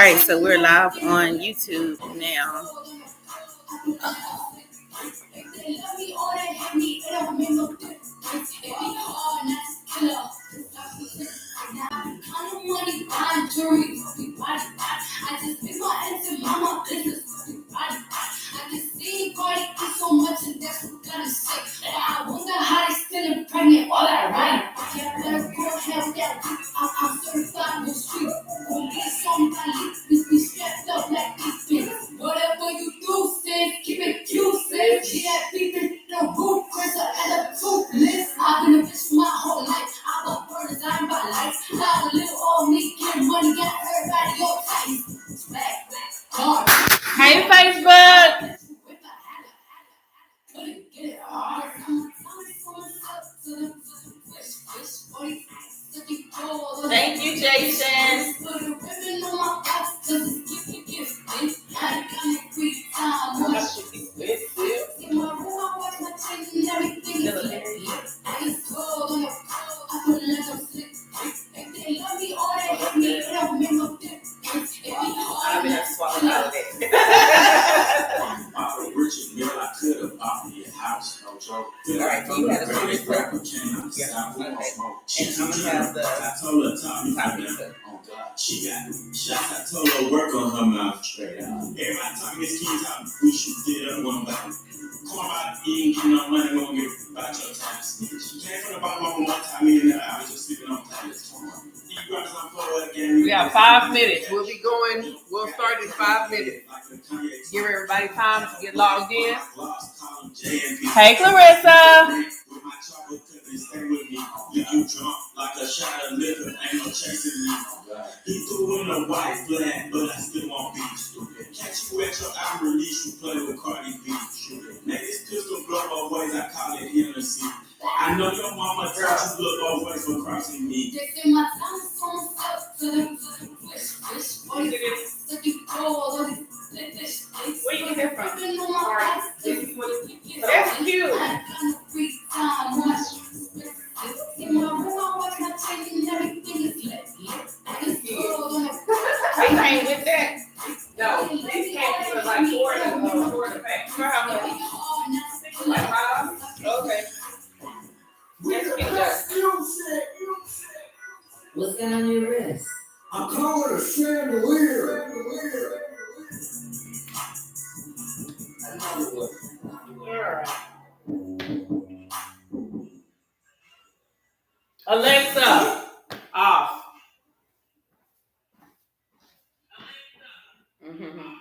right, so we're live on YouTube now. Hey, Facebook. Thank you, Jason. I'm gonna swallow out of it. Alright, so you had a British book. Yeah. Okay. And I'm gonna have the copy stuff. She got shots. I told her work on her mouth straight out. Everybody talking this key talking. We should get up one back. Come on, you ain't getting no money. Won't get about your time. She came from the bottom of one time. I was just sleeping on tablets. We got 5 minutes. We'll be going. We'll start in 5 minutes. Give everybody time to get logged in. Hey, Clarissa. You drunk like a shot of liquor, ain't no chasing me. He threw in a white flag, but I still won't be stupid. Catch you at your album release, you play with Cardi B. Now this pistol blow both ways, I call it Hennessy. I know your mama taught you look both ways for crossing me. Where you get that from? That's cute. They came with that? No, these came with like four of the pack. For how much? Like $5? Okay. Let's get that. What's that on your wrist? I call it a chandelier. Another one. Alright. Alexa, off. Mm-hmm.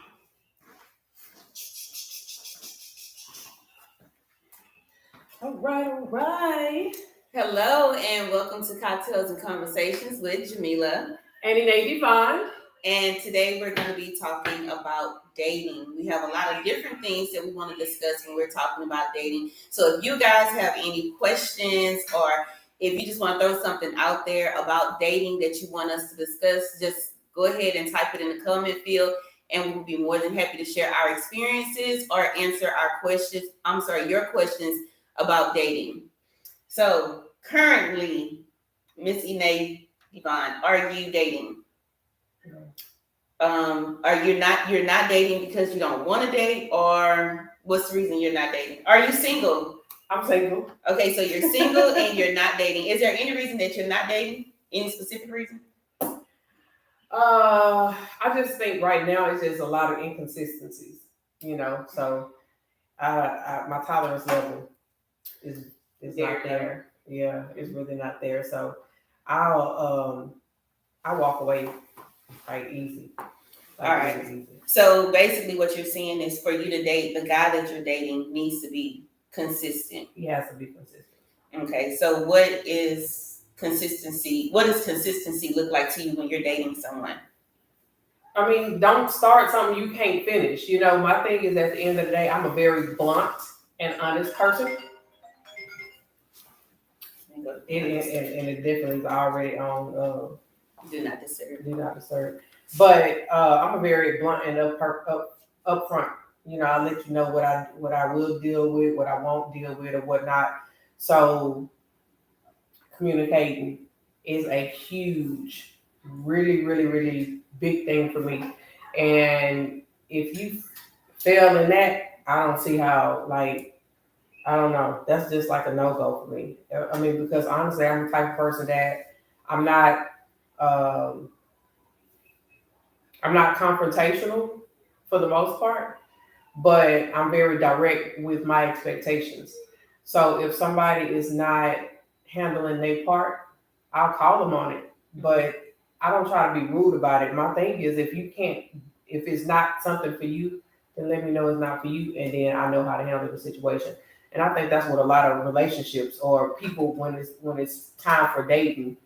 All right. Hello, and welcome to Cocktails and Conversations with Jamila. And Ine Divine. And today we're going to be talking about dating. We have a lot of different things that we want to discuss when we're talking about dating. So if you guys have any questions or if you just want to throw something out there about dating that you want us to discuss, just go ahead and type it in the comment field and we'll be more than happy to share our experiences or answer your questions about dating. So currently, Miss Ine Yvonne, are you dating? You're not dating because you don't want to date, or what's the reason you're not dating? Are you single? I'm single. Okay, so you're single and you're not dating. Is there any reason that you're not dating? Any specific reason? I just think right now it's just a lot of inconsistencies, so my tolerance level is not there. Yeah, it's really not there. So I walk away like easy. All right. Really easy. So basically what you're saying is for you to date, the guy that you're dating needs to be consistent. He has to be consistent. Okay, so what is consistency? What does consistency look like to you when you're dating someone? I mean, don't start something you can't finish. My thing is at the end of the day, I'm a very blunt and honest person. And it definitely is already on. Do not disturb. But I'm a very blunt and upfront. I let you know what I will deal with, what I won't deal with, or whatnot. So communicating is a huge really, really, really big thing for me. And if you fail in that, I don't see how, like, I don't know. That's just like a no go for me. I mean, because honestly, I'm the type of person that I'm not, um, I'm not confrontational for the most part, but I'm very direct with my expectations. So if somebody is not handling their part, I'll call them on it. But I don't try to be rude about it. My thing is, if you can't, if it's not something for you, then let me know it's not for you, and then I know how to handle the situation. And I think that's what a lot of relationships or people, when it's time for dating,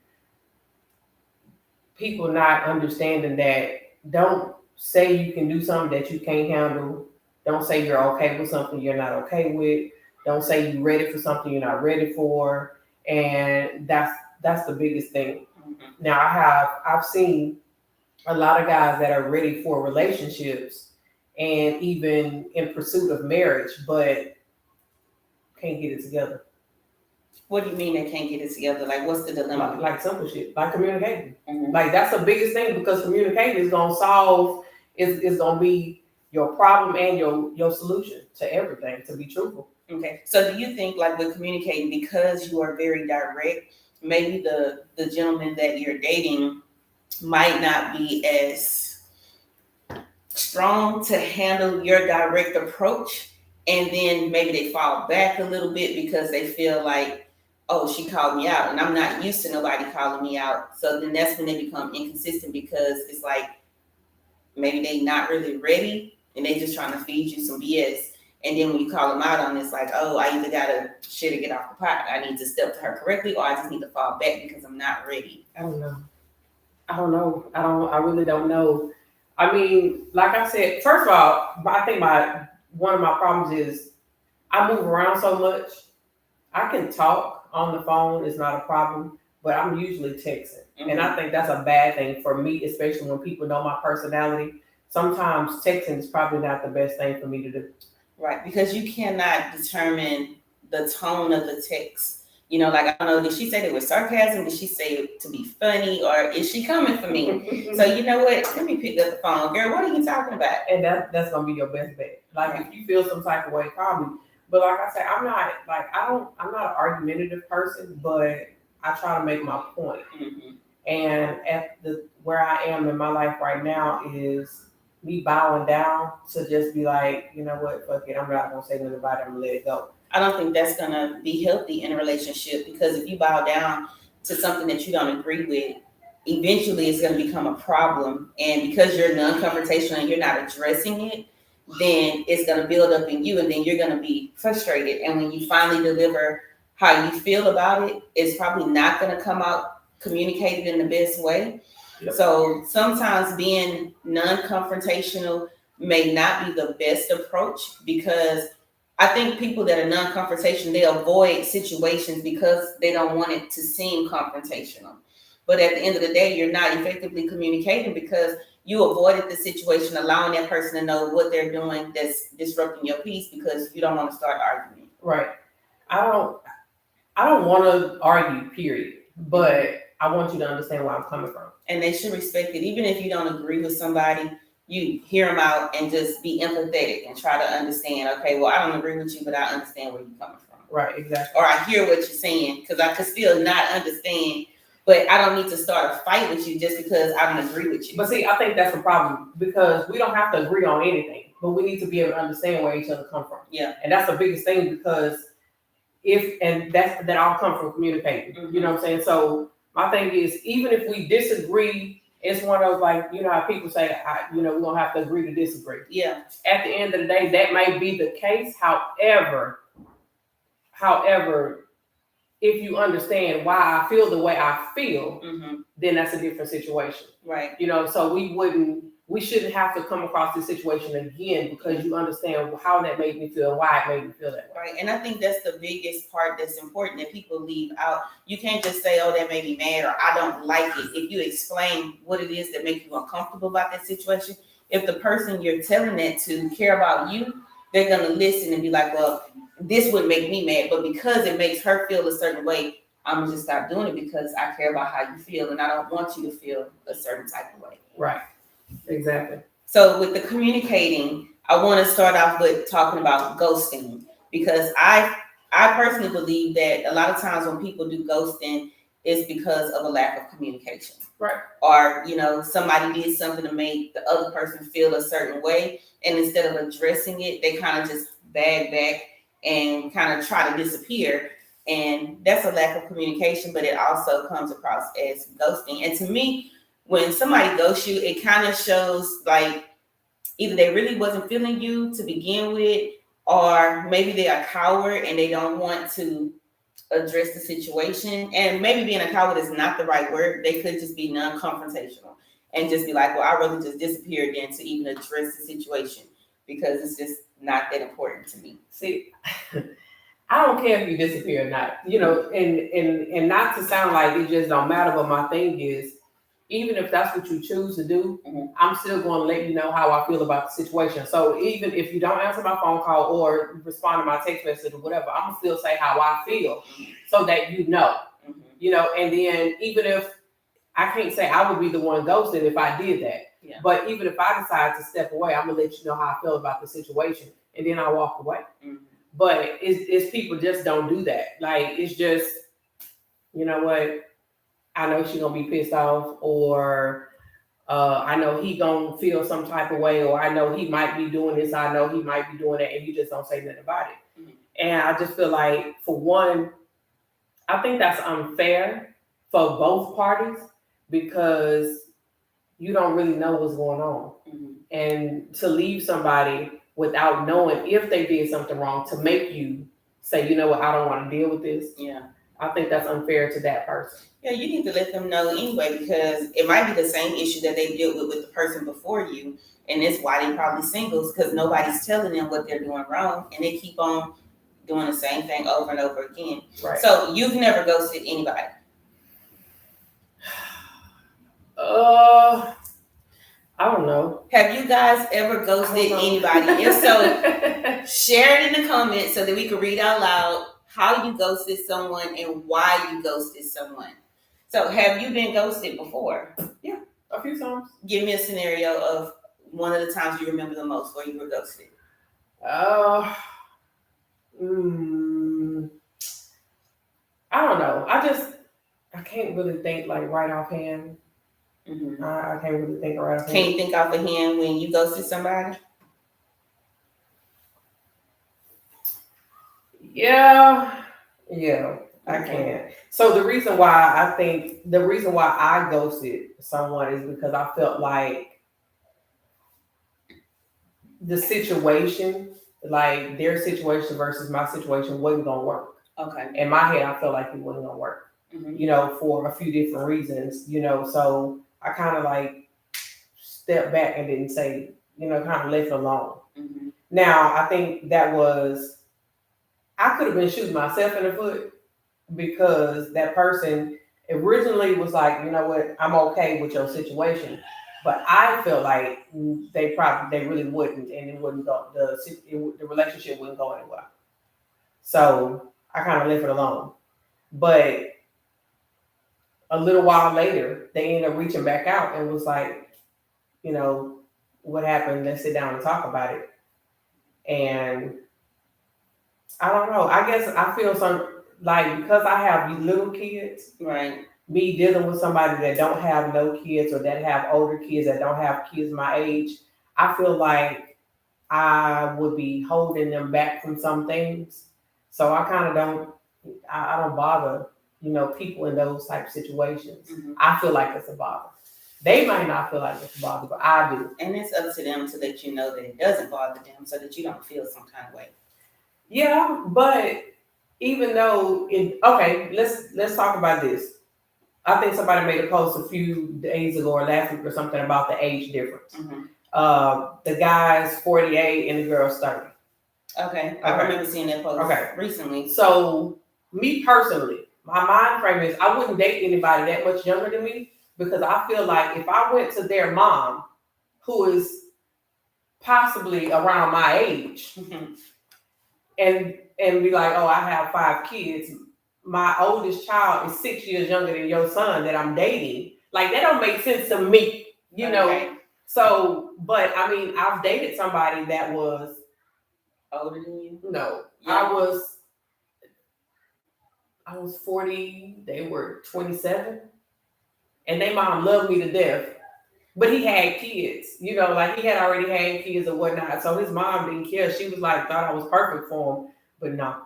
people not understanding that, don't say you can do something that you can't handle. Don't say you're okay with something you're not okay with. Don't say you're ready for something you're not ready for. And that's the biggest thing. Now I've seen a lot of guys that are ready for relationships and even in pursuit of marriage, but can't get it together. What do you mean they can't get it together? Like, what's the dilemma? Like simple shit, like communicating. Mhm. Like that's the biggest thing, because communicating is gonna solve, is gonna be your problem and your solution to everything, to be truthful. Okay. So do you think, like, with communicating, because you are very direct, maybe the gentleman that you're dating might not be as strong to handle your direct approach, and then maybe they fall back a little bit because they feel like, oh, she called me out and I'm not used to nobody calling me out. So then that's when they become inconsistent, because it's like maybe they not really ready and they just trying to feed you some BS. And then when you call them out on it, it's like, oh, I either gotta shit or get off the pot. I need to step to her correctly, or I just need to fall back because I'm not ready. I don't know. I really don't know. I mean, like I said, first of all, I think one of my problems is I move around so much. I can talk on the phone, it's not a problem, but I'm usually texting. Mm-hmm. And I think that's a bad thing for me, especially when people know my personality. Sometimes texting is probably not the best thing for me to do. Right, because you cannot determine the tone of the text. You know, like, I don't know, did she say it with sarcasm? Did she say it to be funny? Or is she coming for me? So you know what? Let me pick up the phone. Girl, what are you talking about? And that's gonna be your best bet. Like, if you feel some type of way, call me. But like I said, I'm not an argumentative person, but I try to make my point. Mm-hmm. And at where I am in my life right now is me bowing down to just be like, you know what, fuck it, I'm not gonna say nothing about it, I'm gonna let it go. I don't think that's gonna be healthy in a relationship, because if you bow down to something that you don't agree with, eventually it's gonna become a problem. And because you're non-confrontational and you're not addressing it, then it's gonna build up in you, and then you're gonna be frustrated. And when you finally deliver how you feel about it, it's probably not gonna come out communicated in the best way. Yep. So sometimes being non-confrontational may not be the best approach, because I think people that are non-confrontational, they avoid situations because they don't want it to seem confrontational. But at the end of the day, you're not effectively communicating because you avoided the situation, allowing that person to know what they're doing that's disrupting your peace, because you don't want to start arguing. Right. I don't want to argue, period. But I want you to understand where I'm coming from. And they should respect it. Even if you don't agree with somebody, you hear them out and just be empathetic and try to understand, okay, well, I don't agree with you, but I understand where you're coming from. Right, exactly. Or I hear what you're saying, because I could still not understand, but I don't need to start a fight with you just because I don't agree with you. But see, I think that's the problem, because we don't have to agree on anything, but we need to be able to understand where each other come from. Yeah. And that's the biggest thing, because that all come from communicating. Mm-hmm. You know what I'm saying? So my thing is, even if we disagree, it's one of those, like, you know how people say, we're gonna have to agree to disagree. Yeah. At the end of the day, that may be the case. However, if you understand why I feel the way I feel, mm-hmm. then that's a different situation. Right. You know, so we shouldn't have to come across this situation again, because you understand how that made me feel, why it made me feel that way. Right. And I think that's the biggest part that's important that people leave out. You can't just say, oh, that made me mad, or I don't like it. If you explain what it is that makes you uncomfortable about that situation, if the person you're telling that to care about you, they're going to listen and be like, well, this would make me mad, but because it makes her feel a certain way, I'm gonna just stop doing it because I care about how you feel and I don't want you to feel a certain type of way. Right. Exactly. So with the communicating, I want to start off with talking about ghosting because I personally believe that a lot of times when people do ghosting, it's because of a lack of communication. Right. Or, somebody did something to make the other person feel a certain way. And instead of addressing it, they kind of just bag back and kind of try to disappear. And that's a lack of communication, but it also comes across as ghosting. And to me, when somebody ghosts you, it kind of shows like either they really wasn't feeling you to begin with, or maybe they're a coward and they don't want to address the situation. And maybe being a coward is not the right word. They could just be non-confrontational and just be like, well, I'd rather just disappear than to even address the situation because it's just not that important to me. See, I don't care if you disappear or not, and not to sound like it just don't matter, but my thing is, even if that's what you choose to do, I'm still going to let you know how I feel about the situation. So even if you don't answer my phone call or respond to my text message or whatever, I'm going to still say how I feel so that you know. And then even if I can't say I would be the one ghosted if I did that. Yeah. But even if I decide to step away, I'm going to let you know how I feel about the situation. And then I walk away. But it's people just don't do that. Like, it's just, you know what? I know she's going to be pissed off, or I know he going to feel some type of way, or I know he might be doing this, I know he might be doing that, and you just don't say nothing about it. And I just feel like, for one, I think that's unfair for both parties because you don't really know what's going on. And to leave somebody without knowing if they did something wrong to make you say, you know what, I don't want to deal with this. Yeah. I think that's unfair to that person. Yeah, you need to let them know anyway because it might be the same issue that they dealt with the person before you. And that's why they probably singles because nobody's telling them what they're doing wrong and they keep on doing the same thing over and over again. Right. So you've never ghosted anybody? I don't know. Have you guys ever ghosted anybody? If so, share it in the comments so that we can read out loud how you ghosted someone and why you ghosted someone. So have you been ghosted before? Yeah, a few times. Give me a scenario of one of the times you remember the most where you were ghosted. I don't know. I can't really think like right offhand. I can't really think right offhand. Can't you think off the hand when you ghosted somebody? Yeah, I can. So the reason why I ghosted someone is because I felt like the situation, like their situation versus my situation, wasn't gonna work. Okay. In my head, I felt like it wasn't gonna work. For a few different reasons. So I kind of like stepped back and didn't say, kind of left it alone. Now I think that was, I could have been shooting myself in the foot because that person originally was like, you know what, I'm okay with your situation, but I felt like they really wouldn't, and it wouldn't go, the relationship wouldn't go anywhere. So I kind of left it alone. But a little while later, they ended up reaching back out and was like, what happened? Let's sit down and talk about it. And I don't know. I guess I feel because I have little kids, right? Me dealing with somebody that don't have no kids or that have older kids that don't have kids my age, I feel like I would be holding them back from some things. So I kind of don't bother, people in those type of situations. I feel like it's a bother. They might not feel like it's a bother, but I do. And it's up to them to let you know that it doesn't bother them so that you don't feel some kind of way. Yeah, but even though let's talk about this. I think somebody made a post a few days ago or last week or something about the age difference. The guy's 48 and the girl's 30. Okay. I remember seeing that post recently. So me personally, my mind frame is I wouldn't date anybody that much younger than me because I feel like if I went to their mom, who is possibly around my age, and be like, oh, I have 5 kids, my oldest child is 6 years younger than your son that I'm dating. Like that don't make sense to me, you know. So, but I mean, I've dated somebody that was older than you. No, Yeah. I was 40. They were 27, and their mom loved me to death. But he had kids, you know, like he had already had kids or whatnot. So his mom didn't care. She was like, thought I was perfect for him. But no,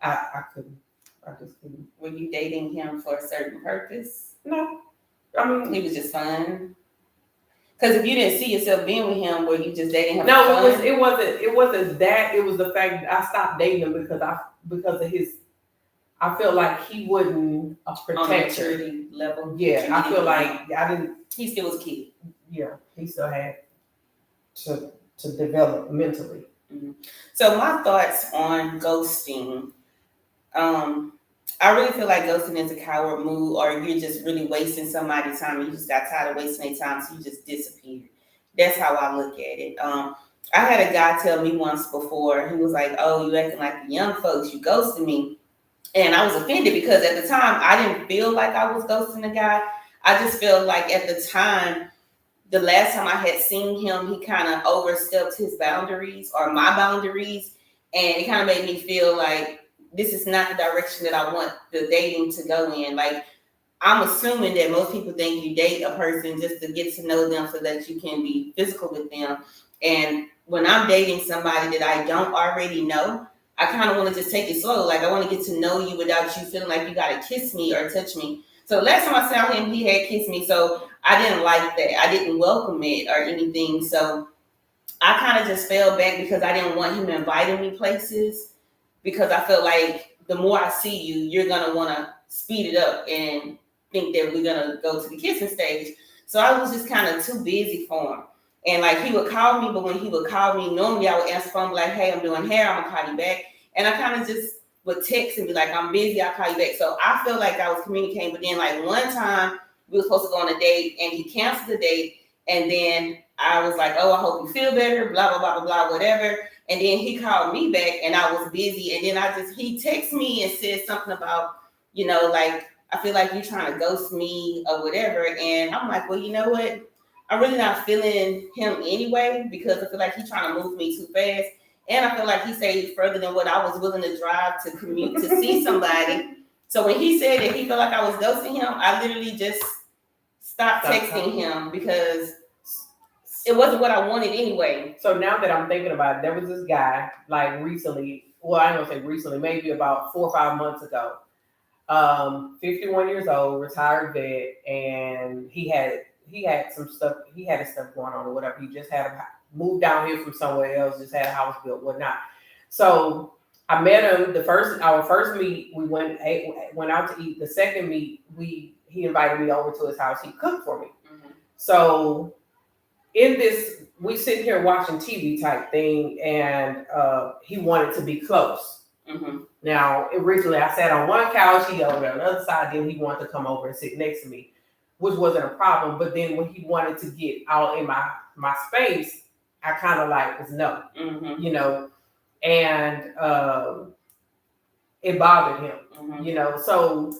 I couldn't. I just couldn't. Were you dating him for a certain purpose? No. I mean, he was just fun. Because if you didn't see yourself being with him, were you just dating him? No, it wasn't that. It was the fact that I stopped dating him because of his. I feel like he wouldn't protect on maturity level. Yeah, I feel like I didn't. He still was a kid. Yeah, he still had to develop mentally. Mm-hmm. So my thoughts on ghosting. I really feel like ghosting is a coward move, or you're just really wasting somebody's time. You just got tired of wasting their time, so you just disappeared. That's how I look at it. I had a guy tell me once before. He was like, "Oh, you acting like the young folks. You ghosted me." And I was offended because at the time I didn't feel like I was ghosting the guy. I just felt like at the time, the last time I had seen him, he kind of overstepped his boundaries or my boundaries. And it kind of made me feel like this is not the direction that I want the dating to go in. Like, I'm assuming that most people think you date a person just to get to know them so that you can be physical with them. And when I'm dating somebody that I don't already know, I kind of want to just take it slow. Like, I want to get to know you without you feeling like you got to kiss me or touch me. So last time I saw him, he had kissed me. So I didn't like that. I didn't welcome it or anything. So I kind of just fell back because I didn't want him inviting me places, because I felt like the more I see you, you're going to want to speed it up and think that we're going to go to the kissing stage. So I was just kind of too busy for him. And like, he would call me, but when he would call me, normally I would answer phone, like, "Hey, I'm doing hair, I'm gonna call you back." And I kind of just would text and be like, "I'm busy, I'll call you back." So I feel like I was communicating, but then like one time we were supposed to go on a date and he canceled the date. And then I was like, "Oh, I hope you feel better, blah, blah, blah, blah, blah, whatever." And then he called me back and I was busy. And then he texted me and said something about, like, "I feel like you're trying to ghost me or whatever." And I'm like, well, you know what? I'm really not feeling him anyway, because I feel like he's trying to move me too fast. And I feel like he stayed further than what I was willing to drive to commute to see somebody. So when he said that he felt like I was ghosting him, I literally just stopped texting him because it wasn't what I wanted anyway. So now that I'm thinking about it, there was this guy like recently, well, I don't say recently, maybe about 4 or 5 months ago. 51 years old, retired vet, and he had some stuff. He had his stuff going on or whatever. He just had moved down here from somewhere else, just had a house built, whatnot. So I met him our first meet. We went out to eat. The second meet, he invited me over to his house. He cooked for me. Mm-hmm. So in this, we sitting here watching TV type thing, and he wanted to be close. Mm-hmm. Now, originally I sat on one couch, he over on the other side, then he wanted to come over and sit next to me, which wasn't a problem. But then when he wanted to get out in my space, I kind of like was no, mm-hmm. And it bothered him, mm-hmm.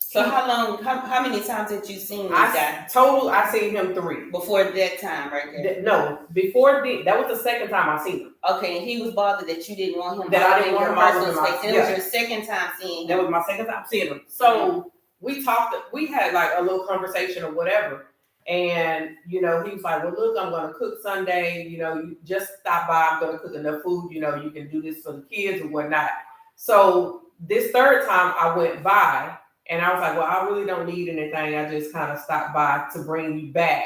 So how many times had you seen this guy? Total, I seen him 3. Before that time, right there? No, before that was the second time I seen him. Okay, and he was bothered that you didn't want him. That I didn't want him personal space. And it was your second time seeing him. That was my second time seeing him. So we talked. We had like a little conversation or whatever. And he was like, "Well, look, I'm gonna cook Sunday. You just stop by. I'm gonna cook enough food. You can do this for the kids or whatnot." So this third time I went by. And I was like, well, I really don't need anything. I just kind of stopped by to bring you back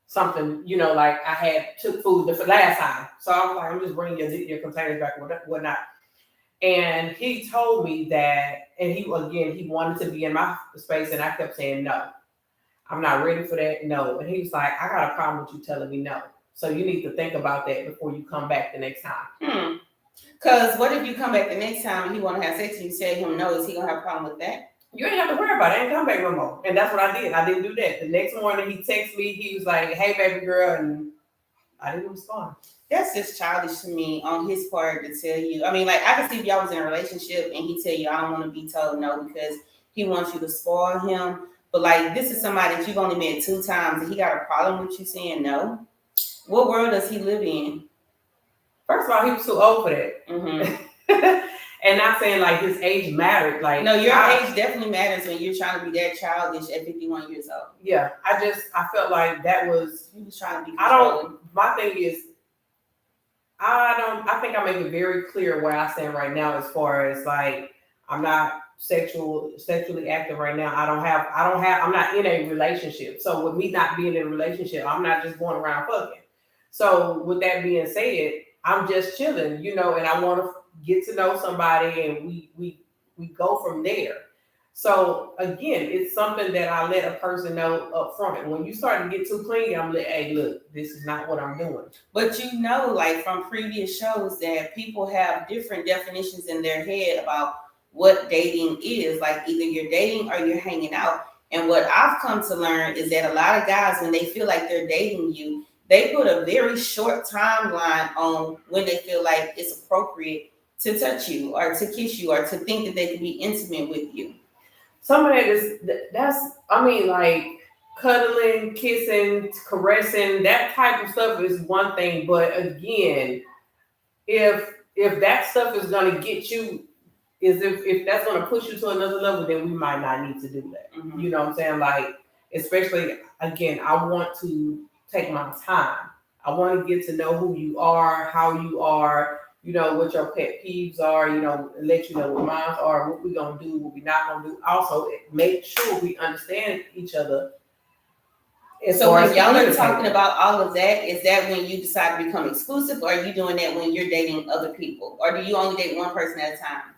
something, like I had took food the last time. So I was like, I'm just bringing your containers back and whatnot. And he told me that, and he wanted to be in my space. And I kept saying, no, I'm not ready for that. No. And he was like, I got a problem with you telling me no. So you need to think about that before you come back the next time. Because what if you come back the next time and he want to have sex and you tell him no? Is he going to have a problem with that? You ain't have to worry about it. I ain't come back no more. And that's what I did. I didn't do that. The next morning he texted me. He was like, "Hey, baby girl." And I didn't respond. That's just childish to me on his part to tell you. I mean, like I could see if y'all was in a relationship and he tell you I don't want to be told no because he wants you to spoil him. But like this is somebody that you've only met 2 times and he got a problem with you saying no. What world does he live in? First of all, he was too old for that. Mm-hmm. And not saying like his age mattered. Like no, your age definitely matters when you're trying to be that childish at 51 years old. Yeah, I felt like that was. He was trying to be. My thing is, I think I make it very clear where I stand right now as far as like I'm not sexually active right now. I'm not in a relationship. So with me not being in a relationship, I'm not just going around fucking. So with that being said, I'm just chilling, and I want to get to know somebody and we go from there. So again, it's something that I let a person know up front. And when you start to get too clingy, I'm like, hey, look, this is not what I'm doing. But like from previous shows that people have different definitions in their head about what dating is. Like either you're dating or you're hanging out. And what I've come to learn is that a lot of guys, when they feel like they're dating you, they put a very short timeline on when they feel like it's appropriate to touch you or to kiss you or to think that they can be intimate with you. Some of like cuddling, kissing, caressing, that type of stuff is one thing. But again, if that stuff is going to get you, if that's going to push you to another level, then we might not need to do that. Mm-hmm. You know what I'm saying? Like, especially, again, I want to take my time. I want to get to know who you are, how you are, what your pet peeves are, let you know what mine are, what we're going to do, what we're not going to do. Also, make sure we understand each other. So when y'all are talking about all of that, is that when you decide to become exclusive, or are you doing that when you're dating other people? Or do you only date one person at a time?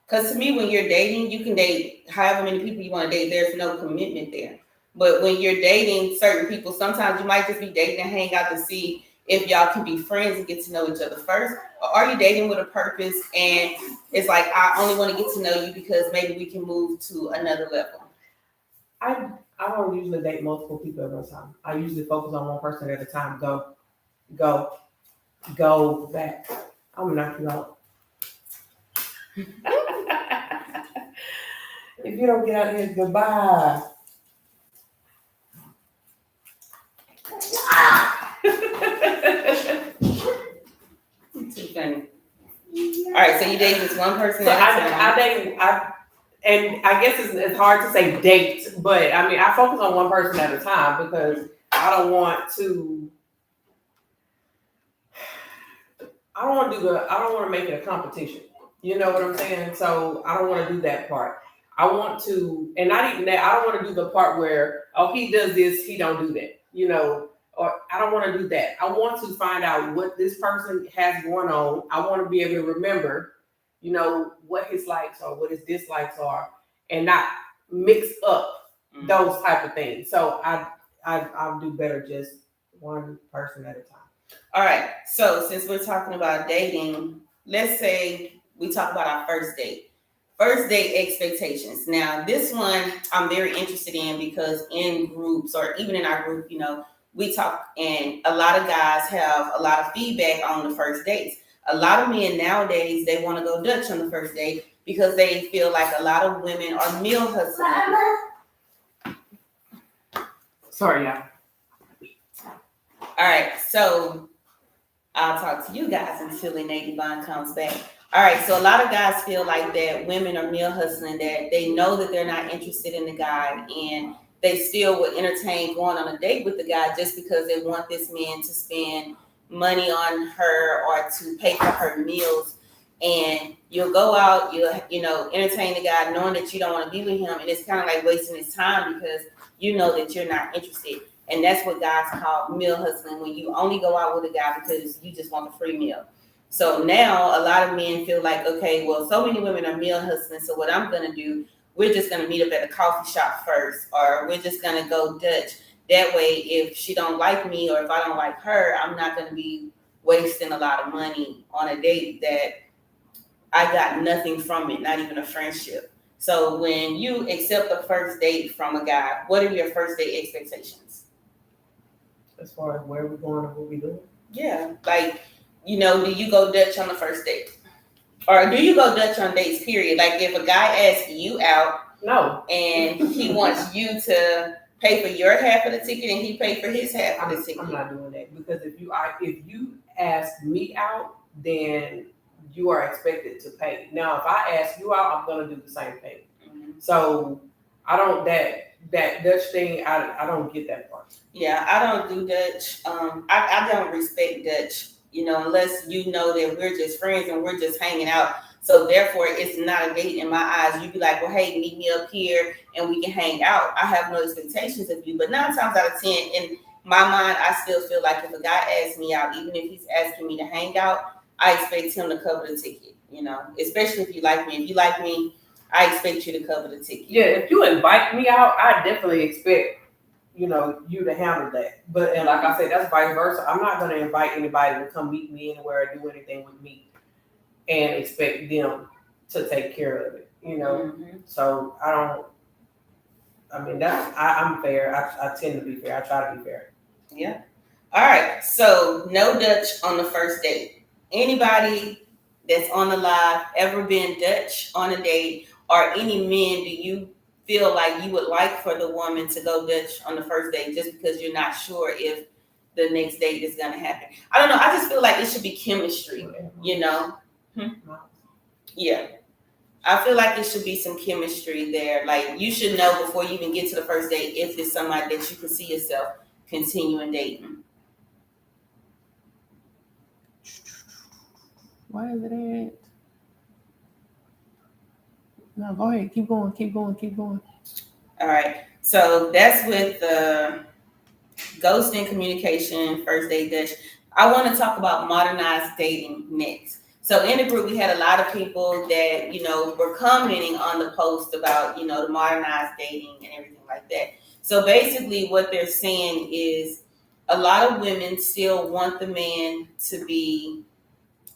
Because to me, when you're dating, you can date however many people you want to date. There's no commitment there. But when you're dating certain people, sometimes you might just be dating and hang out to see if y'all can be friends and get to know each other first. Or are you dating with a purpose and it's like, I only want to get to know you because maybe we can move to another level? I don't usually date multiple people at one time. I usually focus on one person at a time. Go back. I'm gonna knock you out. If you don't get out of here, goodbye. Too funny. All right, so you date this one person at a time. And I guess it's hard to say date, but I mean I focus on one person at a time because I don't want to make it a competition. You know what I'm saying? So I don't want to do that part. I want to, and not even that, I don't want to do the part where, oh, he does this, he don't do that, or I don't want to do that. I want to find out what this person has going on. I want to be able to remember, what his likes are, what his dislikes are, and not mix up those type of things. So I'll do better just one person at a time. All right. So since we're talking about dating, let's say we talk about our first date. First date expectations. Now, this one I'm very interested in because in groups or even in our group, we talk and a lot of guys have a lot of feedback on the first dates. A lot of men nowadays, they want to go Dutch on the first date because they feel like a lot of women are meal hustling. Sorry, y'all. All right, so I'll talk to you guys until Lady Bond comes back. All right, so a lot of guys feel like that women are meal hustling, that they know that they're not interested in the guy and they still would entertain going on a date with the guy just because they want this man to spend money on her or to pay for her meals. And you'll go out, you'll entertain the guy knowing that you don't want to be with him, and it's kind of like wasting his time because you know that you're not interested. And that's what guys call meal hustling, when you only go out with a guy because you just want a free meal. So now a lot of men feel like, okay, well, so many women are meal hustling, so what I'm going to do, we're just going to meet up at a coffee shop first, or we're just going to go Dutch. That way, if she don't like me or if I don't like her, I'm not going to be wasting a lot of money on a date that I got nothing from it, not even a friendship. So when you accept a first date from a guy, what are your first date expectations? As far as where we're going and what we're doing. Yeah, like, do you go Dutch on the first date? Or do you go Dutch on dates, period? Like, if a guy asks you out No. and he wants you to pay for your half of the ticket and he pay for his half of the ticket. I'm not doing that, because if you ask me out, then you are expected to pay. Now, if I ask you out, I'm gonna do the same thing. Mm-hmm. So I don't that Dutch thing. I don't get that part. Yeah, I don't do Dutch. I don't respect Dutch. Unless you know that we're just friends and we're just hanging out. So therefore, it's not a date in my eyes. You'd be like, well, hey, meet me up here and we can hang out. I have no expectations of you. But 9 times out of 10, in my mind, I still feel like if a guy asks me out, even if he's asking me to hang out, I expect him to cover the ticket. Especially if you like me. If you like me, I expect you to cover the ticket. Yeah, if you invite me out, I definitely expect you to handle that. But and like I said, that's vice versa. I'm not going to invite anybody to come meet me anywhere or do anything with me and expect them to take care of it. Mm-hmm. So I don't. I mean, I'm fair. I tend to be fair. I try to be fair. Yeah. All right. So no Dutch on the first date. Anybody that's on the live ever been Dutch on a date, or any men do you feel like you would like for the woman to go Dutch on the first date just because you're not sure if the next date is going to happen? I don't know. I just feel like it should be chemistry, Yeah. I feel like it should be some chemistry there. Like, you should know before you even get to the first date if it's somebody that you can see yourself continuing dating. Why is it at? No, go ahead. Keep going. All right. So that's with the ghosting communication, first date Dutch. I want to talk about modernized dating next. So in the group, we had a lot of people that, were commenting on the post about, the modernized dating and everything like that. So basically what they're saying is a lot of women still want the man to be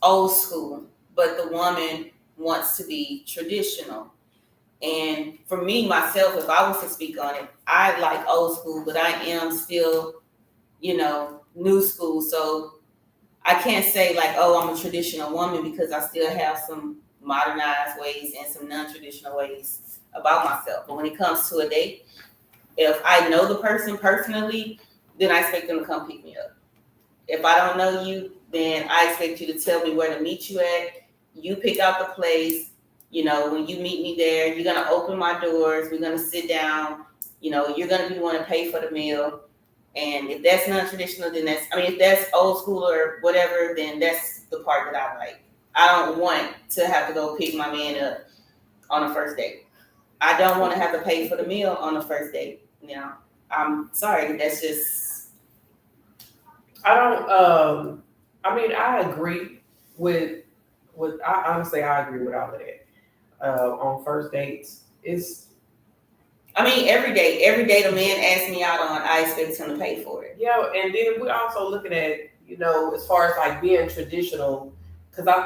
old school, but the woman wants to be traditional. And for me, myself, if I was to speak on it, I like old school, but I am still, new school. So I can't say like, oh, I'm a traditional woman, because I still have some modernized ways and some non-traditional ways about myself. But when it comes to a date, if I know the person personally, then I expect them to come pick me up. If I don't know you, then I expect you to tell me where to meet you at. You pick out the place. When you meet me there, you're going to open my doors. We're going to sit down. You're going to be the one to pay for the meal. And if that's non-traditional, then if that's old school or whatever, then that's the part that I like. I don't want to have to go pick my man up on a first date. I don't want to have to pay for the meal on the first date. I'm sorry. That's just. I don't. I agree with. I agree with all of that. On first dates, every day the man asks me out on, I expect him to pay for it. Yeah, and then we're also looking at, as far as like being traditional, because I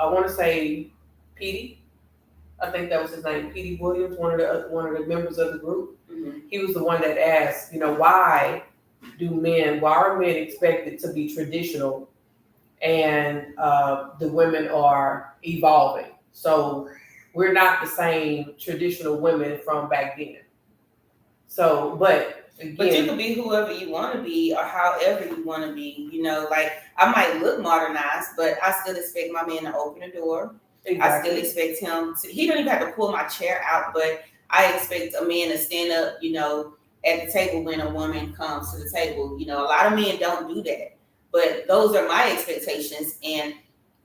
want to say Petey. I think that was his name, Petey Williams, one of the members of the group. Mm-hmm. He was the one that asked, why are men expected to be traditional, and the women are evolving? So we're not the same traditional women from back then. So, but again, but you can be whoever you want to be or however you want to be. Like, I might look modernized, but I still expect my man to open the door. Exactly. I still expect him to. He don't even have to pull my chair out, but I expect a man to stand up, at the table when a woman comes to the table. A lot of men don't do that, but those are my expectations, and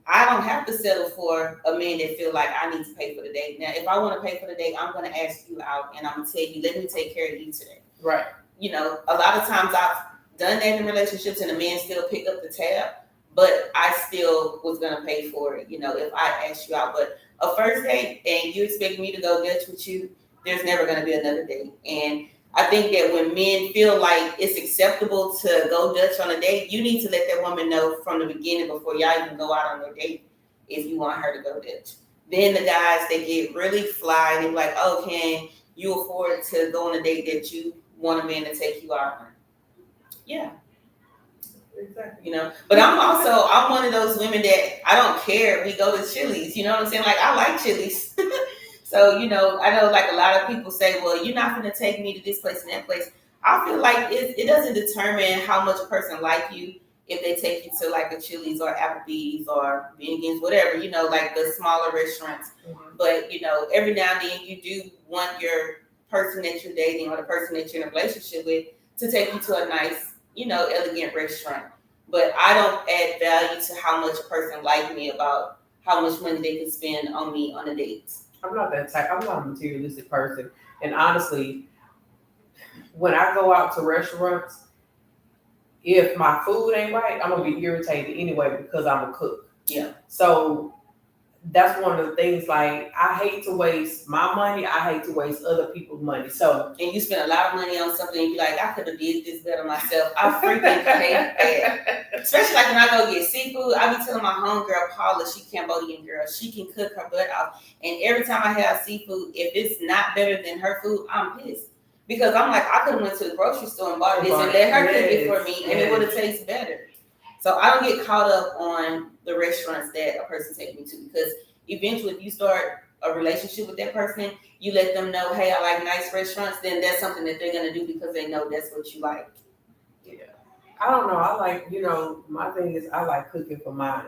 I don't have to settle for a man that feel like I need to pay for the date. Now, if I want to pay for the date, I'm going to ask you out, and I'm going to tell you, let me take care of you today. Right. A lot of times I've done that in relationships, and the man still picked up the tab, but I still was going to pay for it, if I asked you out. But a first date and you expect me to go Dutch with you, there's never going to be another date. And I think that when men feel like it's acceptable to go Dutch on a date, you need to let that woman know from the beginning before y'all even go out on your date if you want her to go Dutch. Then the guys, they get really fly and they're like, oh, can you afford to go on a date that you want a man to take you out on? Yeah. Exactly. You know, but I'm one of those women that I don't care if we go to Chili's. You know what I'm saying? Like I like Chili's. So, you know, I know like a lot of people say, well, you're not going to take me to this place and that place. I feel like it doesn't determine how much a person like you if they take you to like a Chili's or Applebee's or Bennigan's, whatever, you know, like the smaller restaurants. Mm-hmm. But, you know, every now and then you do want your person that you're dating or the person that you're in a relationship with to take you to a nice, you know, elegant restaurant. But I don't add value to how much a person like me about how much money they can spend on me on a date. I'm not that type. I'm not a materialistic person. And honestly, when I go out to restaurants, if my food ain't right, I'm gonna be irritated anyway because I'm a cook. Yeah. So that's one of the things. Like I hate to waste my money. I hate to waste other people's money. So And you spend a lot of money on something and you be like, I could have did this better myself. I freaking hate that. Especially like when I go get seafood, I be telling my homegirl Paula, she Cambodian girl, she can cook her butt off. And every time I have seafood, if it's not better than her food, I'm pissed. Because I'm like, I could have went to the grocery store and bought this and let her cook it for me and it would have tasted better. So I don't get caught up on the restaurants that a person takes me to because eventually if you start a relationship with that person, you let them know, hey, I like nice restaurants, then that's something that they're gonna do because they know that's what you like. yeah, I don't know. I like, you know, my thing is I like cooking for mine.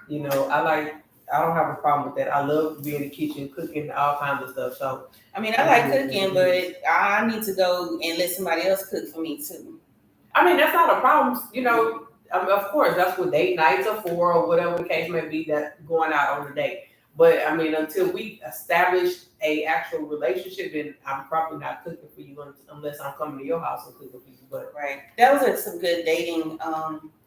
You know, I don't have a problem with that. I love to be in the kitchen cooking all kinds of stuff. So I mean, I like cooking, but I need to go and let somebody else cook for me too. I mean, that's not a problem. You know, I mean, of course, that's what date nights are for, or whatever the case may be. That going out on a date. But I mean, until we establish a actual relationship, then I'm probably not cooking for you unless I'm coming to your house and cooking for you. But right, those are some good dating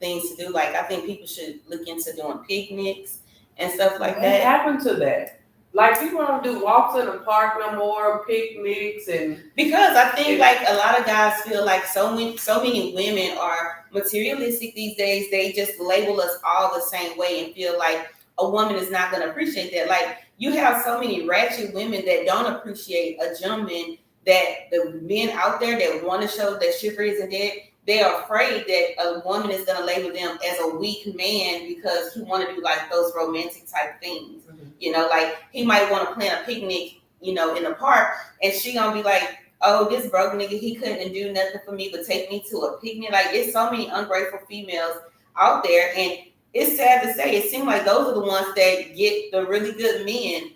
things to do. Like I think people should look into doing picnics and stuff like what that. happened to that? Like people don't do walks in the park no more, picnics, and because I think like a lot of guys feel like so many women are materialistic these days. They just label us all the same way and feel like a woman is not going to appreciate that. Like you have so many ratchet women that don't appreciate a gentleman that the men out there that want to show that chivalry isn't dead. They are afraid that a woman is going to label them as a weak man because he want to do like those romantic type things. Mm-hmm. You know, like he might want to plan a picnic, you know, in the park, and she gonna be like, "Oh, this broke nigga, he couldn't do nothing for me but take me to a picnic." Like it's so many ungrateful females out there, and it's sad to say, it seems like those are the ones that get the really good men.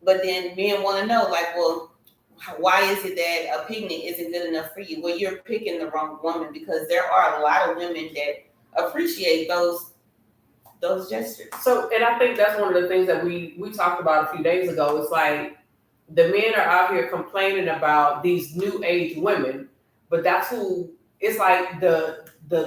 But then men want to know, like, well, why is it that a picnic isn't good enough for you? Well, you're picking the wrong woman because there are a lot of women that appreciate those gestures. So, and I think that's one of the things that we talked about a few days ago. It's like the men are out here complaining about these new age women, but that's who it's like the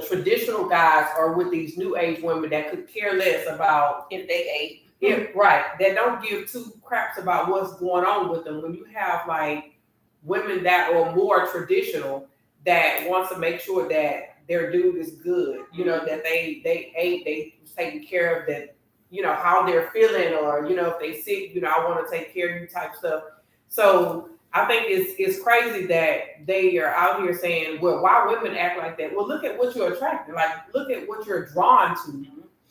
traditional guys are with these new age women that could care less about if they ate. If right, that don't give two craps about what's going on with them. When you have like women that are more traditional that wants to make sure that their dude is good, you know, that they ate, they taking care of that, you know, how they're feeling, or you know, if they sick, you know, I want to take care of you type stuff. So I think it's crazy that they are out here saying, well, why women act like that? Well, look at what you're attracting. Like, look at what you're drawn to.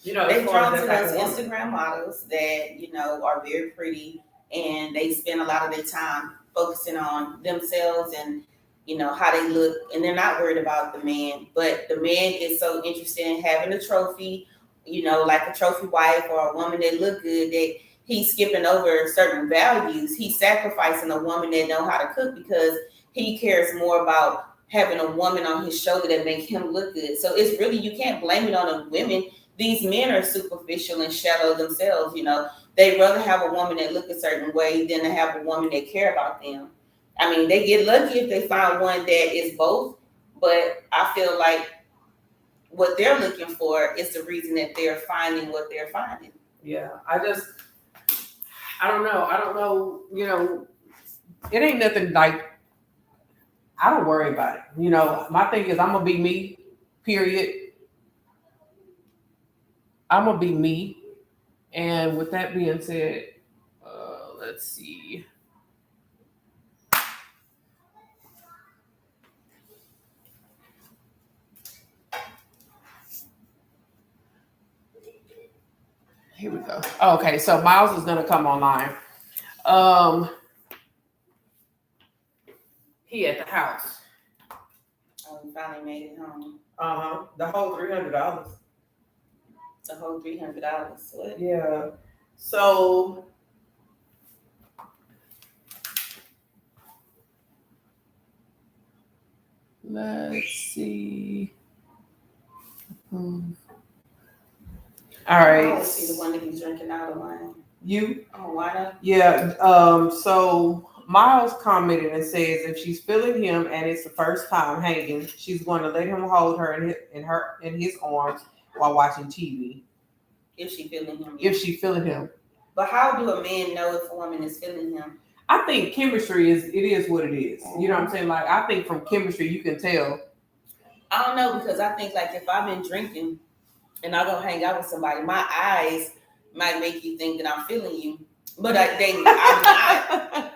You know, they're drawn to those Instagram models that, you know, are very pretty and they spend a lot of their time focusing on themselves and, you know, how they look, and they're not worried about the man. But the man is so interested in having a trophy, you know, like a trophy wife or a woman that look good, that he's skipping over certain values. He's sacrificing a woman that know how to cook because he cares more about having a woman on his shoulder that makes him look good. So it's really, you can't blame it on the women. These men are superficial and shallow themselves. You know, they'd rather have a woman that look a certain way than to have a woman that care about them. I mean, they get lucky if they find one that is both, but I feel like what they're looking for is the reason that they're finding what they're finding. Yeah, I don't know, you know, it ain't nothing like, I don't worry about it. You know, my thing is I'm gonna be me, period. I'm gonna be me. And with that being said, let's see. Here we go. Okay, so Miles is gonna come online. He at the house. Oh, we finally made it home. The whole $300. The whole $300. What? Yeah. So let's see. All right. I always see the one that be drinking out of wine. You? Oh, why not? Yeah. So Miles commented and says if she's feeling him and it's the first time hanging, she's going to let him hold her in his arms while watching TV. If she feeling him. If she's feeling him. But how do a man know if a woman is feeling him? I think chemistry is what it is. You know what I'm saying? Like I think from chemistry you can tell. I don't know, because I think like if I've been drinking and I go hang out with somebody, my eyes might make you think that I'm feeling you. But I'm not.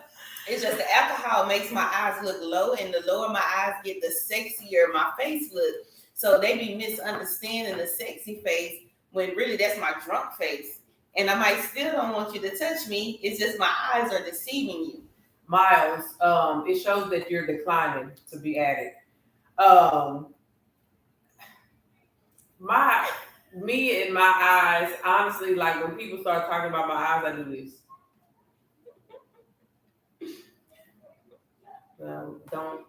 It's just the alcohol makes my eyes look low, and the lower my eyes get, the sexier my face look. So they be misunderstanding the sexy face when really that's my drunk face. And I might still don't want you to touch me. It's just my eyes are deceiving you. Miles, it shows that you're declining to be added. Me and my eyes, honestly, like when people start talking about my eyes, I do this. Don't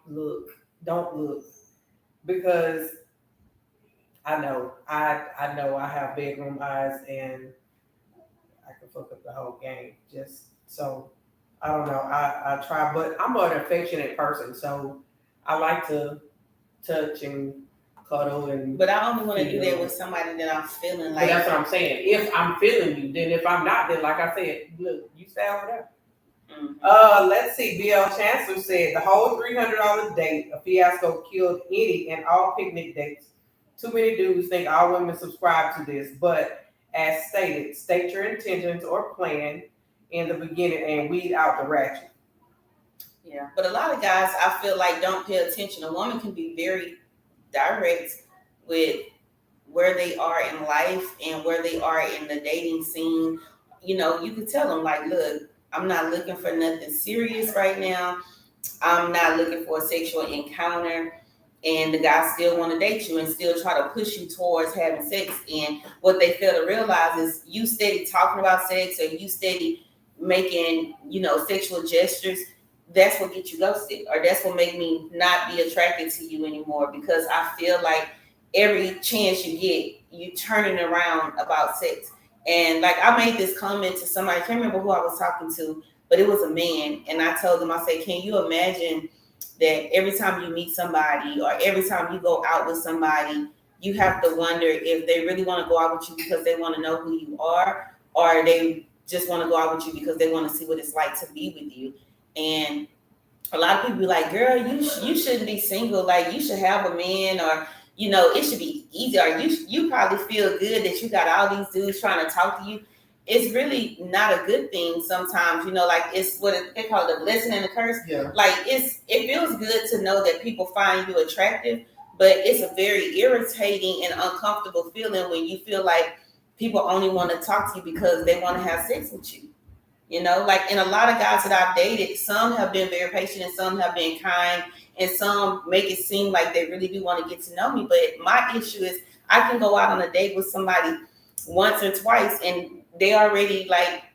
look, because I know I have bedroom eyes and I can fuck up the whole game. Just so I don't know. I try, but I'm an affectionate person, so I like to touch and cuddle and. But I only want to do that with somebody that I'm feeling like. But that's what I'm saying. If I'm feeling you, then if I'm not, then like I said, look, you stay over there. Mm-hmm. Let's see. BL Chancellor said the whole $300 date, a fiasco, killed any and all picnic dates. Too many dudes think all women subscribe to this, but as stated, state your intentions or plan in the beginning and weed out the ratchet. Yeah, but a lot of guys, I feel like, don't pay attention. A woman can be very direct with where they are in life and where they are in the dating scene. You know, you can tell them like, look, I'm not looking for nothing serious right now. I'm not looking for a sexual encounter. And the guy still want to date you and still try to push you towards having sex. And what they fail to realize is you steady talking about sex, or you steady making, sexual gestures. That's what gets you ghosted, or that's what make me not be attracted to you anymore, because I feel like every chance you get, you turning around about sex. And like I made this comment to somebody, I can't remember who I was talking to, but it was a man. And I told him, I said, can you imagine that every time you meet somebody or every time you go out with somebody, you have to wonder if they really want to go out with you because they want to know who you are, or they just want to go out with you because they want to see what it's like to be with you. And a lot of people be like, girl, you shouldn't be single. Like, you should have a man, or, it should be easy. Or you probably feel good that you got all these dudes trying to talk to you. It's really not a good thing sometimes, like it's what they call it, a blessing and a curse. Yeah. Like it feels good to know that people find you attractive, but it's a very irritating and uncomfortable feeling when you feel like people only want to talk to you because they want to have sex with you. And a lot of guys that I've dated, some have been very patient and some have been kind, and some make it seem like they really do want to get to know me. But my issue is I can go out on a date with somebody once or twice and they already like,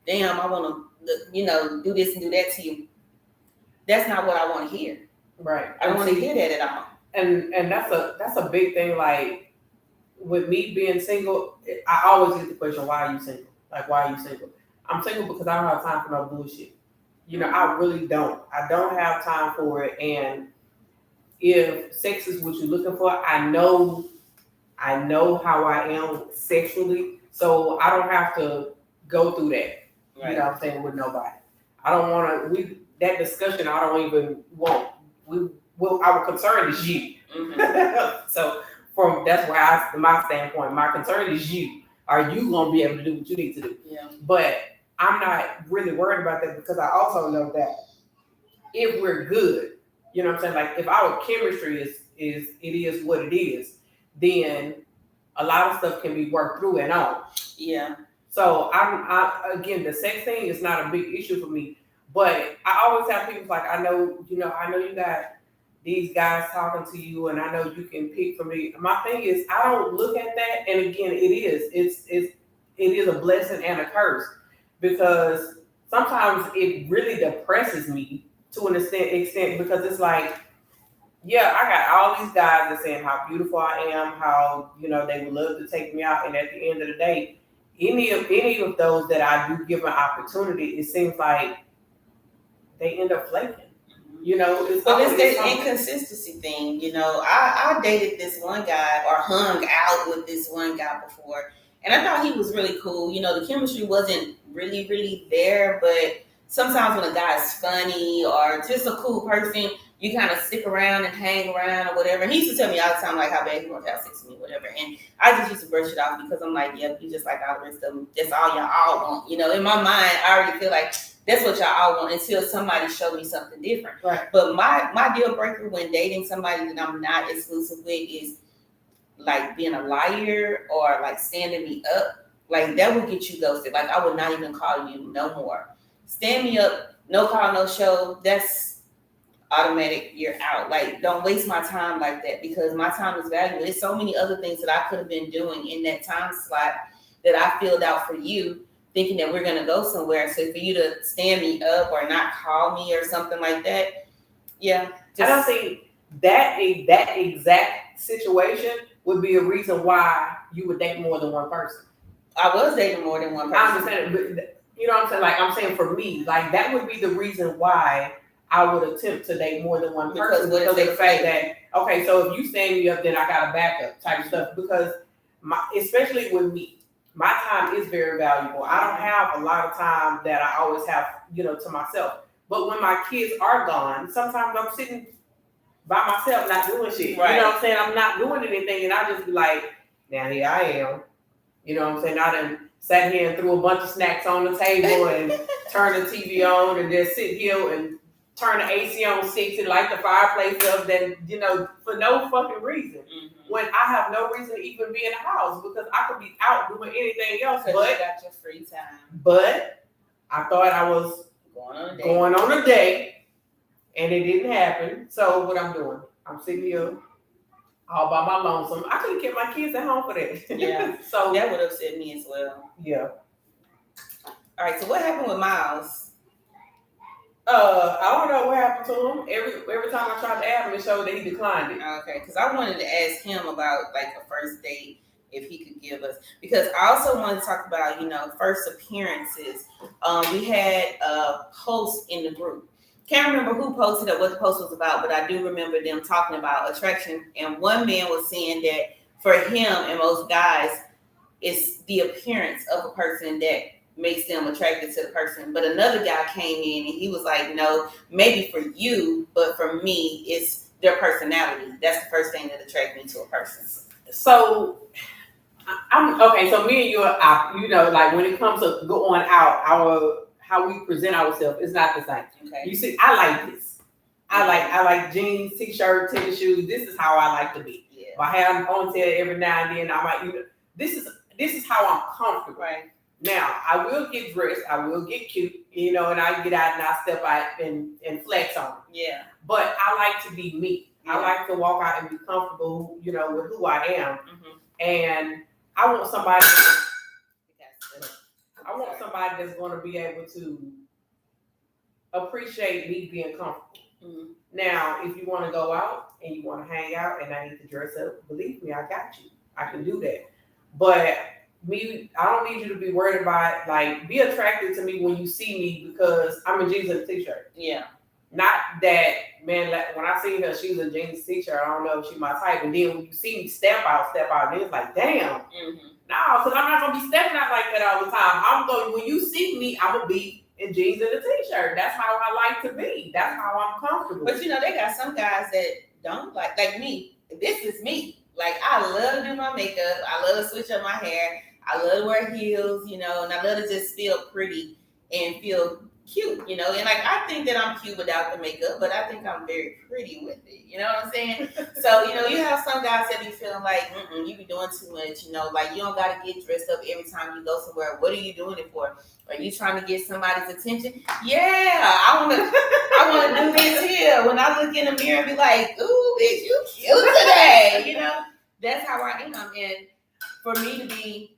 damn, I want to, do this and do that to you. That's not what I want to hear. Right. I don't want to hear that at all. And that's a big thing. Like with me being single, I always get the question, why are you single? Like, why are you single? I'm single because I don't have time for no bullshit. I really don't. I don't have time for it. And if sex is what you're looking for, I know how I am sexually, so I don't have to go through that. Right. You know what I'm saying, with nobody. I don't want to. That discussion I don't even want. Our concern is you. Mm-hmm. So that's why my standpoint, my concern is you. Are you gonna be able to do what you need to do? Yeah. But I'm not really worried about that, because I also know that if we're good, you know what I'm saying? Like if our chemistry is what it is, then a lot of stuff can be worked through and on. Yeah. So again, the sex thing is not a big issue for me. But I always have people like, I know you got these guys talking to you, and I know you can pick from me. My thing is, I don't look at that. And again, it is a blessing and a curse because sometimes it really depresses me to an extent because it's like, yeah, I got all these guys that saying how beautiful I am, how they would love to take me out, and at the end of the day, any of those that I do give an opportunity, it seems like they end up flaking. It's Well, it's always that something. inconsistency thing. I dated this one guy or hung out with this one guy before, and I thought he was really cool. The chemistry wasn't really, really there, but sometimes when a guy's funny or just a cool person, you kind of stick around and hang around or whatever. And he used to tell me all the time, like, how bad he wants to have sex with me, whatever. And I just used to brush it off because I'm like, yep, you just like all the rest of them. That's all y'all all want. In my mind, I already feel like that's what y'all all want until somebody show me something different. Right. But my deal breaker when dating somebody that I'm not exclusive with is like being a liar or like standing me up. Like that would get you ghosted. Like I would not even call you no more. Stand me up, no call, no show. That's automatic. You're out. Like don't waste my time like that because my time is valuable. There's so many other things that I could have been doing in that time slot that I filled out for you, thinking that we're gonna go somewhere. So for you to stand me up or not call me or something like that, yeah. I don't think that exact situation would be a reason why you would date more than one person. I was dating more than one person. I understand, but you know what I'm saying? Like I'm saying for me, like that would be the reason why I would attempt to date more than one person because of the fact that okay, so if you stand me up, then I got a backup type of stuff because especially with me. My time is very valuable. I don't have a lot of time that I always have, to myself. But when my kids are gone, sometimes I'm sitting by myself, not doing shit. Right. You know what I'm saying? I'm not doing anything, and I just be like, now here I am. You know what I'm saying? I done sat here and threw a bunch of snacks on the table and turned the TV on and just sit here and turn the AC on 6 and light the fireplace up. Then for no fucking reason. Mm-hmm. When I have no reason to even be in the house because I could be out doing anything else. But you got your free time. But I thought I was going on a date, and it didn't happen. So what I'm doing, I'm sitting here all by my lonesome. I could have kept my kids at home for that. Yeah. So that would upset me as well. Yeah. All right. So what happened with Miles? I don't know what happened to him. Every time I tried to add him, it showed that he declined it. Okay, because I wanted to ask him about like a first date if he could give us. Because I also wanted to talk about first appearances. We had a post in the group. Can't remember who posted or what the post was about, but I do remember them talking about attraction. And one man was saying that for him and most guys, it's the appearance of a person that makes them attracted to the person. But another guy came in and he was like, no, maybe for you, but for me, it's their personality. That's the first thing that attracts me to a person. So I'm okay. So me and you are out. Like when it comes to going out, how we present ourselves is not the same. Okay. You see, I like this. I like jeans, t-shirt, tennis shoes. This is how I like to be. Yeah. If I have ponytail every now and then, I might. This is how I'm comfortable. Right. Now, I will get dressed, I will get cute, and I get out and I step out and flex on it. Yeah. But I like to be me. Yeah. I like to walk out and be comfortable, with who I am. Mm-hmm. And I want somebody that's going to be able to appreciate me being comfortable. Mm-hmm. Now, if you want to go out and you want to hang out and I need to dress up, believe me, I got you. I can do that. But I don't need you to be worried about, like, be attracted to me when you see me because I'm in jeans and a t-shirt. Yeah. Not that, man, like, when I see her, she's a jeans t-shirt, I don't know if she's my type. And then when you see me step out, then it's like, damn. Mm-hmm. No, because I'm not going to be stepping out like that all the time. When you see me, I'm going to be in jeans and a t-shirt. That's how I like to be. That's how I'm comfortable. But, they got some guys that don't like me. This is me. Like, I love to do my makeup. I love to switch up my hair. I love to wear heels, and I love to just feel pretty and feel cute, you know, and like I think that I'm cute without the makeup, but I think I'm very pretty with it. You know what I'm saying? So, you know, you have some guys that be feeling like, you be doing too much, you know, like you don't gotta get dressed up every time you go somewhere. What are you doing it for? Are you trying to get somebody's attention? Yeah, I wanna do this here. When I look in the mirror and be like, ooh, bitch, you cute today, you know? That's how I am. And for me to be,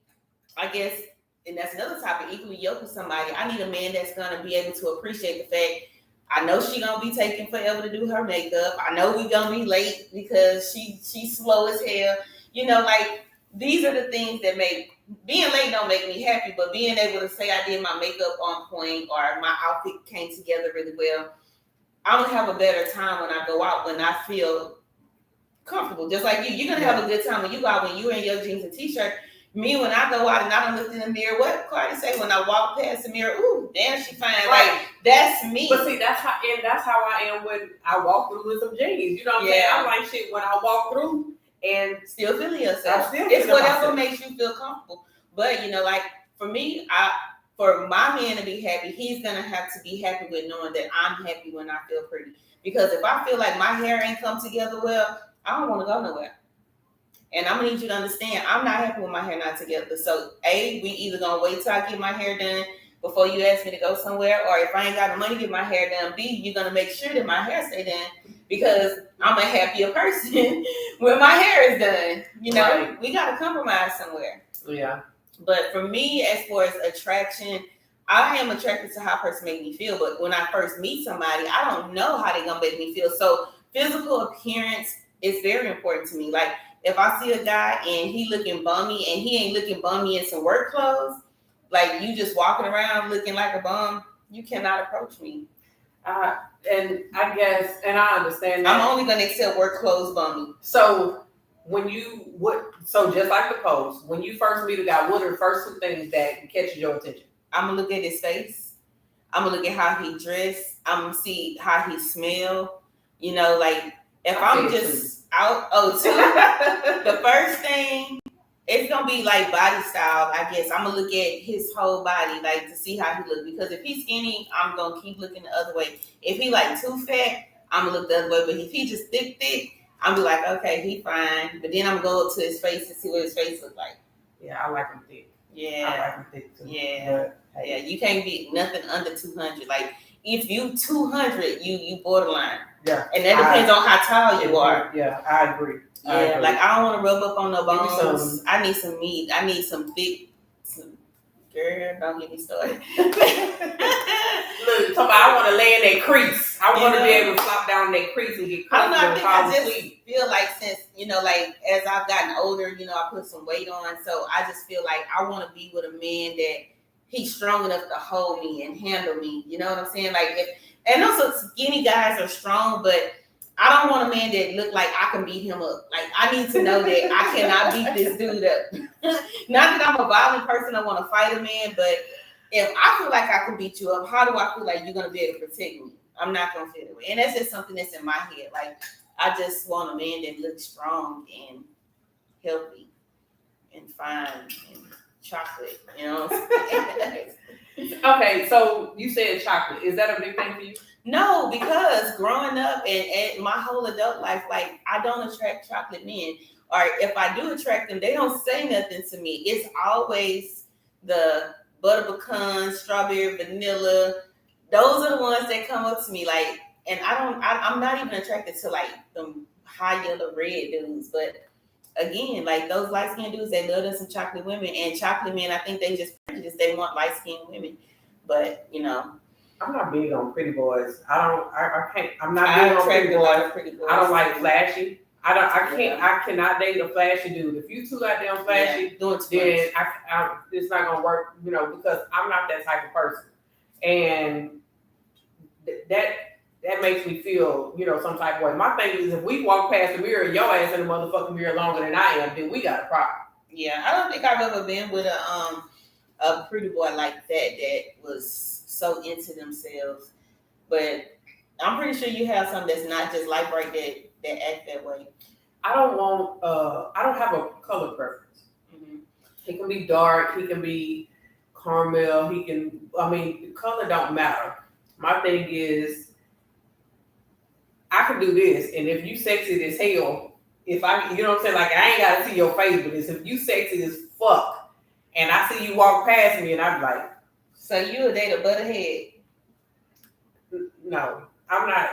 I guess, and that's another topic, equally yoked with somebody, I need a man that's gonna be able to appreciate the fact I know she gonna be taking forever to do her makeup. I know we gonna be late because she's slow as hell. You know, like these are the things that make being late don't make me happy, but being able to say I did my makeup on point or my outfit came together really well, I'm gonna have a better time when I go out when I feel comfortable. Just like you're gonna have a good time when you go out when you're in your jeans and t-shirt. Me, when I go out and I don't look in the mirror, what Cardi say when I walk past the mirror? Ooh, damn, she fine. Right. Like that's me. But see, that's how I am when I walk through with some jeans. You know what I'm saying? I'm like shit when I walk through and still feeling yourself. It's whatever makes you feel comfortable. But you know, like for me, for my man to be happy, he's gonna have to be happy with knowing that I'm happy when I feel pretty. Because if I feel like my hair ain't come together well, I don't want to go nowhere. And I'm gonna need you to understand, I'm not happy with my hair not together. So A, we either gonna wait till I get my hair done before you ask me to go somewhere, or if I ain't got the money to get my hair done, B, you're gonna make sure that my hair stay done because I'm a happier person when my hair is done. You know, we gotta compromise somewhere. Yeah. But for me, as far as attraction, I am attracted to how a person make me feel. But when I first meet somebody, I don't know how they gonna make me feel. So physical appearance is very important to me. Like if I see a guy and he looking bummy and he ain't looking bummy in some work clothes, like you just walking around looking like a bum, you cannot approach me. And I guess, and I understand that. I'm only gonna accept work clothes bummy. So so just like the post, when you first meet a guy, what are the first two things that catches your attention? I'm gonna look at his face. I'm gonna look at how he dressed. I'm gonna see how he smell. You know, like if I'm just out, the first thing, it's gonna be like body style, I guess. I'm gonna look at his whole body, like to see how he look. Because if he's skinny, I'm gonna keep looking the other way. If he like too fat, I'm gonna look the other way. But if he just thick, I'm be like, okay, he fine. But then I'm gonna go up to his face and see what his face look like. Yeah, I like him thick. Yeah, I like him thick too. Yeah, but, yeah. You can't be nothing under 200. Like if you 200, you borderline. Yeah, and that depends on how tall you are. Yeah, I agree. Yeah, like I don't want to rub up on no bones. I need some meat. I need some thick. Girl, don't get me started. Look, I want to lay in that crease. I want to be able to flop down that crease and get I don't know. I think I just feel like since like as I've gotten older, I put some weight on, so I just feel like I want to be with a man that he's strong enough to hold me and handle me. You know what I'm saying? Like and also skinny guys are strong, but I don't want a man that look like I can beat him up. Like I need to know that I cannot beat this dude up. Not that I'm a violent person, I want to fight a man, but if I feel like I can beat you up, how do I feel like you're gonna be able to protect me? I'm not gonna feel that way. And that's just something that's in my head. Like I just want a man that looks strong and healthy and fine and chocolate, Okay, so you said chocolate. Is that a big thing for you? No, because growing up and my whole adult life, like I don't attract chocolate men. Or if I do attract them, they don't say nothing to me. It's always the butter pecan, strawberry, vanilla. Those are the ones that come up to me. Like, and I'm not even attracted to like them high yellow red dudes. But again, like those light skinned dudes, they love them some chocolate women. And chocolate men, I think they just prejudice. They want light skinned women. But I'm not big on pretty boys. I can't. I'm not big on pretty boys. I don't like flashy. I cannot date a flashy dude. If you too goddamn flashy, then it's not gonna work. Because I'm not that type of person, and that makes me feel some type of way. My thing is, if we walk past the mirror, your ass in the motherfucking mirror longer than I am, then we got a problem. Yeah, I don't think I've ever been with a pretty boy like that was so into themselves. But I'm pretty sure you have some that's not just like bright that act that way. I don't have a color preference. Mm-hmm. He can be dark, he can be caramel. Color don't matter. My thing is, I can do this, and if you sexy as hell, you know what I'm saying? Like, I ain't gotta see your face, but it's if you sexy as fuck, and I see you walk past me, and I'm like, so you a date a butterhead? no, I'm not.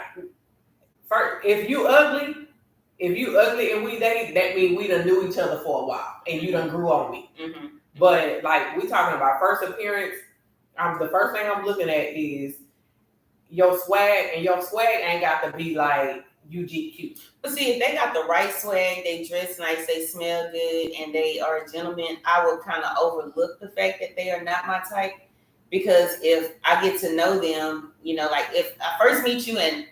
First, if you ugly and we dated, that means we done knew each other for a while, and you done grew on me. Mm-hmm. But like we talking about first appearance, the first thing I'm looking at is your swag, and your swag ain't got to be like UGQ. But see, if they got the right swag, they dress nice, they smell good, and they are a gentleman, I would kind of overlook the fact that they are not my type. Because if I get to know them, you know, like if I first meet you and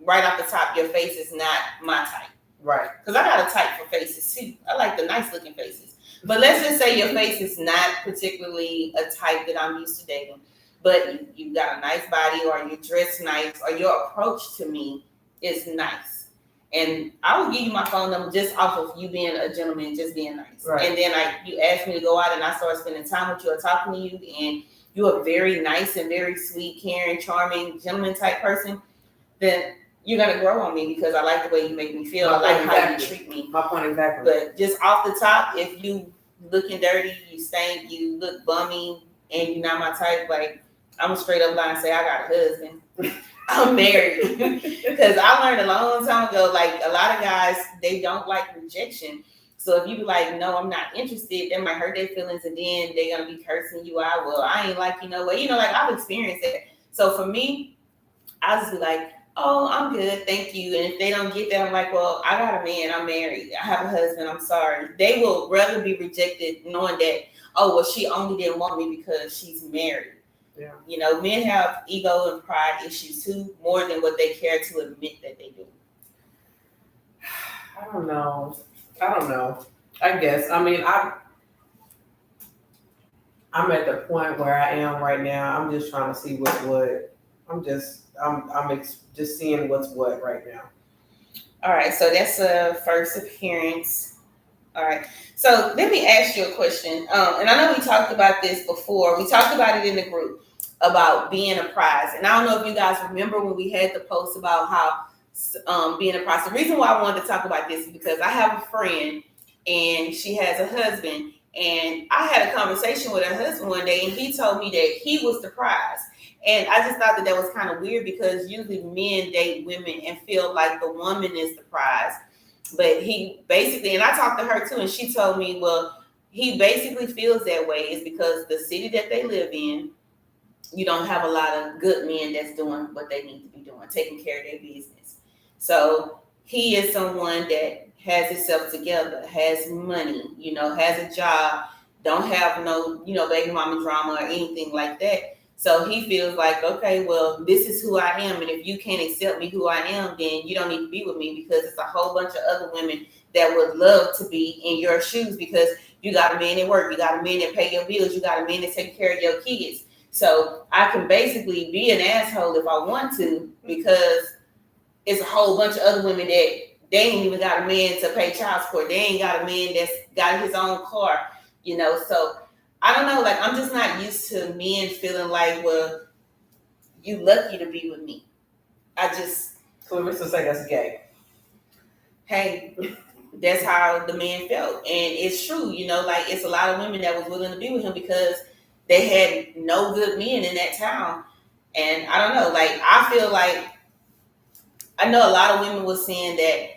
right off the top, your face is not my type. Right. Because I got a type for faces too. I like the nice looking faces. But let's just say your face is not particularly a type that I'm used to dating. But you got a nice body, or you dress nice, or your approach to me is nice. And I will give you my phone number just off of you being a gentleman, just being nice. Right. And then you ask me to go out and I start spending time with you or talking to you, and you're a very nice and very sweet, caring, charming, gentleman type person, then you're gonna grow on me because I like the way you make me feel. I like how you treat me. My point exactly. But just off the top, if you looking dirty, you stink, you look bummy, and you're not my type, like I'm a straight up line and say I got a husband. I'm married. Because I learned a long time ago, like a lot of guys, they don't like rejection. So if you be like, no, I'm not interested, that might hurt their feelings, and then they're gonna be cursing you out. Well, I ain't like you no way. You know, like I've experienced it. So for me, I'll just be like, oh, I'm good, thank you. And if they don't get that, I'm like, well, I got a man, I'm married, I have a husband, I'm sorry. They will rather be rejected knowing that, oh, well, she only didn't want me because she's married. Yeah. You know, men have ego and pride issues too, more than what they care to admit that they do. I don't know. I guess. I mean, I'm at the point where I am right now. I'm just trying to see what's what. I'm just seeing what's what right now. All right, so that's a first appearance. All right, so let me ask you a question. And I know we talked about this before. We talked about it in the group about being a prize. And I don't know if you guys remember when we had the post about how being a prize. The reason why I wanted to talk about this is because I have a friend and she has a husband. And I had a conversation with her husband one day, and he told me that he was the prize. And I just thought that was kind of weird because usually men date women and feel like the woman is the prize. But he basically, and I talked to her too, and she told me, well, he basically feels that way is because the city that they live in, you don't have a lot of good men that's doing what they need to be doing, taking care of their business. So he is someone that has himself together, has money, you know, has a job, don't have no, you know, baby mama drama or anything like that. So he feels like, okay, well, this is who I am. And if you can't accept me who I am, then you don't need to be with me because it's a whole bunch of other women that would love to be in your shoes because you got a man at work, you got a man that pay your bills, you got a man that take care of your kids. So I can basically be an asshole if I want to because it's a whole bunch of other women that they ain't even got a man to pay child support. They ain't got a man that's got his own car, you know. So I don't know, like I'm just not used to men feeling like, well, you lucky to be with me. Clarissa say that's gay. Hey, that's how the man felt. And it's true, you know, like it's a lot of women that was willing to be with him because they had no good men in that town. And I don't know, like I feel like I know a lot of women were saying that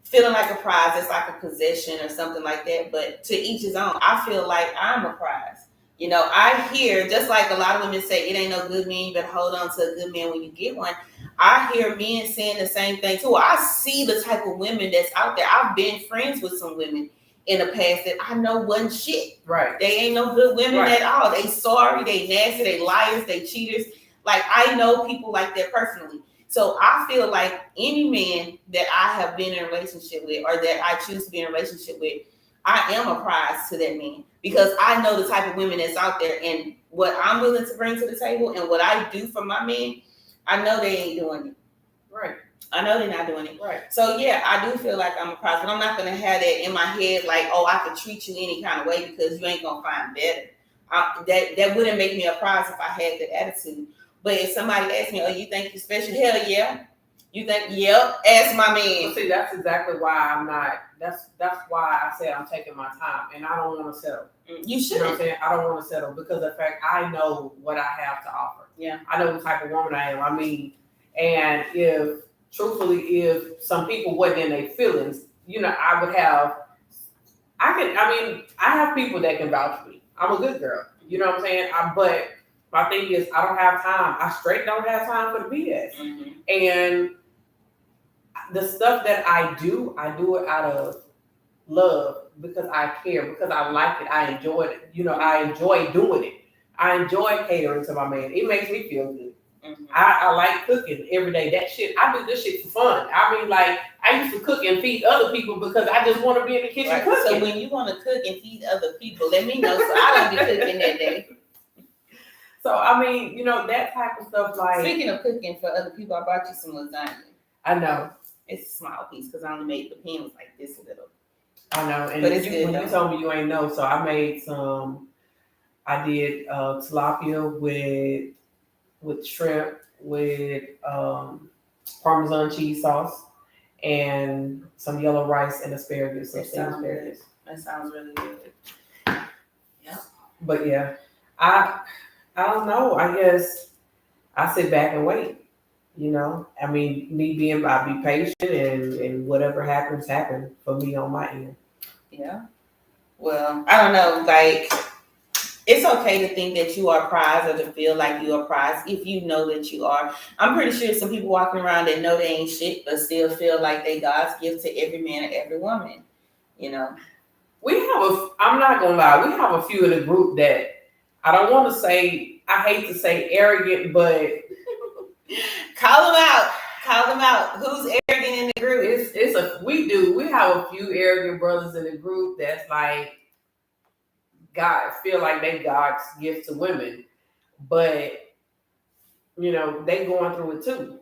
feeling like a prize is like a possession or something like that, but to each his own. I feel like I'm a prize. You know, I hear, just like a lot of women say, it ain't no good man, you better hold on to a good man when you get one. I hear men saying the same thing too. I see the type of women that's out there. I've been friends with some women in the past that I know wasn't shit. Right. They ain't no good women right. at all. They sorry, they nasty, they liars, they cheaters. Like I know people like that personally. So I feel like any man that I have been in a relationship with or that I choose to be in a relationship with, I am a prize to that man because I know the type of women that's out there and what I'm willing to bring to the table and what I do for my man, I know they ain't doing it. Right. I know they're not doing it. Right. So yeah, I do feel like I'm a prize, but I'm not going to have that in my head like, oh, I could treat you any kind of way because you ain't going to find better. that wouldn't make me a prize if I had that attitude. But if somebody asked me, "Oh, you think you special?" Hell yeah. You think? Yep. Ask my man. Well, see, that's exactly why I'm not. That's why I said I'm taking my time, and I don't want to settle. You should. You know what I'm saying? I don't want to settle because of the fact I know what I have to offer. Yeah. I know the type of woman I am. I mean, and if truthfully, if some people wasn't in their feelings, you know, I would have. I have people that can vouch for me. I'm a good girl. You know what I'm saying? But my thing is, I don't have time. I straight don't have time for the BS. Mm-hmm. And the stuff that I do it out of love because I care, because I like it. I enjoy it. You know, I enjoy doing it. I enjoy catering to my man. It makes me feel good. Mm-hmm. I like cooking every day. That shit, I do this shit for fun. I mean, like, I used to cook and feed other people because I just want to be in the kitchen cooking. So when you want to cook and feed other people, let me know so I don't be cooking that day. So, I mean, you know, that type of stuff, like... Speaking of cooking for other people, I brought you some lasagna. I know. It's a small piece because I only made the pan was like this little. I know. And but it's when good, you told me you ain't know, so I made some... I did tilapia with shrimp, with Parmesan cheese sauce, and some yellow rice and asparagus. That sounds really good. Yeah. But yeah, I don't know. I guess I sit back and wait. You know, I mean, I be patient and whatever happens for me on my end. Yeah. Well, I don't know. Like, it's okay to think that you are prized or to feel like you are prized if you know that you are. I'm pretty sure some people walking around that know they ain't shit but still feel like they God's gift to every man and every woman. You know, I'm not gonna lie, we have a few in the group that I don't want to say. I hate to say arrogant, but call them out. Who's arrogant in the group? We have a few arrogant brothers in the group that's like God feel like they God's gift to women, but you know they going through it too.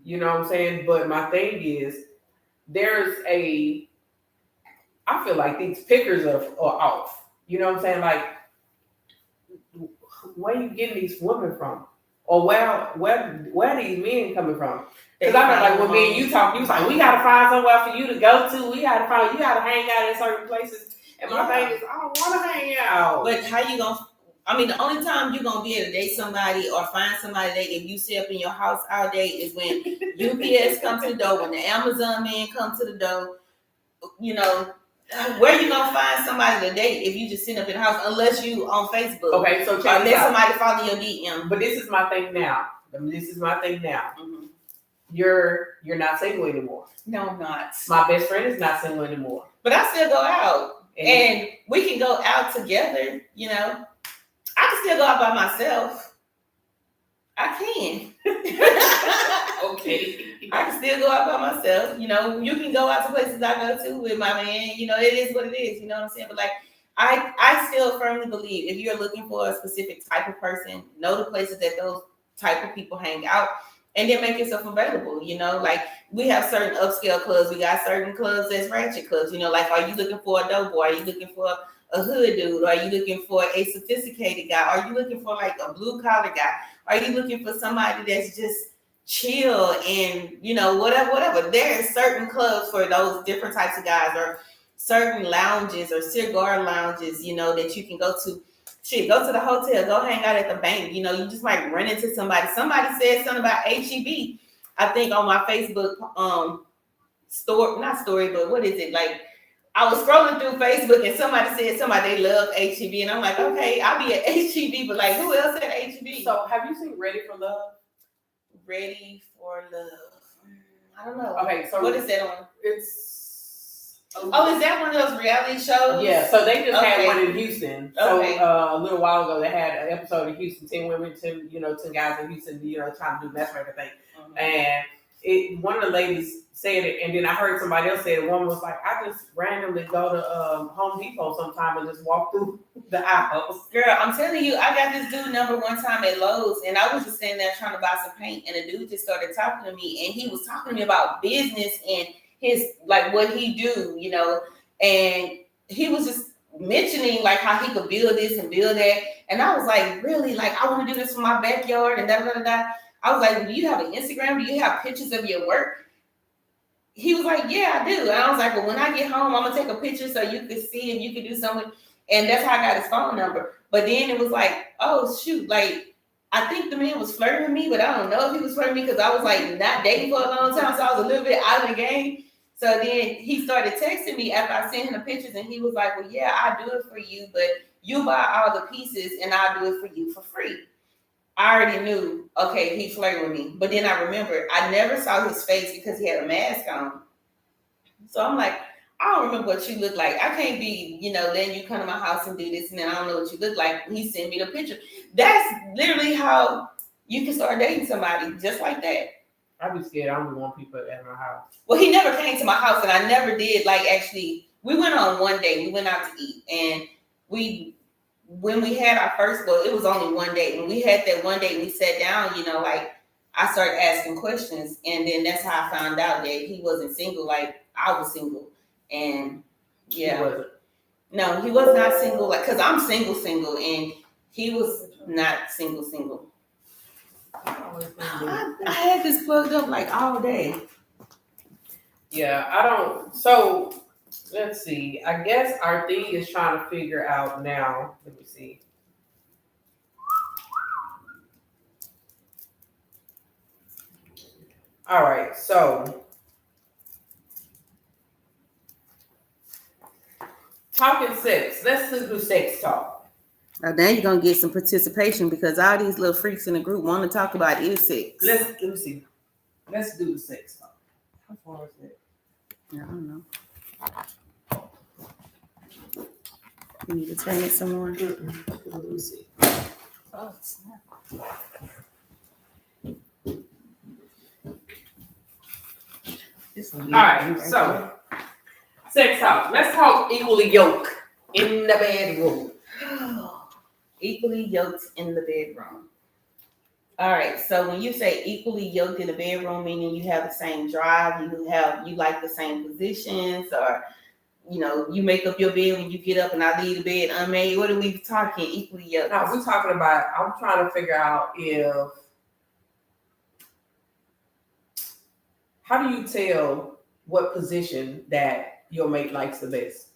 You know what I'm saying? But my thing is, I feel like these pickers are off. You know what I'm saying? Like, where are you getting these women from? Or where are these men coming from? Because I know, like, when me and you talk, you was like, we got to find somewhere for you to go to. You got to hang out in certain places. And my thing is, I don't want to hang out. But how you going to, I mean, the only time you're going to be able to date somebody or find somebody that if you sit up in your house all day is when UPS comes to the door, when the Amazon man comes to the door. You know, where you gonna find somebody to date if you just sit up in the house unless you on Facebook? Okay, so check unless somebody follow your DM. But this is my thing now. Mm-hmm. You're not single anymore. No, I'm not. My best friend is not single anymore. But I still go out, and we can go out together. You know, I can still go out by myself. I can. Okay. I can still go out by myself. You know, you can go out to places I go to with my man. You know, it is what it is. You know what I'm saying? But like, I still firmly believe if you're looking for a specific type of person, know the places that those type of people hang out, and then make yourself available. You know, like we have certain upscale clubs. We got certain clubs that's ratchet clubs. You know, like are you looking for a dope boy? Are you looking for a hood dude? Are you looking for a sophisticated guy? Are you looking for like a blue collar guy? Are you looking for somebody that's just chill and, you know, whatever. There are certain clubs for those different types of guys, or certain lounges or cigar lounges, you know, that you can go to. Shit, go to the hotel, go hang out at the bank. You know, you just might run into somebody. Somebody said something about HEB. I think on my Facebook not story, but what is it? Like, I was scrolling through Facebook and somebody said they love HEB, and I'm like, okay, I'll be at HEB, but like, who else at HEB? So, have you seen Ready for Love? Ready for Love. I don't know. Okay, so what is that on? It's is that one of those reality shows? Yeah, so they just had one in Houston. So Okay. A little while ago, they had an episode in Houston, 10 women, 10 guys in Houston, trying to do matchmaking thing. Mm-hmm. And one of the ladies said it, and then I heard somebody else say it. One was like, I just randomly go to Home Depot sometime and just walk through the aisles. Girl, I'm telling you, I got this dude number one time at Lowe's, and I was just standing there trying to buy some paint, and the dude just started talking to me, and he was talking to me about business and his, like, what he do, you know, and he was just mentioning like how he could build this and build that. And I was like, really? Like, I want to do this for my backyard and da da da da. I was like, do you have an Instagram? Do you have pictures of your work? He was like, yeah, I do. And I was like, well, when I get home, I'm gonna take a picture so you can see and you can do something. And that's how I got his phone number. But then it was like, oh shoot, like I think the man was flirting with me, but I don't know if he was flirting with me because I was like not dating for a long time, so I was a little bit out of the game. So then he started texting me after I sent him the pictures, and he was like, well, yeah, I do it for you, but you buy all the pieces and I'll do it for you for free. I already knew, okay, he flirted with me. But then I remembered I never saw his face because he had a mask on. So I'm like, I don't remember what you look like. I can't be, letting you come to my house and do this, and then I don't know what you look like. He sent me the picture. That's literally how you can start dating somebody, just like that. I'd be scared. I don't want people at my house. Well, he never came to my house, and I never did. Like, actually, we went on one date. We went out to eat, and when we had our first, well, it was only one date. When we had that one date, we sat down, like I started asking questions, and then that's how I found out that he wasn't single, like I was single. And yeah, no, he was not single, like, because I'm single, and he was not single. I had this plugged up like all day. Yeah, I don't. So let's see. I guess our thing is trying to figure out now. Let me see. All right, so talking sex. Let's do sex talk. Now you're gonna get some participation because all these little freaks in the group want to talk about sex. Let me see. Let's do the sex talk. How far is it? I don't know. You need to turn it some more. Let me see. Oh, snap. All right, so sex talk. Let's talk equally yoked in the bedroom. Equally yoked in the bedroom. All right, so when you say equally yoked in the bedroom, meaning you have the same drive, you like the same positions, or you make up your bed when you get up and I leave the bed unmade. What are we talking equally yoked? No, we're talking about, I'm trying to figure out how do you tell what position that your mate likes the best?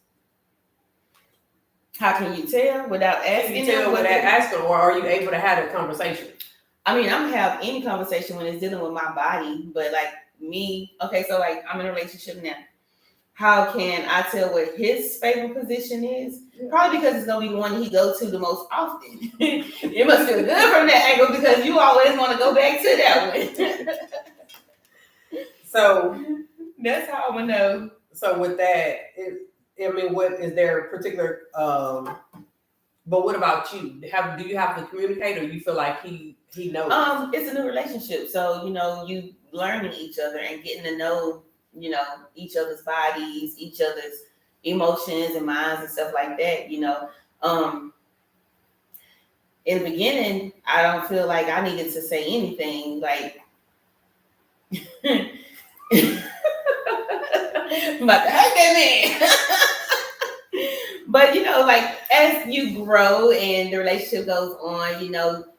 How can you tell without asking? Can you tell without asking, or are you able to have a conversation? I mean, I'm gonna have any conversation when it's dealing with my body, but like me, okay, so like I'm in a relationship now. How can I tell what his favorite position is? Yeah. Probably because it's gonna be the one he goes to the most often. It must feel good from that angle because you always want to go back to that one. So that's how I'm gonna know. So with that, what is there a particular? But what about you? Do you have to communicate, or you feel like he knows? It's a new relationship, so you learning each other and getting to know each other's bodies, each other's emotions and minds and stuff like that. In the beginning, I don't feel like I needed to say anything like. I'm about to hurt that man. But like as you grow and the relationship goes on,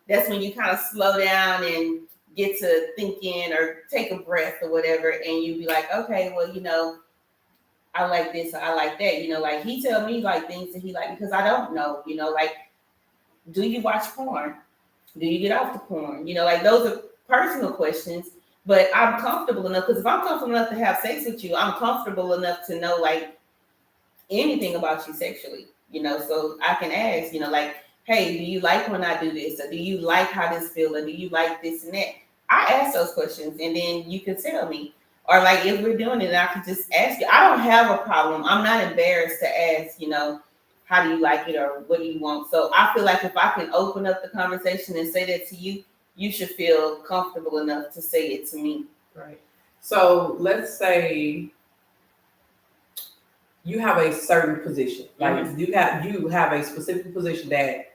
that's when you kind of slow down and get to thinking or take a breath or whatever, and you be like, okay, well, I like this or I like that. Like he tell me like things that he like because I don't know, like, do you watch porn? Do you get off the porn? Like those are personal questions. But I'm comfortable enough because if I'm comfortable enough to have sex with you, I'm comfortable enough to know like anything about you sexually, so I can ask, like, hey, do you like when I do this? Or do you like how this feels? Or do you like this and that? I ask those questions and then you can tell me. Or like if we're doing it, I can just ask you. I don't have a problem. I'm not embarrassed to ask, how do you like it or what do you want? So I feel like if I can open up the conversation and say that to you, you should feel comfortable enough to say it to me. Right. So let's say you have a certain position, like mm-hmm. you have a specific position that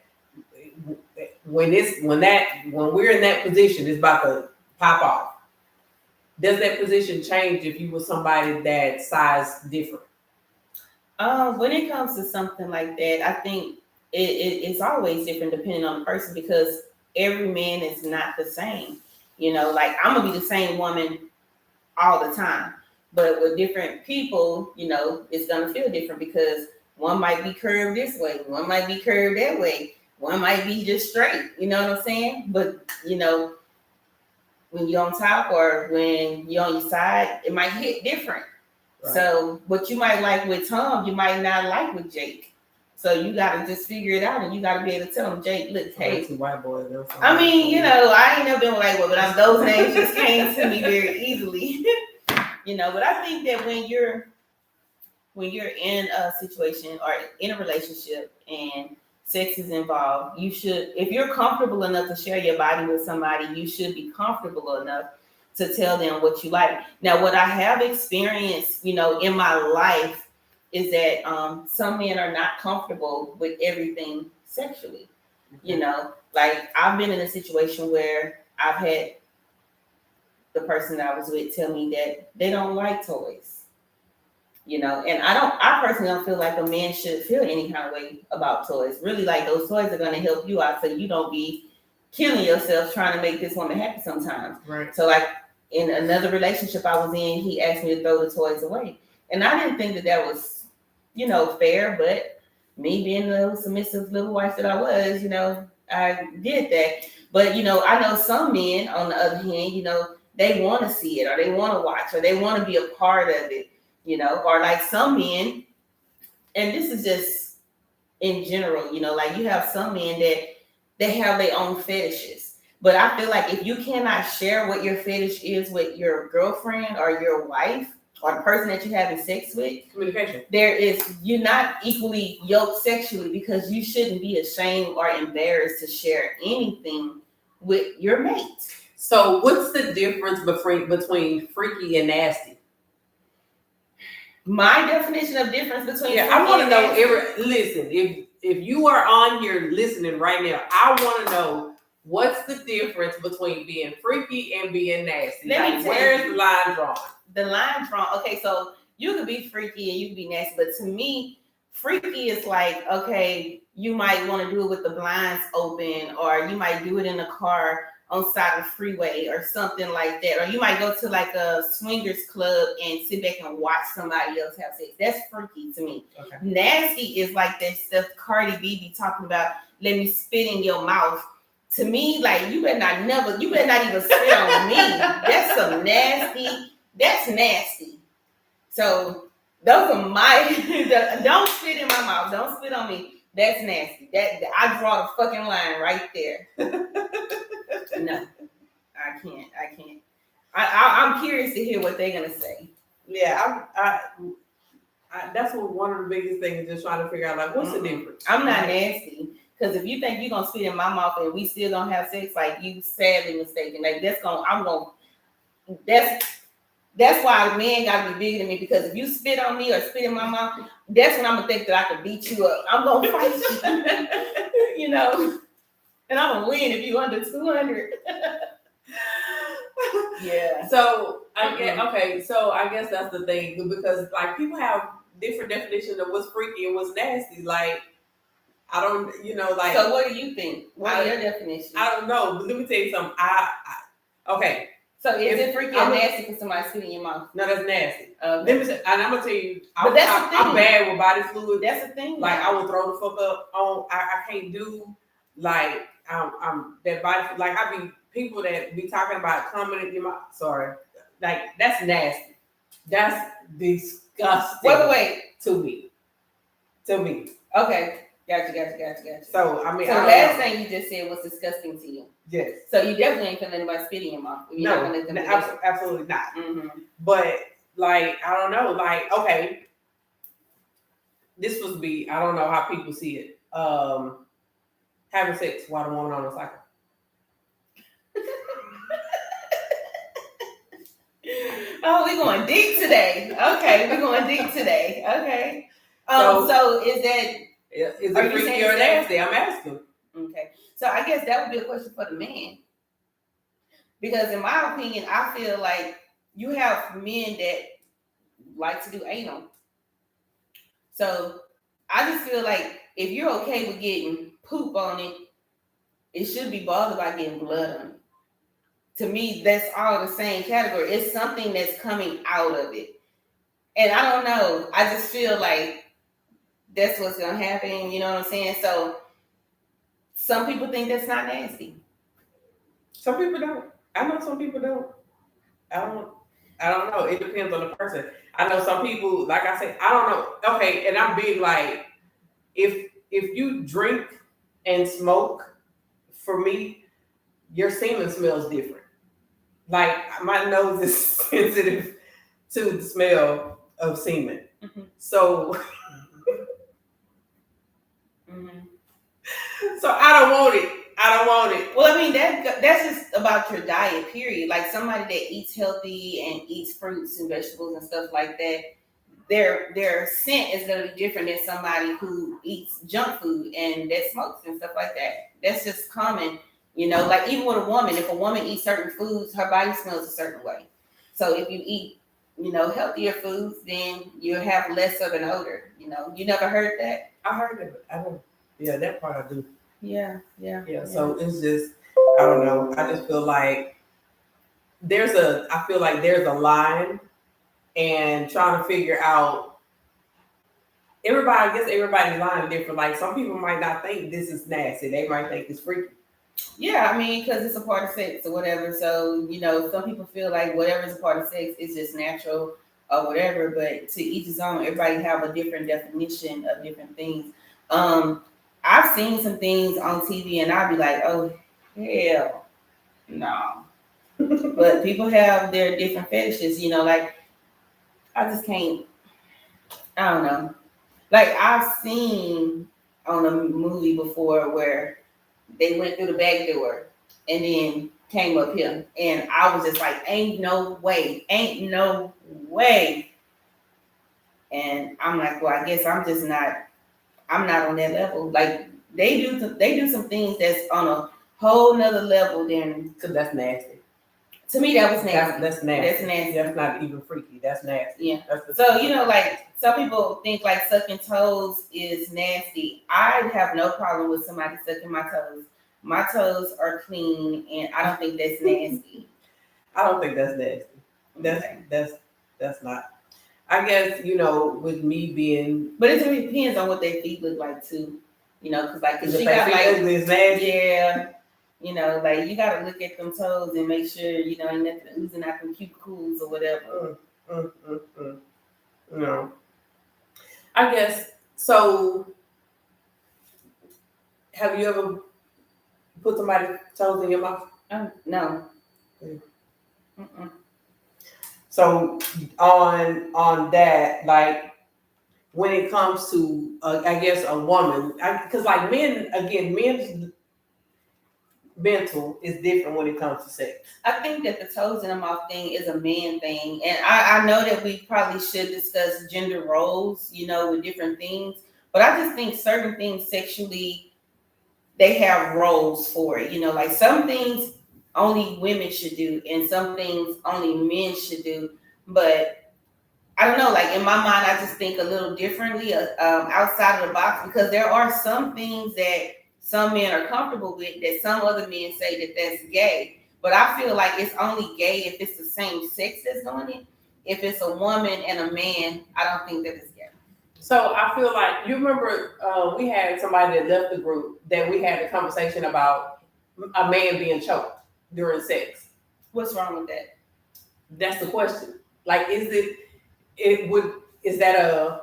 when we're in that position, it's about to pop off. Does that position change if you were somebody that size different? When it comes to something like that, I think it's always different depending on the person because every man is not the same. You know, like I'm gonna be the same woman all the time, but with different people, you know, it's gonna feel different because one might be curved this way, one might be curved that way, one might be just straight. You know what I'm saying? But you know, when you're on top or when you're on your side, it might hit different. Right. So what you might like with Tom, you might not like with Jake. So you gotta just figure it out, and you gotta be able to tell him, Jake, look, hey, white boy. I mean, you know, I ain't never been like one, but those names just came to me very easily. You know, but I think that when you're in a situation or in a relationship and sex is involved, you should, if you're comfortable enough to share your body with somebody, you should be comfortable enough to tell them what you like. Now, what I have experienced, you know, in my life is that some men are not comfortable with everything sexually. Mm-hmm. You know, like I've been in a situation where I've had the person that I was with tell me that they don't like toys. You know, and I personally don't feel like a man should feel any kind of way about toys. Really, like those toys are going to help you out so you don't be killing yourself trying to make this woman happy sometimes. Right. So like in another relationship I was in, he asked me to throw the toys away. And I didn't think that was, you know, fair, but me being the submissive little wife that I was, you know, I did that. But, you know, I know some men on the other hand, you know, they want to see it or they want to watch or they want to be a part of it. You know, or like some men, and this is just in general, you know, like you have some men that they have their own fetishes. But I feel like if you cannot share what your fetish is with your girlfriend or your wife or the person that you're having sex with, communication. You're not equally yoked sexually because you shouldn't be ashamed or embarrassed to share anything with your mate. So what's the difference between freaky and nasty? My definition of difference between I want to know. Listen, if you are on here listening right now, I want to know what's the difference between being freaky and being nasty. Where's the line drawn? The line drawn. Okay, so you could be freaky and you could be nasty, but to me, freaky is like, okay, you might want to do it with the blinds open, or you might do it in a car on side of the freeway or something like that. Or you might go to like a swingers club and sit back and watch somebody else have sex. That's freaky to me. Okay. Nasty is like that stuff Cardi B be talking about, let me spit in your mouth. To me, like you better not even spit on me. That's some nasty. That's nasty. So those are my don't spit in my mouth. Don't spit on me. That's nasty. That I draw the fucking line right there. No, I can't. I'm curious to hear what they're gonna say. Yeah, I that's one of the biggest things. Just trying to figure out like what's the difference. I'm not nasty because if you think you're gonna spit in my mouth and we still gonna have sex, like you sadly mistaken. Like that's why men gotta be bigger than me because if you spit on me or spit in my mouth, that's when I'm gonna think that I can beat you up. I'm gonna fight you, you know. And I'm gonna win if you under 200. Yeah. So I guess that's the thing because like people have different definitions of what's freaky and what's nasty. Like I don't, you know, like. So what do you think? What are your definitions? I don't know, but let me tell you something. Okay. So is it freaky or nasty for somebody spitting in your mouth? No, that's nasty. Let me say, and I'm gonna tell you, I'm bad with body fluid. That's the thing. Like I will throw the fuck up on. I can't do like. I'm that body like I be people that be talking about coming in your mouth. Sorry, like that's nasty. That's disgusting. Wait. To me. Okay, gotcha. So I mean, so the last thing you just said was disgusting to you. Yes. So you definitely ain't feeling anybody spitting in your mouth. No, absolutely not. Mm-hmm. But like I don't know, like okay, this would be I don't know how people see it. Having sex while the woman on a cycle. Oh, we're going deep today. Okay, we're going deep today. Okay. So is it freaky or nasty? I'm asking. Okay. So I guess that would be a question for the man. Because in my opinion, I feel like you have men that like to do anal. So I just feel like if you're okay with getting poop on it, it should be bothered by getting blood on it. To me, that's all the same category. It's something that's coming out of it. And I don't know. I just feel like that's what's gonna happen. You know what I'm saying? So some people think that's not nasty. Some people don't. I know some people don't. I don't. I don't know. It depends on the person. I know some people, like I said, I don't know. Okay, and I'm big like if you drink and smoke, for me, your semen smells different. Like my nose is sensitive to the smell of semen. Mm-hmm. So Mm-hmm. so I don't want it. I don't want it. Well, I mean that's just about your diet, period. Like somebody that eats healthy and eats fruits and vegetables and stuff like that, their scent is gonna be different than somebody who eats junk food and that smokes and stuff like that. That's just common, you know. Like even with a woman, if a woman eats certain foods, her body smells a certain way. So if you eat, you know, healthier foods, then you'll have less of an odor. You know, you never heard that? I heard it. I don't. Yeah, that part I do. Yeah. Yeah. So it's just I don't know. I just feel like I feel like there's a line and trying to figure out everybody's line different. Like some people might not think this is nasty. They might think it's freaky. Yeah, I mean, because it's a part of sex or whatever. So, you know, some people feel like whatever is a part of sex is just natural or whatever. But to each his own, everybody have a different definition of different things. I've seen some things on TV and I'll be like, oh, hell no. But people have their different fetishes, you know, like I just can't, I don't know. Like I've seen on a movie before where they went through the back door and then came up here. And I was just like, ain't no way. And I'm like, well, I guess I'm not on that level. Like they do some things that's on a whole nother level than. Cause that's nasty. To me, that was nasty. That's nasty. That's nasty. That's not even freaky. That's nasty. Yeah. That's So, you know, like some people think like sucking toes is nasty. I have no problem with somebody sucking my toes. My toes are clean and I don't think that's nasty. I don't think that's nasty. That's not. I guess, you know, with me being, But it really depends on what their feet look like too. You know, because like if if she they got feel like ugly, it's nasty. yeah, you know, like you gotta look at them toes and make sure, you know, ain't nothing oozing out them cuticles or whatever. No. I guess so. Have you ever put somebody's toes in your mouth? No. Mm. Mm-mm. So on that, like when it comes to I guess a woman, because like men, again, men's mental is different when it comes to sex. I think that the toes in the mouth thing is a man thing. And I know that we probably should discuss gender roles, you know, with different things. But I just think certain things sexually, they have roles for it. You know, like some things only women should do and some things only men should do. But I don't know, like in my mind, I just think a little differently outside of the box because there are some things that some men are comfortable with that some other men say that that's gay. But I feel like it's only gay if it's the same sex that's doing it. If it's a woman and a man, I don't think that it's gay. So I feel like you remember we had somebody that left the group that we had a conversation about a man being choked during sex. What's wrong with that? That's the question. Like, is that a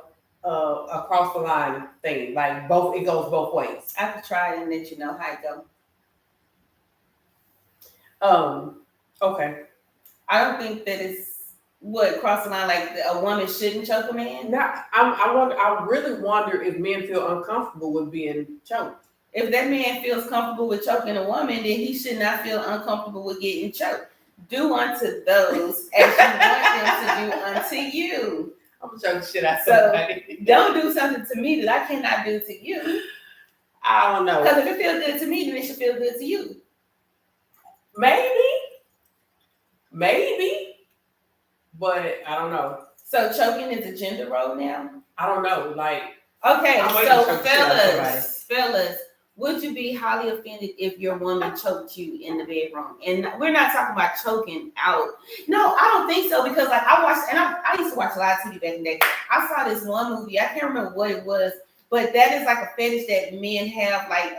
cross the line thing? Like it goes both ways. I could try it and let you know how it go. Okay. I don't think that it's what cross the line like a woman shouldn't choke a man. Now, I really wonder if men feel uncomfortable with being choked. If that man feels comfortable with choking a woman, then he should not feel uncomfortable with getting choked. Do unto those as you want them to do unto you. I'm gonna choke the shit out of So somebody. don't do something to me that I cannot do to you. I don't know. Because if it feels good to me, then it should feel good to you. Maybe, but I don't know. So choking is a gender role now. I don't know. Like, Okay, I'm waiting to so choke the shit out of somebody. fellas, would you be highly offended if your woman choked you in the bedroom? And we're not talking about choking out. No, I don't think so, because like I watched, and I used to watch a lot of TV back in the day. I saw this one movie, I can't remember what it was, but that is like a fetish that men have, like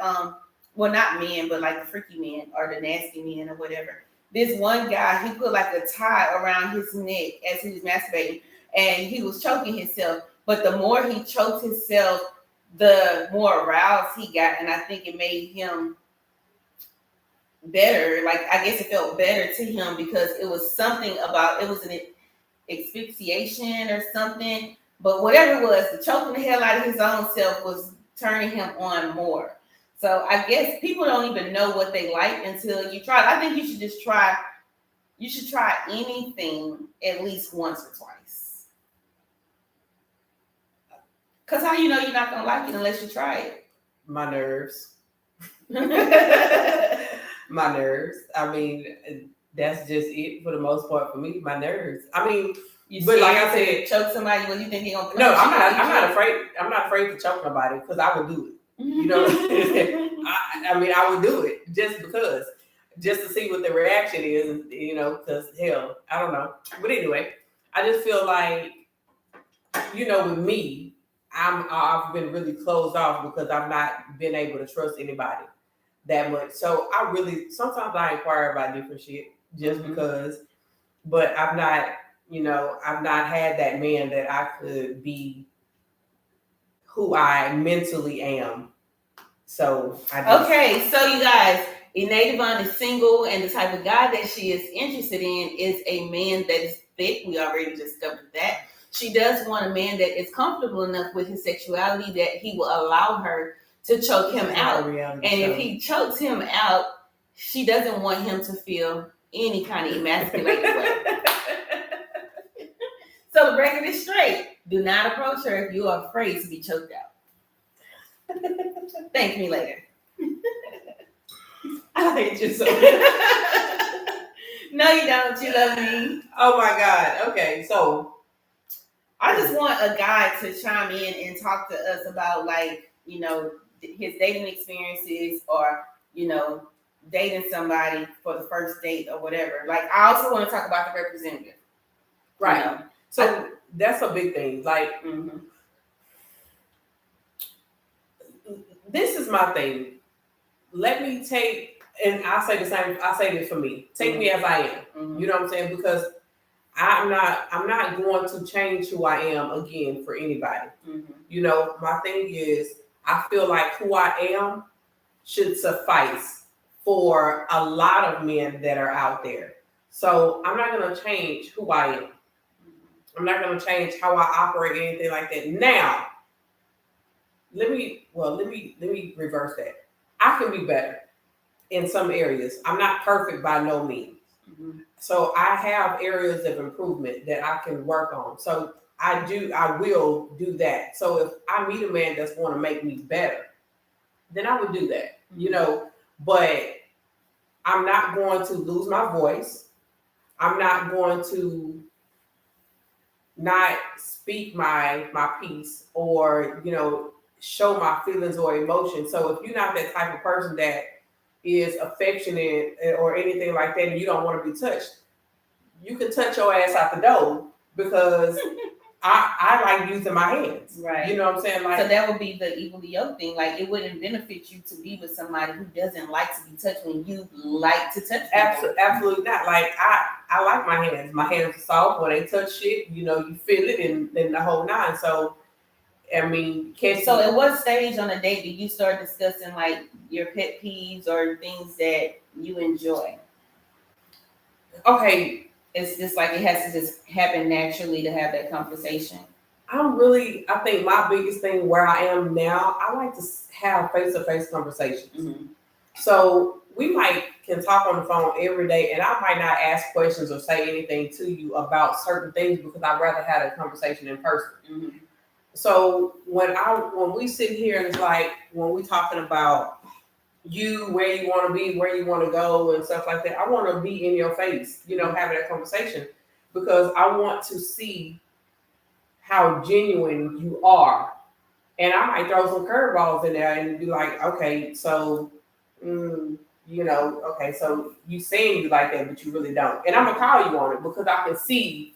well, not men, but like the freaky men or the nasty men or whatever. This one guy, he put like a tie around his neck as he was masturbating, and he was choking himself. But the more he choked himself, the more aroused he got, and I think it made him better. Like, I guess it felt better to him because it was something about, it was an asphyxiation or something. But whatever it was, the choking the hell out of his own self was turning him on more. So I guess people don't even know what they like until you try. I think you should just try. You should try anything at least once or twice. Cause how you know you're not gonna like it unless you try it? My nerves. My nerves. I mean, that's just it for the most part for me. My nerves. I mean, but like I said, choke somebody when you think they're gonna. No, I'm not afraid. I'm not afraid to choke nobody because I would do it. You know, I mean, I would do it just because, just to see what the reaction is. You know, because hell, I don't know. But anyway, I just feel like, you know, with me, I've been really closed off because I've not been able to trust anybody that much. So I really, sometimes I inquire about different shit just because, but I've not, you know, I've not had that man that I could be who I mentally am. So Okay, so you guys, Ine Devon is single, and the type of guy that she is interested in is a man that is thick. We already discovered that. She does want a man that is comfortable enough with his sexuality that he will allow her to choke him out. And if he chokes him out, she doesn't want him to feel any kind of emasculated way. So the record is straight. Do not approach her if you are afraid to be choked out. Thank me later. I hate you so No, you don't. You love me. Oh my God. Okay, so I just want a guy to chime in and talk to us about, like, you know, his dating experiences, or, you know, dating somebody for the first date or whatever. Like, I also want to talk about the representative. Right. You know? So that's a big thing. Like, this is my thing. Let me take, and I say the same. I say this for me. Take me as I am. You know what I'm saying? Because I'm not going to change who I am again for anybody. You know, my thing is, I feel like who I am should suffice for a lot of men that are out there. So I'm not going to change who I am. I'm not going to change how I operate, anything like that. Now, let me reverse that. I can be better in some areas. I'm not perfect by no means. So I have areas of improvement that I can work on. So I will do that. So if I meet a man that's going to make me better, then I would do that, you know, but I'm not going to lose my voice. I'm not going to not speak my piece, or, you know, show my feelings or emotions. So if you're not that type of person that is affectionate or anything like that, and you don't want to be touched, you can touch your ass out the door, because I like using my hands. Right. You know what I'm saying? Like, so that would be the equally yoked thing. Like, it wouldn't benefit you to be with somebody who doesn't like to be touched when you like to touch people. Absolutely not. Like, I like my hands. My hands are soft. When they touch shit, you know, you feel it, and the whole nine. So, I mean, so at what stage on a date do you start discussing, like, your pet peeves or things that you enjoy? Okay. It's just like it has to just happen naturally to have that conversation. I think my biggest thing where I am now, I like to have face-to-face conversations. So we can talk on the phone every day, and I might not ask questions or say anything to you about certain things because I'd rather have a conversation in person. So when we sit here, and it's like when we're talking about you, where you want to be, where you want to go, and stuff like that, I want to be in your face, you know, having that conversation, because I want to see how genuine you are. And I might throw some curveballs in there and be like, okay, so, okay, so you saying you like that, but you really don't. And I'm gonna call you on it because I can see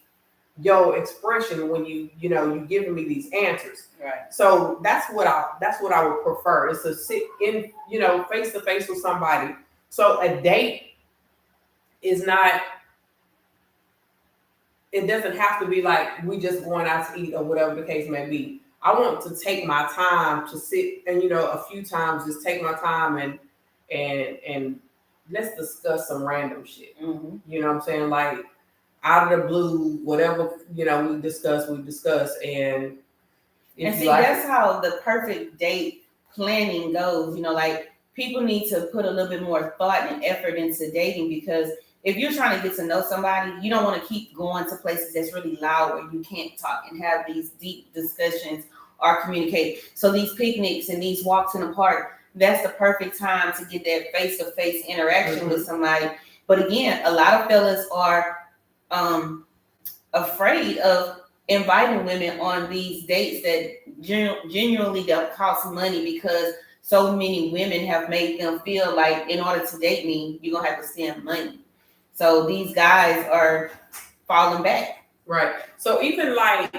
your expression when you giving me these answers. Right. So that's what I would prefer is to sit in, face to face with somebody. So a date is not. It doesn't have to be like we just going out to eat or whatever the case may be. I want to take my time to sit and a few times just take my time and let's discuss some random shit. Mm-hmm. You know what I'm saying? Like out of the blue, whatever we discuss, and see, that's how the perfect date planning goes. Like people need to put a little bit more thought and effort into dating because if you're trying to get to know somebody, you don't want to keep going to places that's really loud where you can't talk and have these deep discussions or communicate. So these picnics and these walks in the park, that's the perfect time to get that face-to-face interaction with somebody. But again, a lot of fellas are afraid of inviting women on these dates that genuinely don't cost money because so many women have made them feel like in order to date me, you're gonna have to spend money. So these guys are falling back. Right. So even like,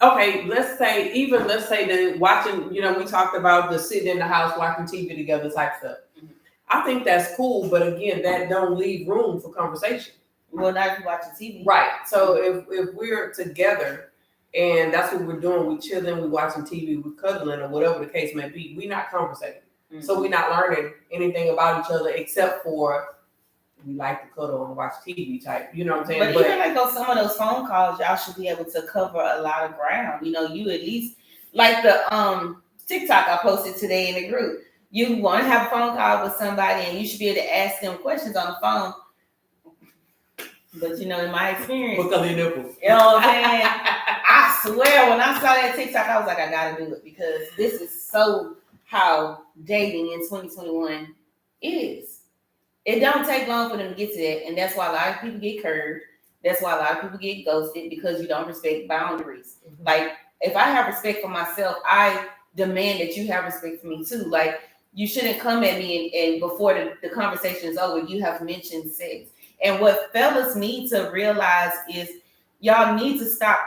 okay, let's say the watching, we talked about the sitting in the house watching TV together type stuff. Mm-hmm. I think that's cool, but again, that don't leave room for conversation. Well, not if you're watching TV. Right. So if we're together and that's what we're doing, we chilling, we watching TV, we cuddling or whatever the case may be, we're not conversating. Mm-hmm. So we're not learning anything about each other except for we like to cuddle and watch TV type, you know what I'm saying? But even like on some of those phone calls, y'all should be able to cover a lot of ground. You at least like the TikTok I posted today in the group. You want to have a phone call with somebody and you should be able to ask them questions on the phone. But in my experience, look at your nipples. You know what I'm saying? I swear when I saw that TikTok, I was like, I gotta do it because this is so how dating in 2021 is. It don't take long for them to get to that, and that's why a lot of people get curved. That's why a lot of people get ghosted because you don't respect boundaries. Mm-hmm. Like if I have respect for myself, I demand that you have respect for me too. Like you shouldn't come at me and before the conversation is over, you have mentioned sex. And what fellas need to realize is y'all need to stop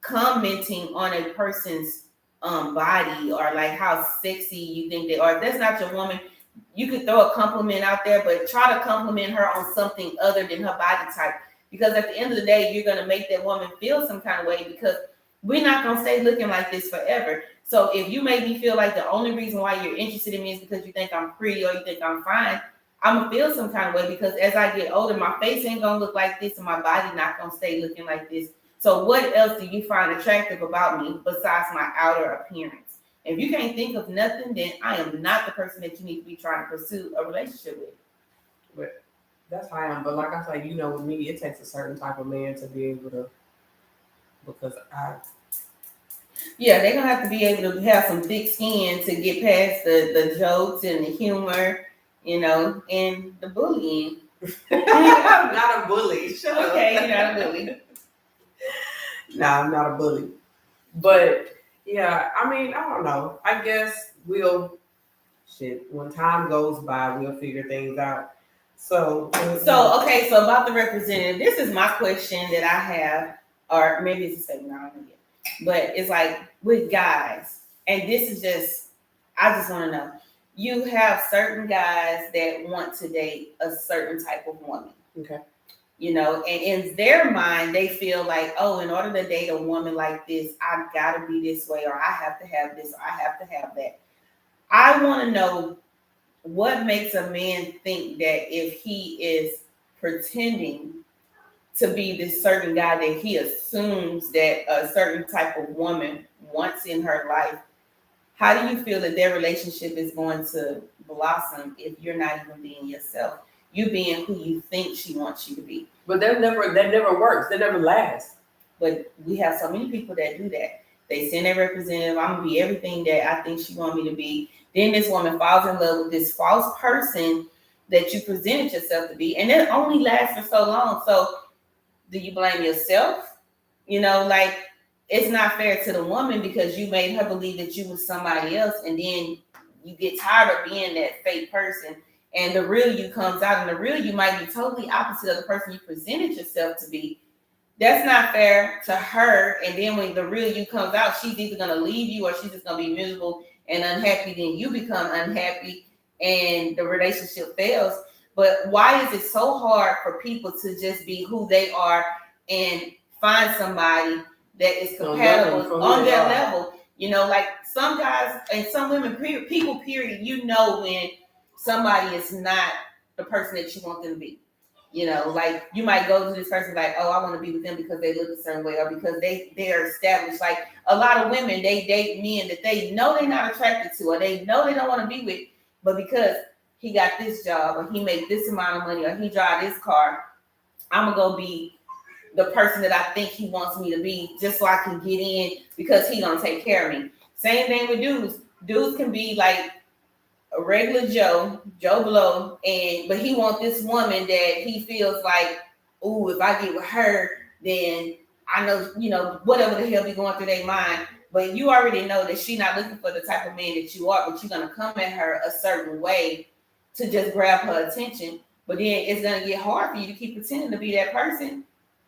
commenting on a person's body or like how sexy you think they are. If that's not your woman, you could throw a compliment out there, but try to compliment her on something other than her body type. Because at the end of the day, you're going to make that woman feel some kind of way because we're not going to stay looking like this forever. So if you make me feel like the only reason why you're interested in me is because you think I'm pretty or you think I'm fine, I'm going to feel some kind of way because as I get older, my face ain't going to look like this and my body not going to stay looking like this. So what else do you find attractive about me besides my outer appearance? If you can't think of nothing, then I am not the person that you need to be trying to pursue a relationship with. But that's how I am. But like I said, with me, it takes a certain type of man to be able to, because yeah, they're going to have to be able to have some thick skin to get past the jokes and the humor, and the bullying. I'm not a bully. Shut up. Okay, you're not a bully. No, I'm not a bully. But yeah, I mean, I don't know. I guess when time goes by, we'll figure things out. So okay, so about the representative, this is my question that I have, or maybe it's a statement, I don't know yet. But it's like with guys, and this is just, I just want to know, you have certain guys that want to date a certain type of woman. Okay. And in their mind, they feel like, oh, in order to date a woman like this, I've got to be this way, or I have to have this, or I have to have that. I want to know what makes a man think that if he is pretending to be this certain guy that he assumes that a certain type of woman wants in her life, how do you feel that their relationship is going to blossom if you're not even being yourself? You being who you think she wants you to be. But that never works. That never lasts. But we have so many people that do that. They send a representative, I'm gonna be everything that I think she wants me to be. Then this woman falls in love with this false person that you presented yourself to be. And it only lasts for so long. So do you blame yourself? Like it's not fair to the woman because you made her believe that you was somebody else, and then you get tired of being that fake person, and the real you comes out, and the real you might be totally opposite of the person you presented yourself to be. That's not fair to her. And then when the real you comes out, she's either gonna leave you or she's just gonna be miserable and unhappy. Then you become unhappy and the relationship fails. But why is it so hard for people to just be who they are and find somebody that is compatible on their level? You know, like some guys and some women, people, period, you know when somebody is not the person that you want them to be. You know, like you might go to this person like, oh, I want to be with them because they look a certain way or because they're established. Like a lot of women, they date men that they know they're not attracted to or they know they don't want to be with, but because he got this job or he make this amount of money or he drive this car, I'm gonna go be the person that I think he wants me to be just so I can get in because he gonna take care of me. Same thing with dudes. Dudes can be like a regular Joe Blow, but he wants this woman that he feels like, ooh, if I get with her, then I know, you know, whatever the hell be going through their mind. But you already know that she's not looking for the type of man that you are, but you're gonna come at her a certain way to just grab her attention. But then it's gonna get hard for you to keep pretending to be that person.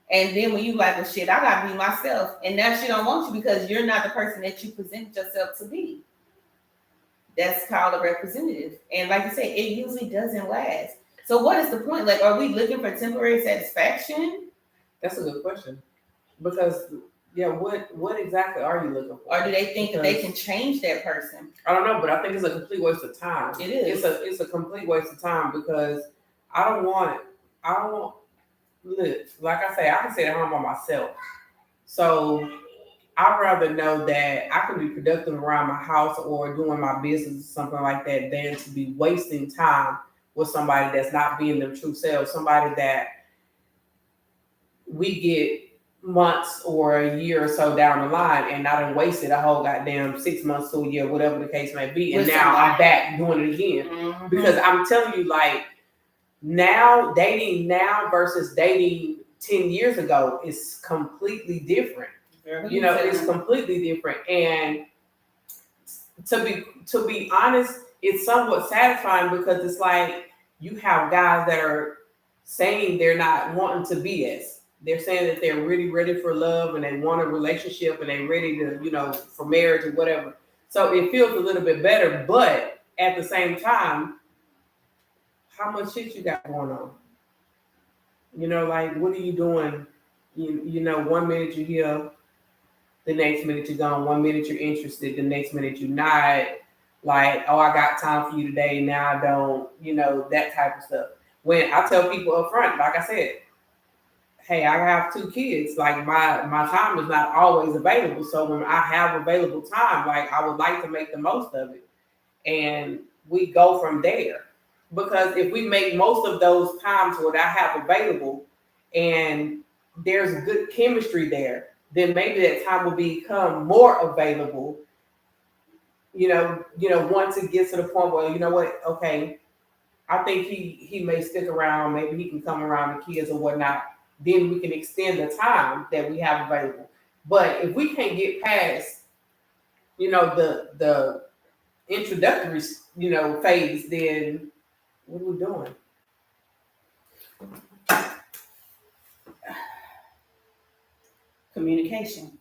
And then when you like, well, shit, I gotta be myself, and now she don't want you because you're not the person that you presented yourself to be. That's called a representative. And like I say, it usually doesn't last. So what is the point? Like, are we looking for temporary satisfaction? That's a good question. Because what exactly are you looking for? Or do they think that they can change that person? I don't know, but I think it's a complete waste of time. It is. It's a complete waste of time because I don't want look, like I say, I can sit at home by myself. So I'd rather know that I can be productive around my house or doing my business or something like that than to be wasting time with somebody that's not being their true self, somebody that we get months or a year or so down the line and I done wasted a whole goddamn 6 months to a year, whatever the case may be. And with now somebody. I'm back doing it again. Mm-hmm. Because I'm telling you, like, now dating now versus dating 10 years ago is completely different. You know, it's completely different. And to be honest, it's somewhat satisfying because it's like you have guys that are saying they're not wanting to BS. They're saying that they're really ready for love and they want a relationship and they're ready to, you know, for marriage or whatever. So it feels a little bit better, but at the same time, how much shit you got going on? You know, like, what are you doing? You know, 1 minute you're here, the next minute you're gone. 1 minute you're interested, the next minute you're not. Like, oh, I got time for you today, now I don't. You know, that type of stuff. When I tell people up front, like I said, hey, I have 2 kids. Like, my time is not always available. So when I have available time, like, I would like to make the most of it. And we go from there. Because if we make most of those times what I have available and there's good chemistry there, then maybe that time will become more available. You know, once it gets to the point where, you know what, okay, I think he may stick around, maybe he can come around the kids or whatnot, then we can extend the time that we have available. But if we can't get past, you know, the introductory, you know, phase, then what are we doing? Communication.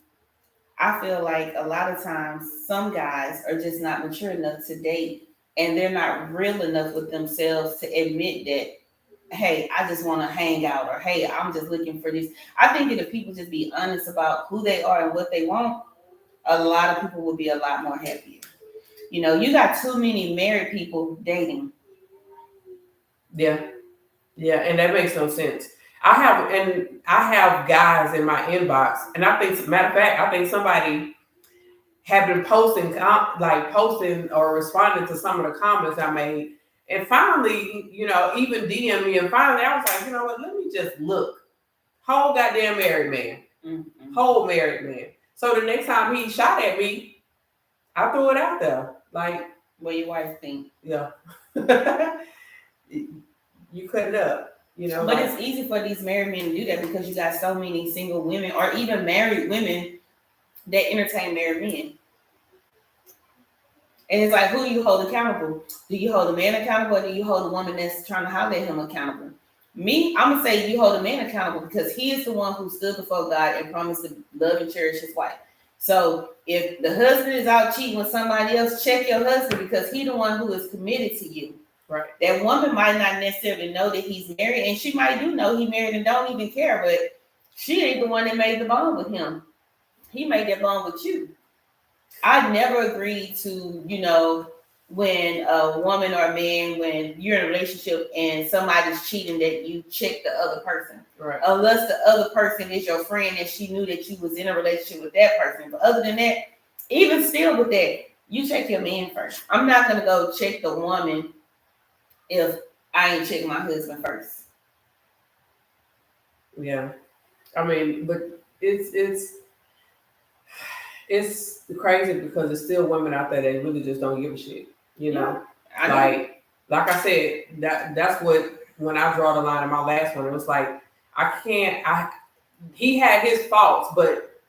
I feel like a lot of times some guys are just not mature enough to date and they're not real enough with themselves to admit that, hey, I just want to hang out, or hey, I'm just looking for this. I think that if people just be honest about who they are and what they want, a lot of people would be a lot more happier. You know, you got too many married people dating. Yeah, and that makes no sense. I have guys in my inbox, and I think, matter of fact, I think somebody had been posting or responding to some of the comments I made, and finally, you know, even DM me, and finally I was like, you know what, let me just look. Whole goddamn married man. Mm-hmm. Whole married man. So the next time he shot at me, I threw it out there. Like, what your wife think? Yeah. You cut it up, you know. But it's easy for these married men to do that because you got so many single women or even married women that entertain married men. And it's like, who do you hold accountable? Do you hold a man accountable, or do you hold a woman that's trying to holler at him accountable? Me, I'm gonna say you hold a man accountable because he is the one who stood before God and promised to love and cherish his wife. So if the husband is out cheating with somebody else, check your husband because he's the one who is committed to you. Right. That woman might not necessarily know that he's married, and she might do know he's married and don't even care, but she ain't the one that made the bond with him. He made that bond with you. I never agreed to, when a woman or a man, when you're in a relationship and somebody's cheating, that you check the other person. Right. Unless the other person is your friend and she knew that you was in a relationship with that person. But other than that, even still with that, you check your man first. I'm not going to go check the woman if I ain't checking my husband first. Yeah. I mean, but it's crazy because there's still women out there that really just don't give a shit. Like I said, that's what, when I draw the line in my last one, it was like he had his faults, but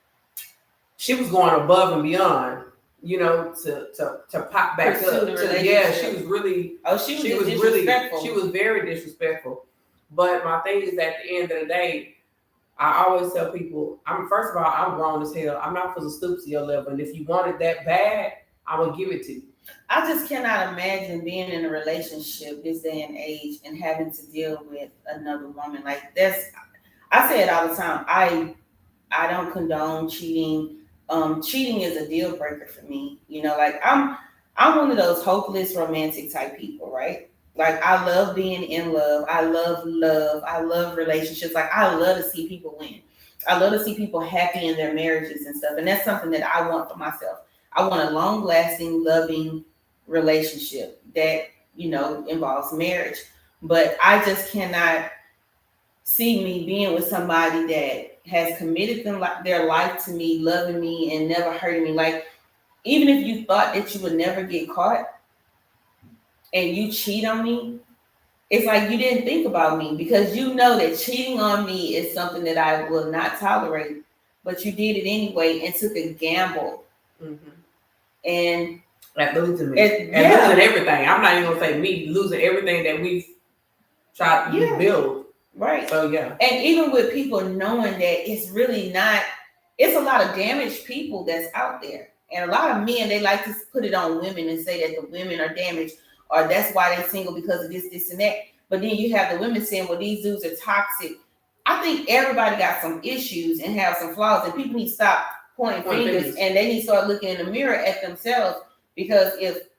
she was going above and beyond, to pop back Pursue up. Yeah, she was really. Oh, she was disrespectful. She was very disrespectful. But my thing is, at the end of the day, I always tell people, first of all, I'm grown as hell. I'm not supposed to stoop to your level. And if you want it that bad, I'm going to give it to you. I just cannot imagine being in a relationship this day and age and having to deal with another woman. Like, I say it all the time. I don't condone cheating. Cheating is a deal breaker for me. Like I'm one of those hopeless romantic type people, right? Like, I love being in love. I love love. I love relationships. Like, I love to see people win. I love to see people happy in their marriages and stuff. And that's something that I want for myself. I want a long-lasting, loving relationship that, involves marriage. But I just cannot see me being with somebody that has committed their life to me, loving me, and never hurting me. Like, even if you thought that you would never get caught, and you cheat on me, it's like you didn't think about me because you know that cheating on me is something that I will not tolerate, but you did it anyway and took a gamble. Mm-hmm. And at losing me. Losing everything. I'm not even going to say me, losing everything that we've tried to rebuild. Right. So, yeah. And even with people knowing that it's really not, it's a lot of damaged people that's out there. And a lot of men, they like to put it on women and say that the women are damaged, or that's why they're single because of this, and that. But then you have the women saying, well, these dudes are toxic. I think everybody got some issues and have some flaws, and people need to stop pointing fingers and they need to start looking in the mirror at themselves. Because if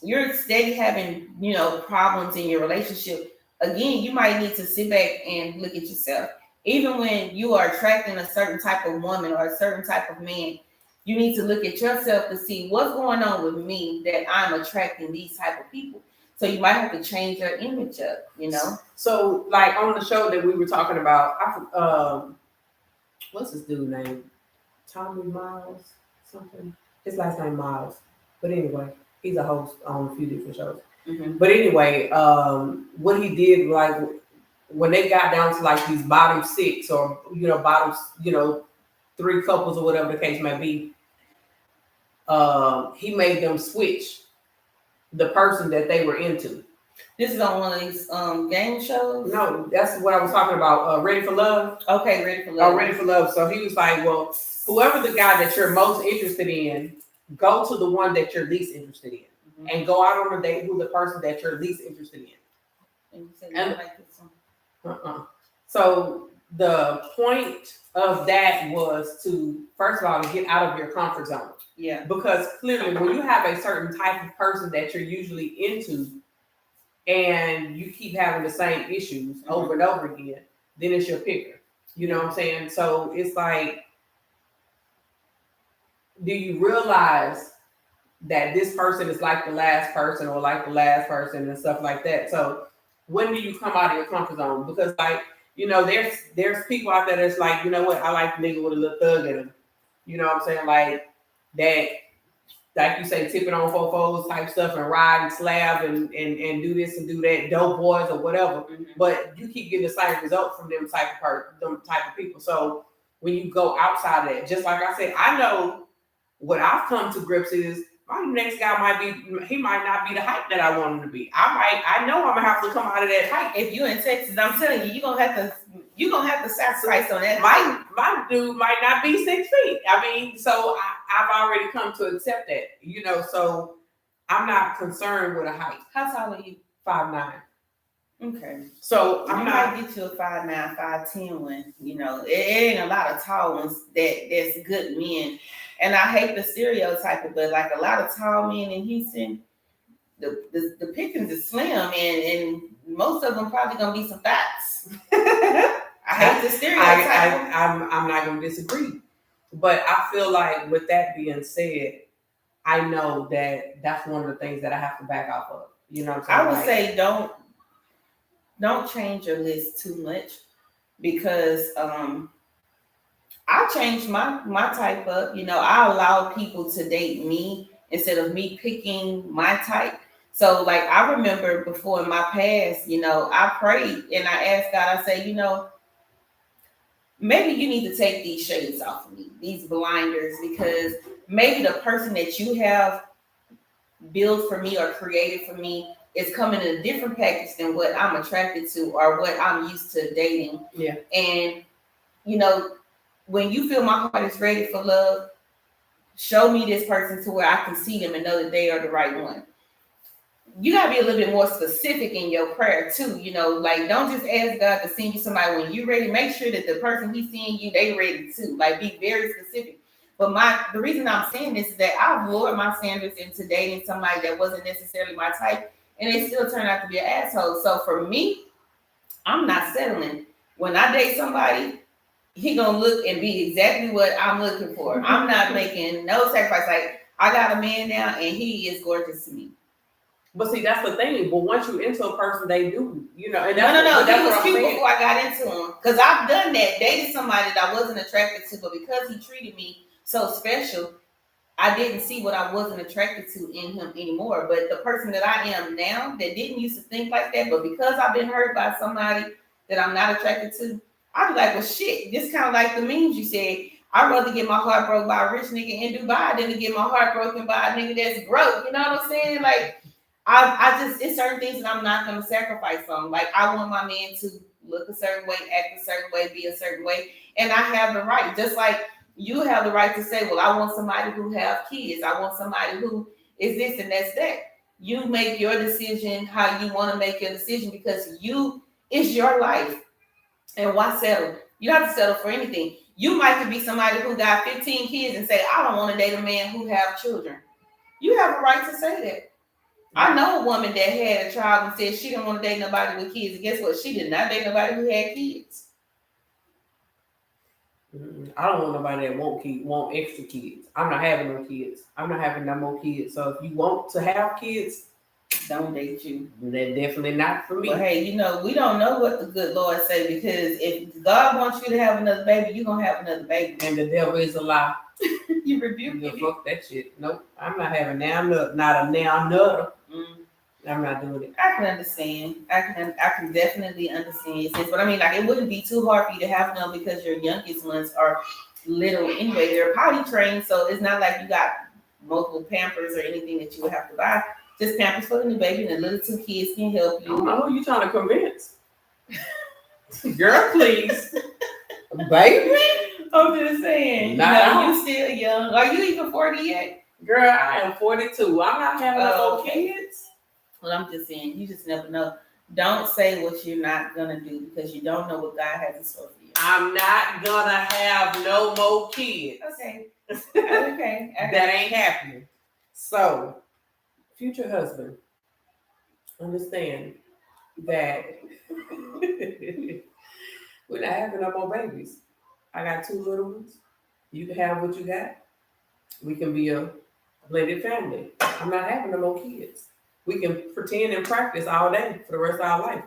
you're steady having, problems in your relationship, again, you might need to sit back and look at yourself. Even when you are attracting a certain type of woman or a certain type of man, you need to look at yourself to see what's going on with me that I'm attracting these type of people. So you might have to change your image up, So, like on the show that we were talking about, what's his dude name? Tommy Miles, something. His last name Miles. But anyway, he's a host on a few different shows. Mm-hmm. But anyway, what he did, like when they got down to like these bottom six or bottom, three couples or whatever the case may be, he made them switch the person that they were into. This is on one of these game shows? No, that's what I was talking about. Ready for Love? Okay, Ready for Love. Oh, Ready for Love. So he was like, well, whoever the guy that you're most interested in, go to the one that you're least interested in. Mm-hmm. And go out on a date with the person that you're least interested in. And you said you like this one. So the point of that was to, first of all, to get out of your comfort zone. Yeah. Because clearly when you have a certain type of person that you're usually into and you keep having the same issues over and over again, then it's your picker. You know what I'm saying? So it's like, do you realize that this person is like the last person or like the last person and stuff like that? So when do you come out of your comfort zone? Because like, there's people out there that's like, you know what, I like the nigga with a little thug in him. You know what I'm saying? Like that, like you say, tipping on fofos type stuff and ride and slab and do this and do that, dope boys or whatever. Mm-hmm. But you keep getting the same result from them type of people. So when you go outside of that. Just like I said, I know what I've come to grips is my next guy he might not be the height that I want him to be. I know I'm gonna have to come out of that height. If you in Texas, I'm telling you, you're gonna have to sacrifice on that. My dude might not be 6 feet. I mean, so I've already come to accept that, you know, so I'm not concerned with a height. How tall are you? 5'9". Okay. So I'm not get you a 5'9", 5'10" one. You know, it ain't a lot of tall ones that's good men. And I hate the stereotype, but like a lot of tall men in Houston, the pickings is slim, and most of them probably gonna be some fats. I hate the stereotype. I'm not gonna disagree, but I feel like with that being said, I know that that's one of the things that I have to back off of. You know what I'm saying? I would say don't change your list too much, because I changed my type up. You know, I allow people to date me instead of me picking my type. So like I remember before in my past, you know, I prayed and I asked God, I say, you know, maybe you need to take these shades off of me, these blinders, because maybe the person that you have built for me or created for me is coming in a different package than what I'm attracted to or what I'm used to dating. Yeah. And, you know, when you feel my heart is ready for love, show me this person to where I can see them and know that they are the right one. You gotta be a little bit more specific in your prayer too. You know, like don't just ask God to send you somebody when you're ready. Make sure that the person He's seeing you, they ready too. Like be very specific. But the reason I'm saying this is that I've lowered my standards into dating somebody that wasn't necessarily my type, and they still turn out to be an asshole. So for me, I'm not settling. When I date somebody, he gonna look and be exactly what I'm looking for. I'm not making no sacrifice. Like I got a man now, and he is gorgeous to me. But see, that's the thing. But once you into a person, they do, you know. And No. He was cute saying. before I got into him. Because I've done that. Dated somebody that I wasn't attracted to, but because he treated me so special, I didn't see what I wasn't attracted to in him anymore. But the person that I am now, that didn't used to think like that, but because I've been hurt by somebody that I'm not attracted to, I be like, well, shit. This kind of like the memes you said. I'd rather get my heart broke by a rich nigga in Dubai than to get my heart broken by a nigga that's broke. You know what I'm saying? Like, I just, it's certain things that I'm not going to sacrifice on. Like, I want my man to look a certain way, act a certain way, be a certain way. And I have the right, just like you have the right to say, well, I want somebody who have kids. I want somebody who is this and that's that. You make your decision how you want to make your decision because it's your life. And why settle? You don't have to settle for anything. You might be somebody who got 15 kids and say, I don't want to date a man who have children. You have a right to say that. I know a woman that had a child and said she didn't want to date nobody with kids. And guess what? She did not date nobody who had kids. I don't want nobody that want extra kids. I'm not having no kids. I'm not having no more kids. So if you want to have kids, don't date you. They're definitely not for me. But hey, you know, we don't know what the good Lord say, because if God wants you to have another baby, you're gonna have another baby. And the devil is a lie. You rebuke it. Fuck that shit. Nope. I'm not having not a now another. I'm not doing it. I can understand. I can definitely understand your sense. But I mean, like, it wouldn't be too hard for you to have them because your youngest ones are little anyway. They're potty trained, so it's not like you got multiple Pampers or anything that you would have to buy. Just Pampers for the new baby, and the little two kids can help you. I don't know who you trying to convince. Girl, please. Baby? I'm just saying. You still young. Are you even 40 yet? Girl, I am 42. I'm not having no kids. Well, I'm just saying, you just never know. Don't say what you're not gonna do, because you don't know what God has in store for you. I'm not gonna have no more kids. Okay. Okay. That ain't happening. So, future husband, understand that we're not having no more babies. I got 2 little ones. You can have what you got. We can be a blended family. I'm not having no more kids. We can pretend and practice all day for the rest of our life.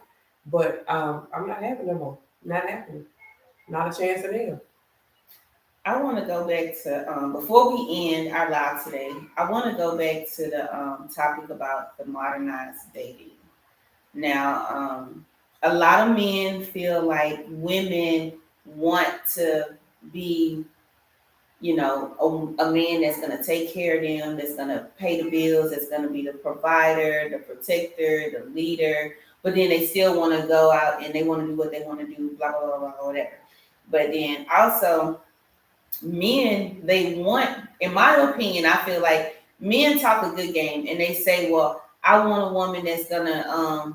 But I'm not having no more. Not happening. Not a chance in hell. I want to go back to, before we end our live today, I want to go back to the topic about the modernized dating. Now, a lot of men feel like women want to be, you know, a man that's going to take care of them, that's going to pay the bills, that's going to be the provider, the protector, the leader. But then they still want to go out and they want to do what they want to do, blah, blah, blah, blah, whatever. But then also, men, they want, in my opinion, I feel like men talk a good game and they say, well, I want a woman that's going to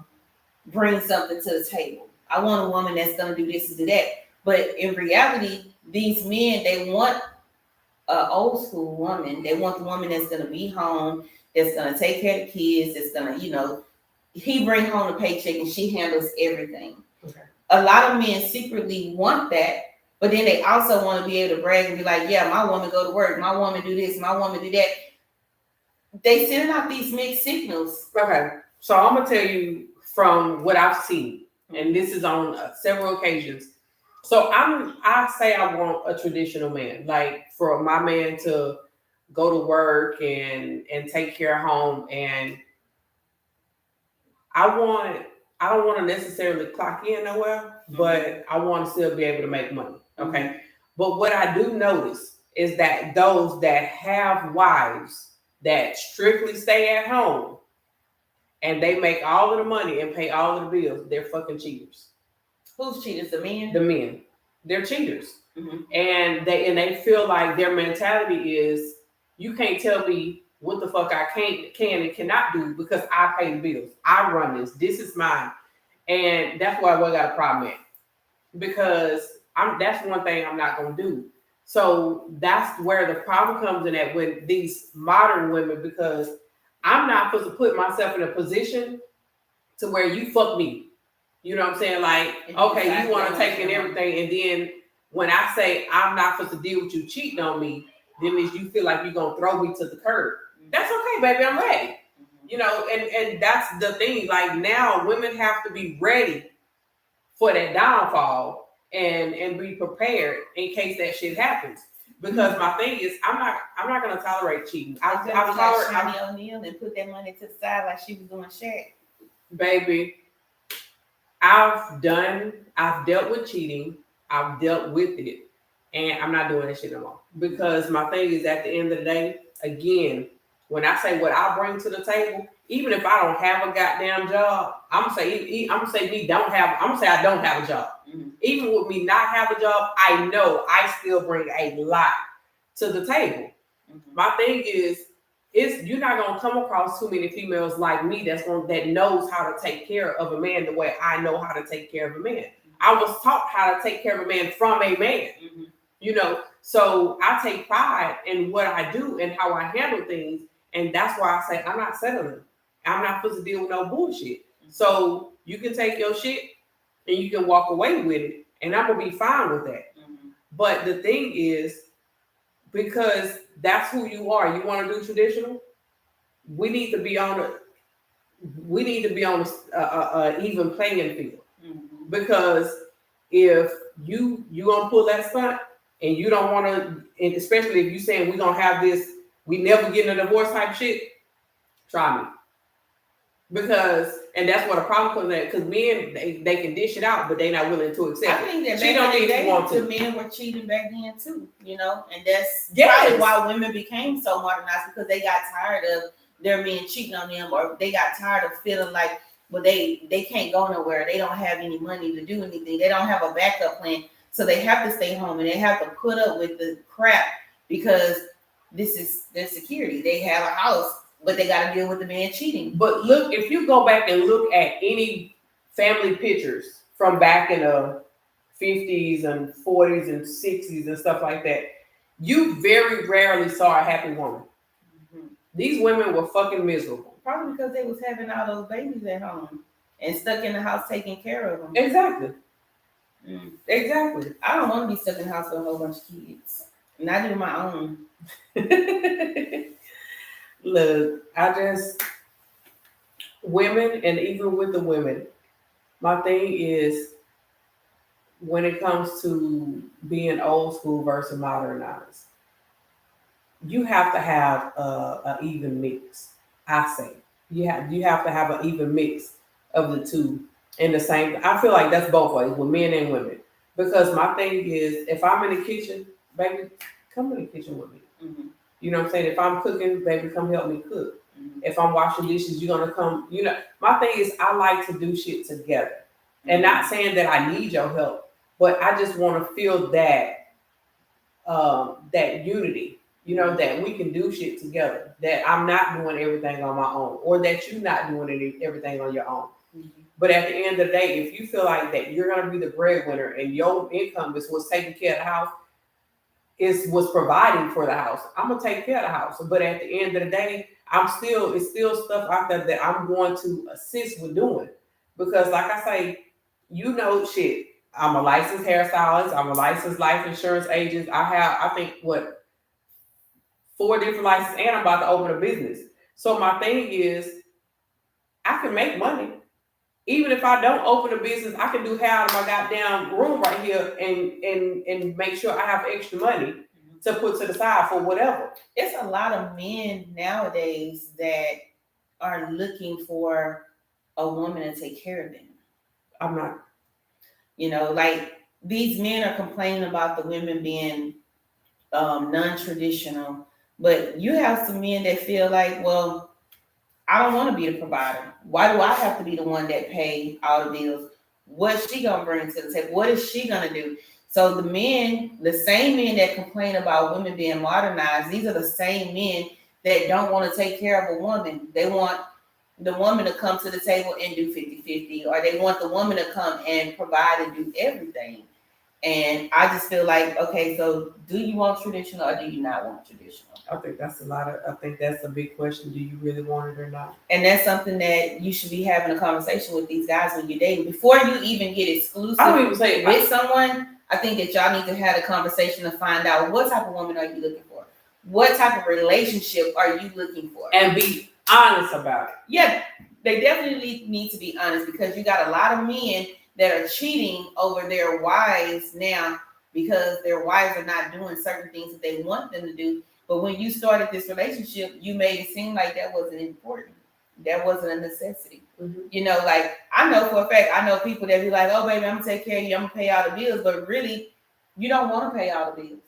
bring something to the table. I want a woman that's going to do this and do that. But in reality, these men, they want an old school woman. They want the woman that's gonna be home, that's gonna take care of the kids, that's gonna, you know, he bring home the paycheck and she handles everything. Okay. A lot of men secretly want that, but then they also want to be able to brag and be like, yeah, my woman go to work, my woman do this, my woman do that. They send out these mixed signals. Okay, so I'm gonna tell you from what I've seen, and this is on several occasions. So I say I want a traditional man, like for my man to go to work and take care of home, and I don't want to necessarily clock in nowhere, but I want to still be able to make money. Okay. But what I do notice is that those that have wives that strictly stay at home and they make all of the money and pay all of the bills, they're fucking cheaters. Who's cheaters? The men? The men. They're cheaters. And they feel like their mentality is, you can't tell me what the fuck I can and cannot do because I pay the bills. I run this. This is mine. And that's why I got a problem at. Because that's one thing I'm not gonna do. So that's where the problem comes in at with these modern women, because I'm not supposed to put myself in a position to where you fuck me. You know what I'm saying? Like, okay, you want to take in everything, and then when I say I'm not supposed to deal with you cheating on me, then means you feel like you're gonna throw me to the curb. That's okay, baby. I'm ready. You know, and that's the thing. Like, now women have to be ready for that downfall and be prepared in case that shit happens. Because my thing is, I'm not gonna tolerate cheating. I've tolerate Shani O'Neal and put that money to the side like she was doing Shaq. Baby, I've dealt with cheating. I've dealt with it, and I'm not doing that shit no more. Because my thing is, at the end of the day, again, when I say what I bring to the table, even if I don't have a goddamn job, I'm gonna say I don't have a job. Even with me not have a job, I know I still bring a lot to the table. My thing is you're not gonna come across too many females like me that knows how to take care of a man the way I know how to take care of a man. I was taught how to take care of a man from a man. You know, so I take pride in what I do and how I handle things, and that's why I say I'm not settling. I'm not supposed to deal with no bullshit. So you can take your shit and you can walk away with it, and I'm gonna be fine with that. But the thing is, because that's who you are, you want to do traditional. We need to be on a even playing field. Because if you gonna pull that stunt and you don't want to, and especially if you saying we're gonna have this, we never get in a divorce type shit, try me. Because, and that's what a problem comes at, because men, they can dish it out, but they're not willing to accept it. I think that the men were cheating back then too, you know, and that's probably why women became so modernized, because they got tired of their men cheating on them, or they got tired of feeling like, well, they can't go nowhere, they don't have any money to do anything, they don't have a backup plan, so they have to stay home and they have to put up with the crap because this is their security. They have a house, but they got to deal with the man cheating. But look, if you go back and look at any family pictures from back in the 50s and 40s and 60s and stuff like that, you very rarely saw a happy woman. These women were fucking miserable. Probably because they was having all those babies at home and stuck in the house taking care of them. Exactly. Exactly. I don't want to be stuck in the house with a whole bunch of kids. Not even my own. Look, women, and even with the women, my thing is, when it comes to being old school versus modernized, you have to have an even mix. I say you have to have an even mix of the two in the same. I feel like that's both ways with men and women, Because my thing is, if I'm in the kitchen, baby, come in the kitchen with me. Mm-hmm. You know what I'm saying? If I'm cooking, baby, come help me cook. Mm-hmm. If I'm washing dishes, you're gonna come. You know, my thing is, I like to do shit together, and not saying that I need your help, but I just want to feel that unity. You know, that we can do shit together. That I'm not doing everything on my own, or that you're not doing everything on your own. Mm-hmm. But at the end of the day, if you feel like that you're gonna be the breadwinner and your income is what's taking care of the house, is what's providing for the house, I'm gonna take care of the house. But at the end of the day, it's still stuff out there that I'm going to assist with doing. Because like I say, you know shit. I'm a licensed hairstylist, I'm a licensed life insurance agent. I think 4 different licenses, and I'm about to open a business. So my thing is, I can make money. Even if I don't open a business, I can do hair out of my goddamn room right here and make sure I have extra money to put to the side for whatever. It's a lot of men nowadays that are looking for a woman to take care of them. I'm not. You know, like these men are complaining about the women being non-traditional, but you have some men that feel like, well, I don't want to be the provider. Why do I have to be the one that pay all the bills? What's she gonna bring to the table? What is she gonna do? So the same men that complain about women being modernized, these are the same men that don't want to take care of a woman. They want the woman to come to the table and do 50-50, or they want the woman to come and provide and do everything. And I just feel like, okay, so do you want traditional or do you not want traditional? I think that's a big question. Do you really want it or not? And that's something that you should be having a conversation with these guys when you're dating. Before you even get exclusive I don't even say with someone, I think that y'all need to have a conversation to find out what type of woman are you looking for? What type of relationship are you looking for? And be honest about it. Yeah, they definitely need to be honest, because you got a lot of men that are cheating over their wives now because their wives are not doing certain things that they want them to do. But when you started this relationship, you made it seem like that wasn't important. That wasn't a necessity. Mm-hmm. You know, like I know for a fact, I know people that be like, oh, baby, I'm going to take care of you. I'm going to pay all the bills. But really, you don't want to pay all the bills.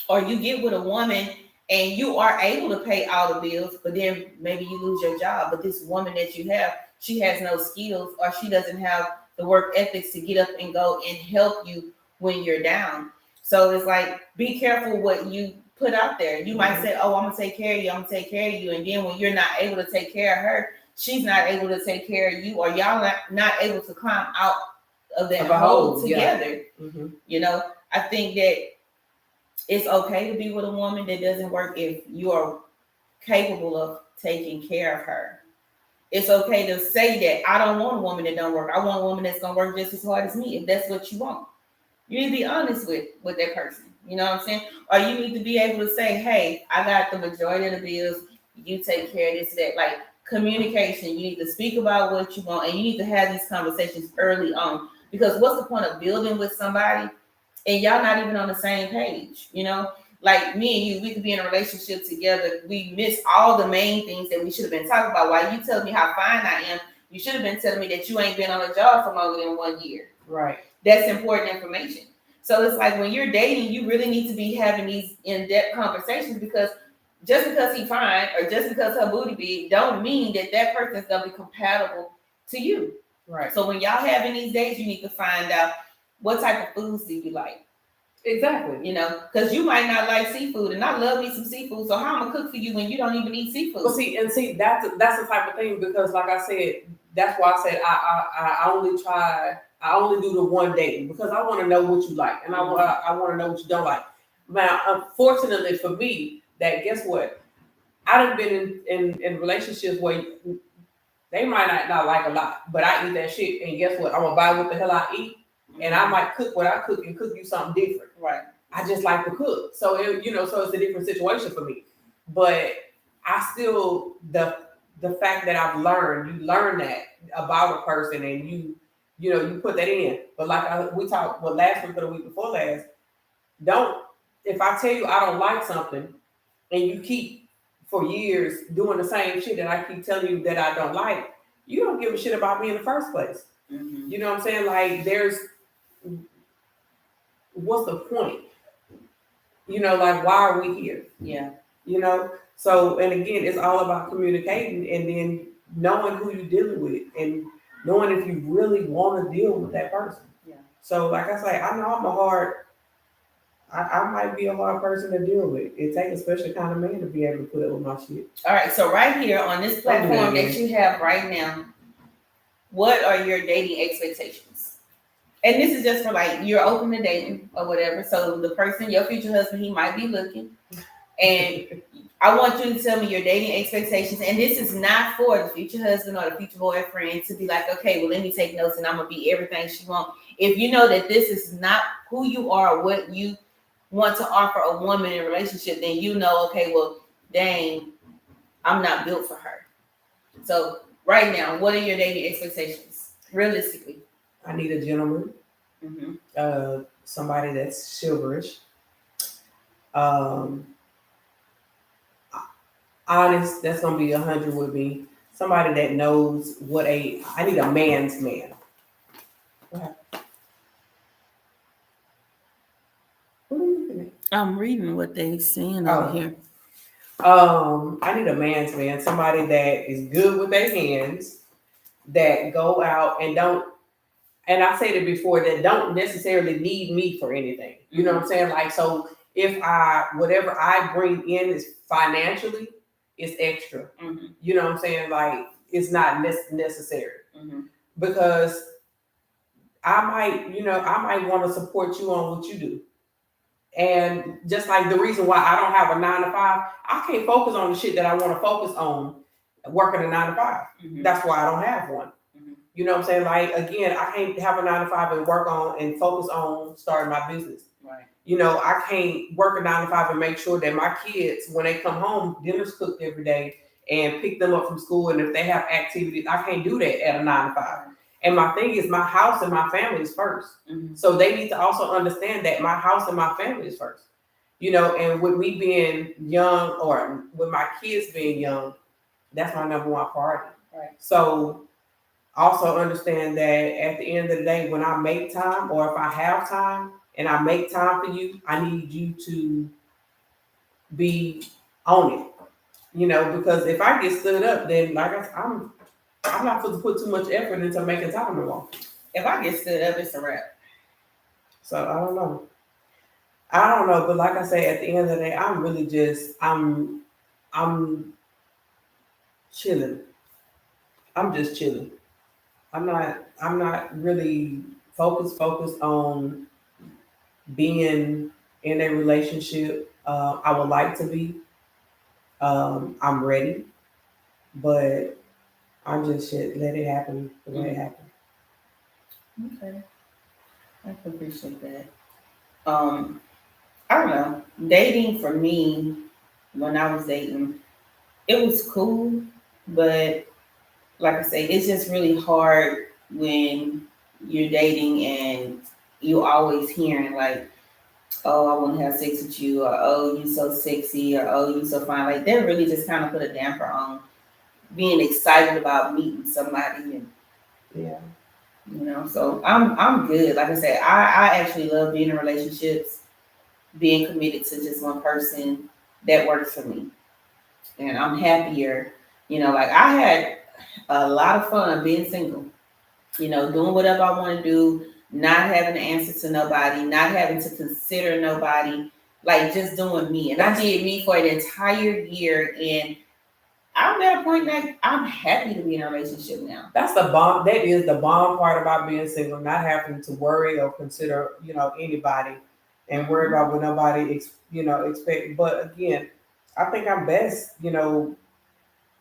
Or you get with a woman and you are able to pay all the bills, but then maybe you lose your job. But this woman that you have, she has no skills, or she doesn't have the work ethics to get up and go and help you when you're down. So it's like, be careful what you put out there. You might say, oh, I'm going to take care of you. I'm going to take care of you. And then when you're not able to take care of her, she's not able to take care of you, or y'all not able to climb out of that hole together. Yeah. Mm-hmm. You know, I think that it's okay to be with a woman that doesn't work if you are capable of taking care of her. It's okay to say that I don't want a woman that don't work. I want a woman that's going to work just as hard as me, if that's what you want. You need to be honest with that person. You know what I'm saying? Or you need to be able to say, hey, I got the majority of the bills. You take care of this, that. Like communication. You need to speak about what you want, and you need to have these conversations early on. Because what's the point of building with somebody and y'all not even on the same page? You know, like me and you, we could be in a relationship together. We miss all the main things that we should have been talking about. While you tell me how fine I am, you should have been telling me that you ain't been on a job for longer than 1 year. Right. That's important information. So it's like when you're dating, you really need to be having these in-depth conversations, because just because he's fine or just because her booty big don't mean that that person's gonna be compatible to you. Right. So when y'all having these dates, you need to find out what type of foods do you like. Exactly. You know, because you might not like seafood, and I love me some seafood. So how I'm gonna cook for you when you don't even eat seafood? Well, see, that's the type of thing, because like I said, that's why I said I only do the one dating, because I want to know what you like, and I want to know what you don't like. Now, unfortunately for me, that guess what? I done been in relationships where they might not like a lot, but I eat that shit, and guess what? I'm gonna buy what the hell I eat, and I might cook what I cook and cook you something different. Right. I just like to cook, so so it's a different situation for me. But I still the fact that I've learned, you learn that about a person, and you put that in. But like we talked, last week or the week before last, if I tell you I don't like something, and you keep for years doing the same shit that I keep telling you that I don't like, you don't give a shit about me in the first place. Mm-hmm. You know what I'm saying? Like what's the point? Like, why are we here? Yeah. So, and again, it's all about communicating and then knowing who you're dealing with and knowing if you really want to deal with that person. Yeah. So, like I say, I know I might be a hard person to deal with. It takes a special kind of man to be able to put up with my shit. All right. So right here on this platform Yeah. that you have right now, what are your dating expectations? And this is just for like you're open to dating or whatever. So the person, your future husband, he might be looking, and I want you to tell me your dating expectations. And this is not for the future husband or the future boyfriend to be like, okay, well, let me take notes and I'm gonna be everything she wants. If you know that this is not who you are or what you want to offer a woman in a relationship, then you know, okay, well, dang, I'm not built for her. So right now, what are your dating expectations, realistically? I need a gentleman, Mm-hmm. somebody that's chivalrous, honest. That's gonna be 100 with me. Somebody that knows I need a man's man. What are you looking at? I'm reading what they're saying Oh. over here. I need a man's man, somebody that is good with their hands, that go out and don't, and I said it before, that don't necessarily need me for anything. You know what I'm saying? Like, so if whatever I bring in is financially, it's extra. Mm-hmm. You know what I'm saying? Like, it's not necessary. Mm-hmm. Because I might want to support you on what you do. And just like the reason why I don't have a 9 to 5, I can't focus on the shit that I want to focus on working a 9 to 5. Mm-hmm. That's why I don't have one. Mm-hmm. You know what I'm saying? Like, again, I can't have a 9 to 5 and work on and focus on starting my business. Right. I can't work a 9 to 5 and make sure that my kids, when they come home, dinner's cooked every day and pick them up from school. And if they have activities, I can't do that at a 9 to 5. And my thing is, my house and my family is first. Mm-hmm. So they need to also understand that my house and my family is first. And with me being young, or with my kids being young, that's my number one priority. Right. So also understand that at the end of the day, when I make time, or if I have time and I make time for you, I need you to be on it. Because if I get stood up, then like I'm not supposed to put too much effort into making time no more. If I get stood up, it's a wrap. So I don't know, but like I say, at the end of the day, I'm really just I'm chilling. I'm just chilling. I'm not really focused on being in a relationship. I would like to be. I'm ready, but I'm just shit. Let it happen the way it happened. Okay. I can appreciate that. I don't know. Dating for me, when I was dating, it was cool, but like I say, it's just really hard when you're dating and you always hearing like, oh, I want to have sex with you, or oh, you so sexy, or oh, you so fine. Like that really just kind of put a damper on being excited about meeting somebody. And Yeah. So I'm good. Like I said, I actually love being in relationships, being committed to just one person. That works for me, and I'm happier. Like I had a lot of fun being single. Doing whatever I want to do, not having to answer to nobody, not having to consider nobody, like just doing me. And I did me for an entire year, and I'm at a point that I'm happy to be in a relationship now. That's the bomb. That is the bomb part about being single, not having to worry or consider, anybody, and worry about what nobody, expect. But again, I think I'm best,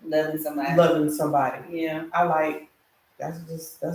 loving somebody. Yeah, I like. That's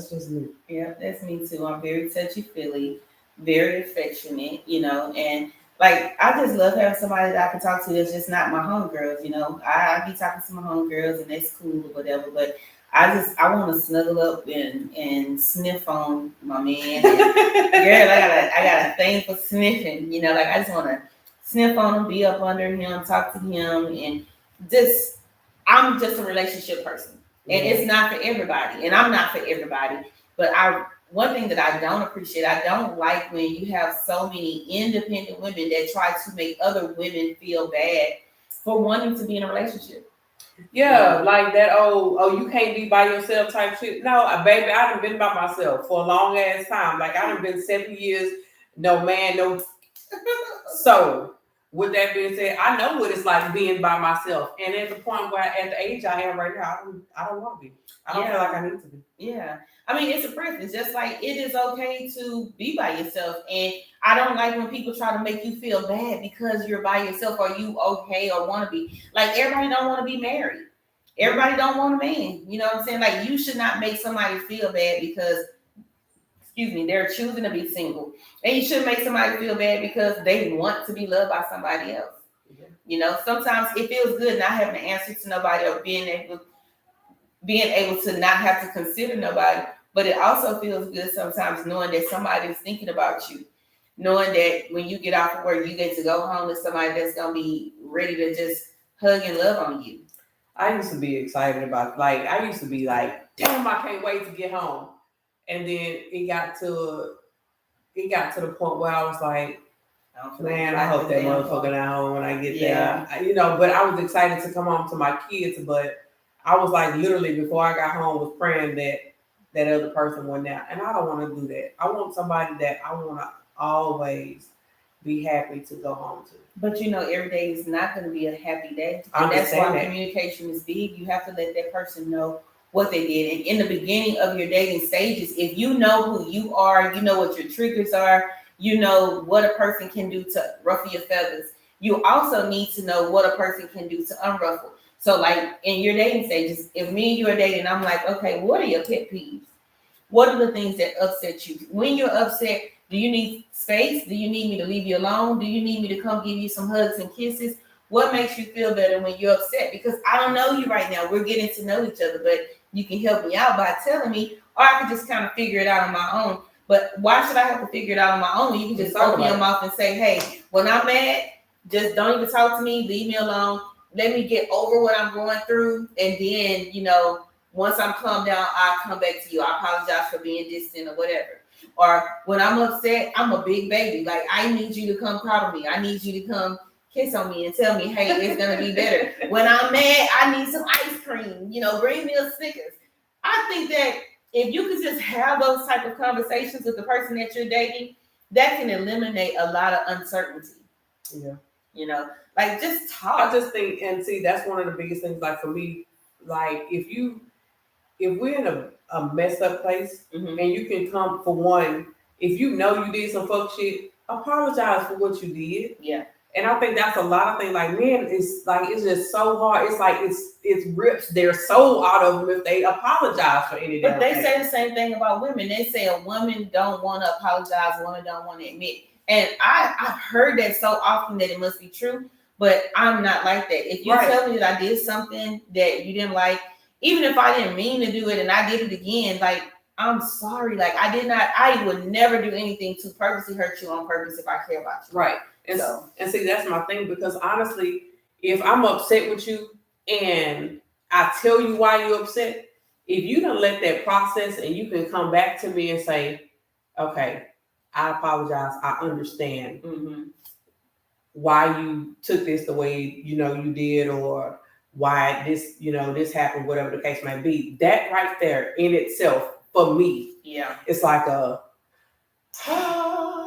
just me. Yeah, that's me too. I'm very touchy feely, very affectionate, and like I just love having somebody that I can talk to that's just not my homegirls. I be talking to my homegirls and that's cool or whatever, but I want to snuggle up and sniff on my man. And, girl, I got a thing for sniffing. Like I just want to sniff on him, be up under him, talk to him, and just I'm just a relationship person. And it's not for everybody, and I'm not for everybody. But I one thing that I don't appreciate, I don't like when you have so many independent women that try to make other women feel bad for wanting to be in a relationship. Yeah, like that old, oh, you can't be by yourself type shit. No, baby, I done been by myself for a long ass time. Like, I done been 7 years, no man, no. So, with that being said, I know what it's like being by myself. And at the point where, at the age I am right now, I don't want to be. I don't feel like I need to be. Yeah. I mean, it's a preference. Just like it is okay to be by yourself. And I don't like when people try to make you feel bad because you're by yourself or you okay or want to be. Like, everybody don't want to be married. Everybody don't want a man. You know what I'm saying? Like, you should not make somebody feel bad because, they're choosing to be single. And you shouldn't make somebody feel bad because they want to be loved by somebody else. Yeah. You know, sometimes it feels good not having to answer to nobody or being able to not have to consider nobody, but it also feels good sometimes knowing that somebody is thinking about you, knowing that when you get off of work, you get to go home to somebody that's going to be ready to just hug and love on you. I used to be excited about, like, I used to be like, damn, I can't wait to get home. And then it got to the point where I was like, man, I hope that motherfucker not home when I get there. You know, but I was excited to come home to my kids, but I was like, literally before I got home was praying that other person went out. And I don't want to do that. I want somebody that I want to always be happy to go home to. But you know, every day is not going to be a happy day. And that's why communication is big. You have to let that person know what they did. And in the beginning of your dating stages, if you know who you are, you know what your triggers are, you know what a person can do to ruffle your feathers. You also need to know what a person can do to unruffle. So like in your dating stages, if me and you are dating, I'm like, okay, what are your pet peeves? What are the things that upset you? When you're upset, do you need space? Do you need me to leave you alone? Do you need me to come give you some hugs and kisses? What makes you feel better when you're upset? Because I don't know you right now. We're getting to know each other, but you can help me out by telling me, or I can just kind of figure it out on my own. But why should I have to figure it out on my own? You can just open your mouth and say, hey, when I'm mad, just don't even talk to me. Leave me alone. Let me get over what I'm going through. And then, you know, once I'm calmed down, I'll come back to you. I apologize for being distant or whatever. Or when I'm upset, I'm a big baby. Like, I need you to come cuddle me. I need you to come kiss on me and tell me, hey, it's going to be better. When I'm mad, I need some ice cream. You know, bring me a Snickers. I think that if you could just have those type of conversations with the person that you're dating, that can eliminate a lot of uncertainty. Yeah. You know, like, just talk. I just think, and see, that's one of the biggest things, like, for me, like, if we're in a messed up place, and you can come, for one, if you know you did some fuck shit, apologize for what you did. Yeah. And I think that's a lot of things. Like, men, it's like, it's just so hard. It's like it rips their soul out of them if they apologize for anything. But they say the same thing about women. They say a woman don't want to apologize, a woman don't want to admit. And I've heard that so often that it must be true, but I'm not like that. If you tell me that I did something that you didn't like, even if I didn't mean to do it and I did it again, like, I'm sorry. Like, I would never do anything to purposely hurt you on purpose if I care about you. Right. And see, that's my thing, because honestly, if I'm upset with you and I tell you why you're upset, if you don't let that process and you can come back to me and say, okay, I apologize, I understand why you took this the way, you know, you did, or why this, you know, this happened, whatever the case may be. That right there in itself, for me, it's like a,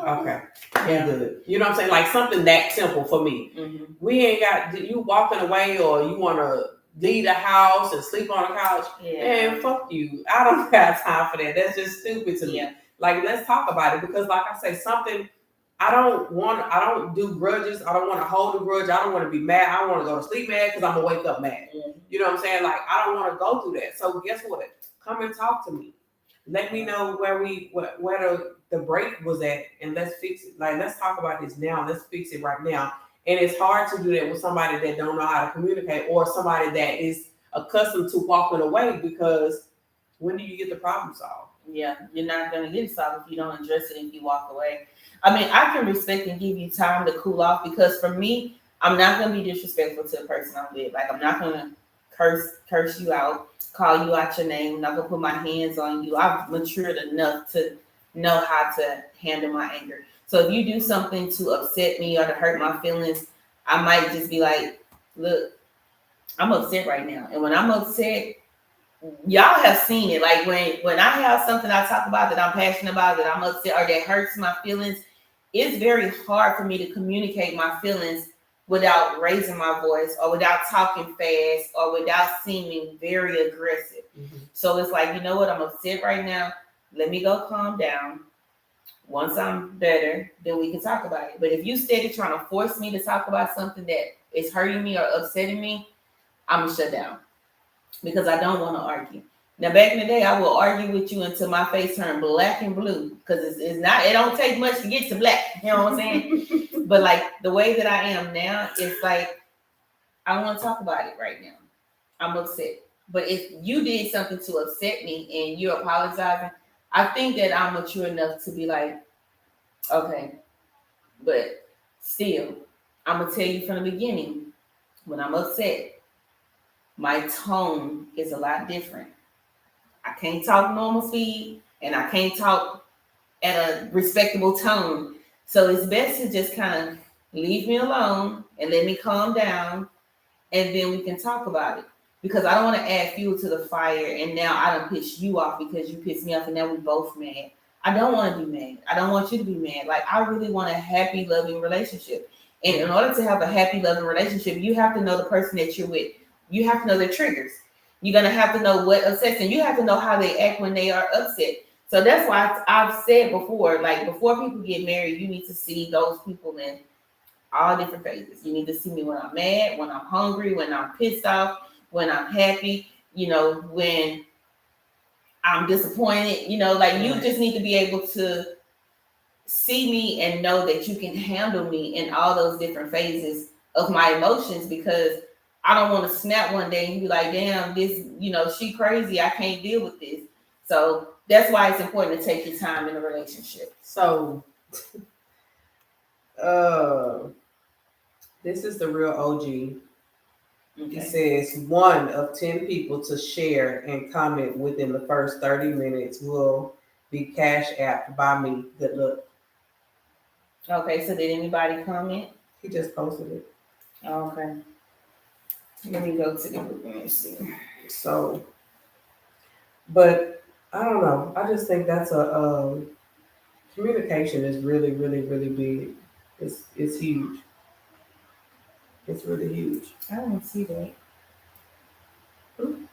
okay, good. You know what I'm saying? Like, something that simple for me. We ain't got you walking away, or you want to leave the house and sleep on the couch. Man, fuck you. I don't have time for that. That's just stupid to me. Like, let's talk about it, because, like I say, something I don't do grudges. I don't want to hold a grudge. I don't want to be mad. I don't want to go to sleep mad because I'm gonna wake up mad. You know what I'm saying? Like, I don't want to go through that. So guess what? Come and talk to me. Let me know where the break was at, and let's fix it. Like, let's talk about this now. Let's fix it right now. And it's hard to do that with somebody that don't know how to communicate, or somebody that is accustomed to walking away, because when do you get the problem solved? Yeah, you're not going to get it solved if you don't address it, if you walk away. I mean, I can respect and give you time to cool off, because for me, I'm not going to be disrespectful to the person I'm with. Like, I'm not going to curse you out, call you out your name. I'm not gonna put my hands on you. I've matured enough to know how to handle my anger. So if you do something to upset me or to hurt my feelings, I might just be like, look, I'm upset right now. And when I'm upset, y'all have seen it. Like when I have something I talk about that I'm passionate about, that I'm upset or that hurts my feelings, it's very hard for me to communicate my feelings without raising my voice or without talking fast or without seeming very aggressive. Mm-hmm. So it's like, you know what, I'm upset right now. Let me go calm down. Once I'm better, then we can talk about it. But if you steady trying to force me to talk about something that is hurting me or upsetting me, I'm gonna shut down because I don't want to argue. Now, back in the day, I will argue with you until my face turned black and blue because it's not. It don't take much to get to black. You know what I'm saying? But like the way that I am now, it's like I want to talk about it right now. I'm upset. But if you did something to upset me and you're apologizing, I think that I'm mature enough to be like, okay, but still, I'm gonna tell you from the beginning when I'm upset, my tone is a lot different. I can't talk normal speed and I can't talk at a respectable tone. So it's best to just kind of leave me alone and let me calm down and then we can talk about it. Because I don't want to add fuel to the fire and now I don't piss you off because you pissed me off and now we both mad. I don't want to be mad. I don't want you to be mad. Like I really want a happy, loving relationship. And in order to have a happy, loving relationship, you have to know the person that you're with. You have to know their triggers. You're gonna have to know what upsets them. You have to know how they act when they are upset. So that's why I've said before, like before people get married, you need to see those people in all different phases. You need to see me when I'm mad, when I'm hungry, when I'm pissed off, when I'm happy, when I'm disappointed, like you just need to be able to see me and know that you can handle me in all those different phases of my emotions because I don't want to snap one day and be like, damn, this, she crazy. I can't deal with this. So that's why it's important to take your time in a relationship. So, this is the real OG. Okay. It says 1 of 10 people to share and comment within the first 30 minutes will be cash apped by me. Good luck. Okay, so did anybody comment? He just posted it. Okay. Let me go to the group and see. So, but I don't know. I just think that's a communication is really, really, really big. It's huge. It's really huge. I don't see that.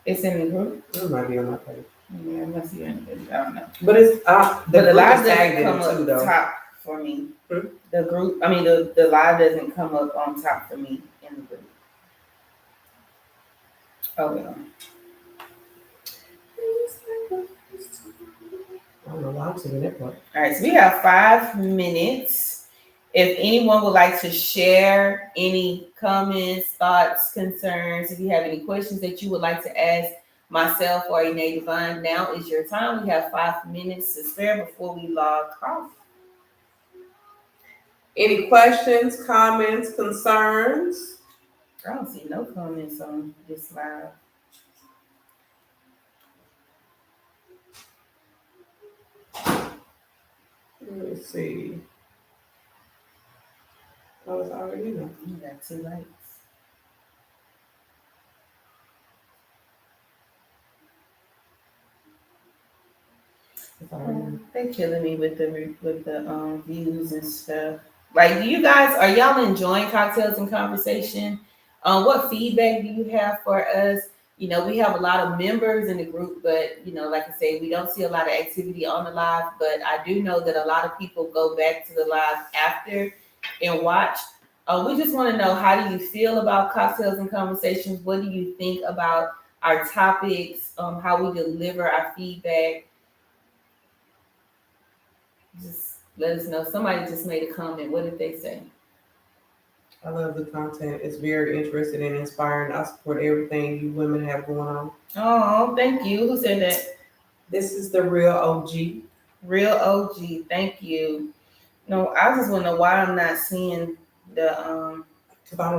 It's in the group. It might be on my page. Yeah, it must be in the group. I don't know. But it's But the group live is tagged doesn't in come it too, up though. top for me. Hmm? The group, the live doesn't come up on top for me in the group. Oh well. I don't know why I'm singing that part. All right, so we have 5 minutes. If anyone would like to share any comments, thoughts, concerns, if you have any questions that you would like to ask myself or Ine Divine, now is your time. We have 5 minutes to spare before we log off. Any questions, comments, concerns? I don't see no comments on this live. Let's see. Oh, it's already there. You got 2 likes. They killing me with the views and stuff. Like, are y'all enjoying cocktails and conversation? What feedback do you have for us? We have a lot of members in the group, but like I say, we don't see a lot of activity on the live. But I do know that a lot of people go back to the live after and watch. We just want to know, how do you feel about cocktails and conversations? What do you think about our topics? How we deliver our feedback? Just let us know. Somebody just made a comment. What did they say? I love the content. It's very interesting and inspiring. I support everything you women have going on. Oh, thank you. Who said that? This is the real OG. Real OG. Thank you. No, I just want to know why I'm not seeing the Because I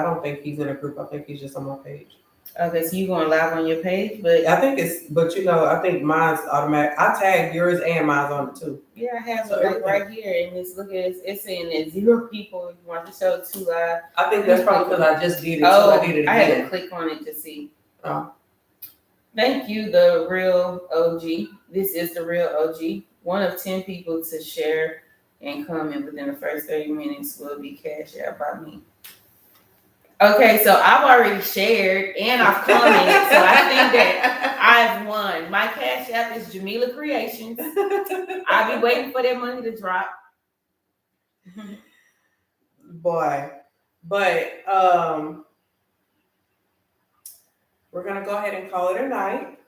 don't think he's in a group. I think he's just on my page. Okay, so you going live on your page, but I think I think mine's automatic. I tag yours and mine's on it too. yeah, I have So it like everything. right here, and it's saying that 0 people. If you want to show 2 live. I think that's probably because I just did it too. Oh, I did it I had to again. click on it to see. Oh. Thank you, the real OG. This is the real OG. One of 10 people to share and comment within the first 30 minutes will be cashed out by me. Okay, so I've already shared and I've commented, so I think that I've won. My cash app is Jamila Creations. I'll be waiting for that money to drop. Boy. But we're gonna go ahead and call it a night.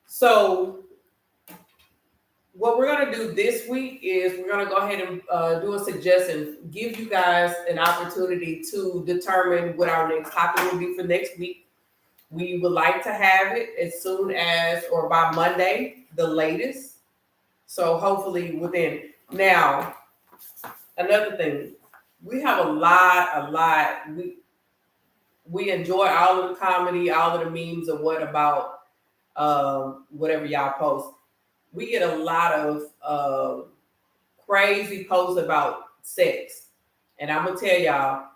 So what we're gonna do this week is we're gonna go ahead and do a suggestion, give you guys an opportunity to determine what our next topic will be for next week. We would like to have it as soon as or by Monday, the latest. So hopefully within. Now, another thing, we have a lot. We enjoy all of the comedy, all of the memes of what about whatever y'all post. We get a lot of crazy posts about sex. And I'm gonna tell y'all,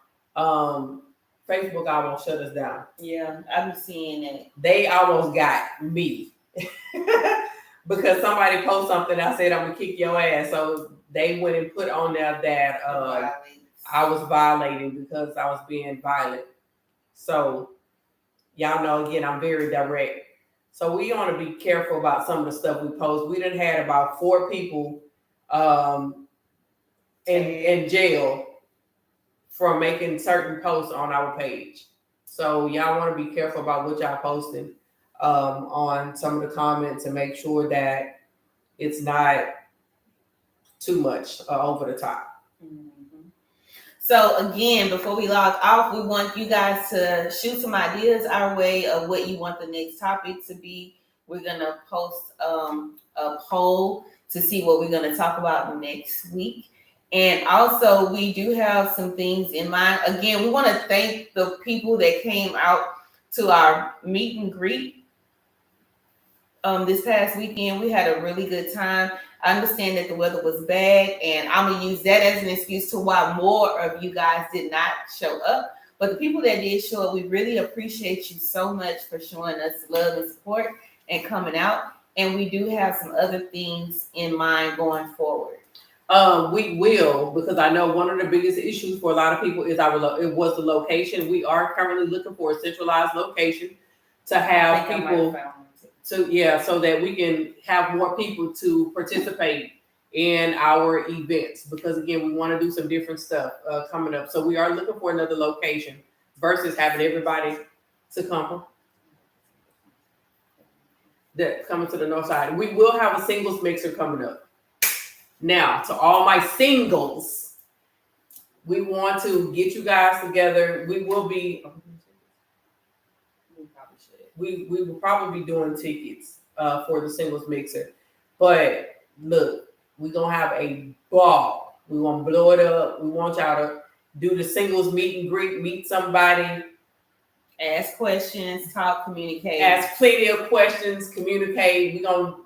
Facebook almost shut us down. Yeah, I've been seeing that. They almost got me. Because somebody posted something, I said I'm gonna kick your ass. So they went and put on there that I was violating because I was being violent. So y'all know again, I'm very direct. So we want to be careful about some of the stuff we post. We done had about 4 people in jail for making certain posts on our page. So y'all want to be careful about what y'all posting on some of the comments and make sure that it's not too much over the top. Mm-hmm. So again, before we log off, we want you guys to shoot some ideas our way of what you want the next topic to be. We're gonna post a poll to see what we're gonna talk about next week. And also, we do have some things in mind. Again, we want to thank the people that came out to our meet and greet this past weekend. We had a really good time. I understand that the weather was bad, and I'm gonna use that as an excuse to why more of you guys did not show up. But the people that did show up, we really appreciate you so much for showing us love and support and coming out. And we do have some other things in mind going forward. We will, because I know one of the biggest issues for a lot of people is it was the location. We are currently looking for a centralized location to have people so that we can have more people to participate in our events. Because again, we want to do some different stuff coming up. So we are looking for another location versus having everybody to come coming to the north side. We will have a singles mixer coming up. Now, to all my singles, we want to get you guys together. We will be. We will probably be doing tickets for the singles mixer. But look, we're gonna have a ball. We want to blow it up. We want y'all to do the singles meet and greet, meet somebody, ask questions, talk, communicate. Ask plenty of questions, communicate. We're gonna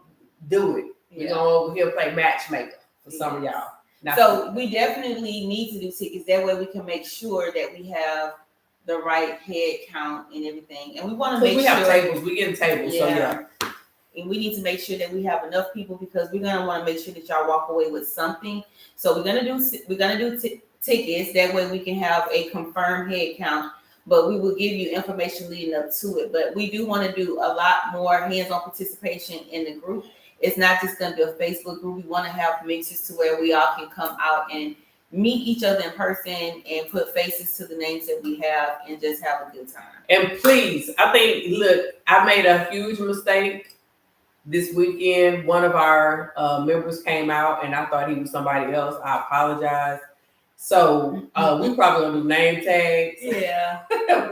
do it. We're gonna over here play matchmaker for some of y'all. So we definitely need to do tickets. That way we can make sure that we have the right head count and everything. And we want to make sure we have tables. We get tables. Yeah. So yeah. And we need to make sure that we have enough people because we're gonna want to make sure that y'all walk away with something. So we're gonna do tickets. That way we can have a confirmed head count. But we will give you information leading up to it. But we do want to do a lot more hands-on participation in the group. It's not just going to be a Facebook group. We want to have mixes to where we all can come out and meet each other in person and put faces to the names that we have and just have a good time. And please, I made a huge mistake this weekend. One of our members came out and I thought he was somebody else. I apologize. So we probably gonna do name tags. Yeah.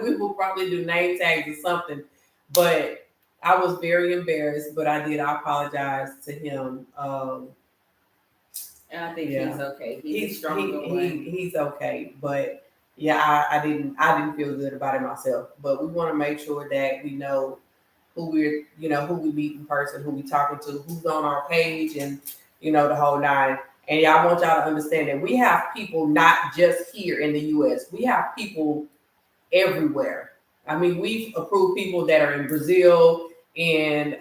We will probably do name tags or something. But I was very embarrassed, but I apologize to him. And I think he's okay. He's a stronger one. He's okay. But yeah, I didn't feel good about it myself. But we want to make sure that we know who who we meet in person, who we talking to, who's on our page, and the whole nine. And I want y'all to understand that we have people not just here in the U.S. We have people everywhere. I mean, we've approved people that are in Brazil, in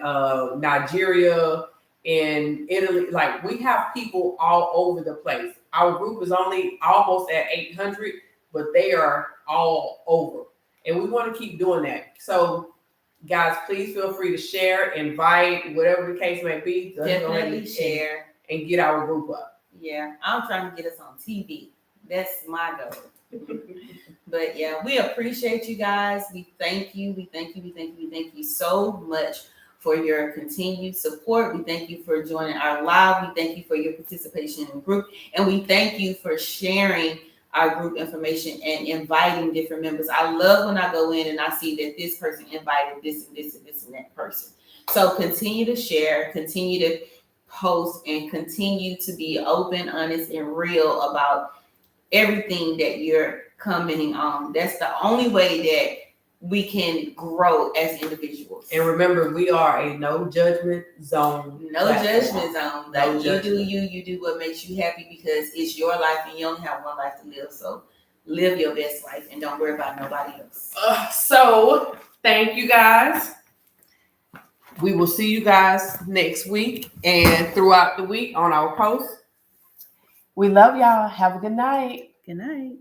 Nigeria, in Italy. Like, we have people all over the place. Our group is only almost at 800, but they are all over. And we want to keep doing that. So, guys, please feel free to share, invite, whatever the case may be. Let's go ahead Definitely share. and get our group up. Yeah, I'm trying to get us on TV. That's my goal. But yeah, we appreciate you guys. We thank you. We thank you. We thank you. We thank you so much for your continued support. We thank you for joining our live. We thank you for your participation in the group. And we thank you for sharing our group information and inviting different members. I love when I go in and I see that this person invited this and this and this and that person. So continue to share, continue to post, and continue to be open, honest, and real about everything that you're commenting on. That's the only way that we can grow as individuals. And remember, we are a no judgment zone. No judgment zone. Like, No judgment. you do what makes you happy, because it's your life and you only have one life to live. So live your best life and don't worry about nobody else. So thank you guys. We will see you guys next week and throughout the week on our posts. We love y'all. Have a good night. Good night.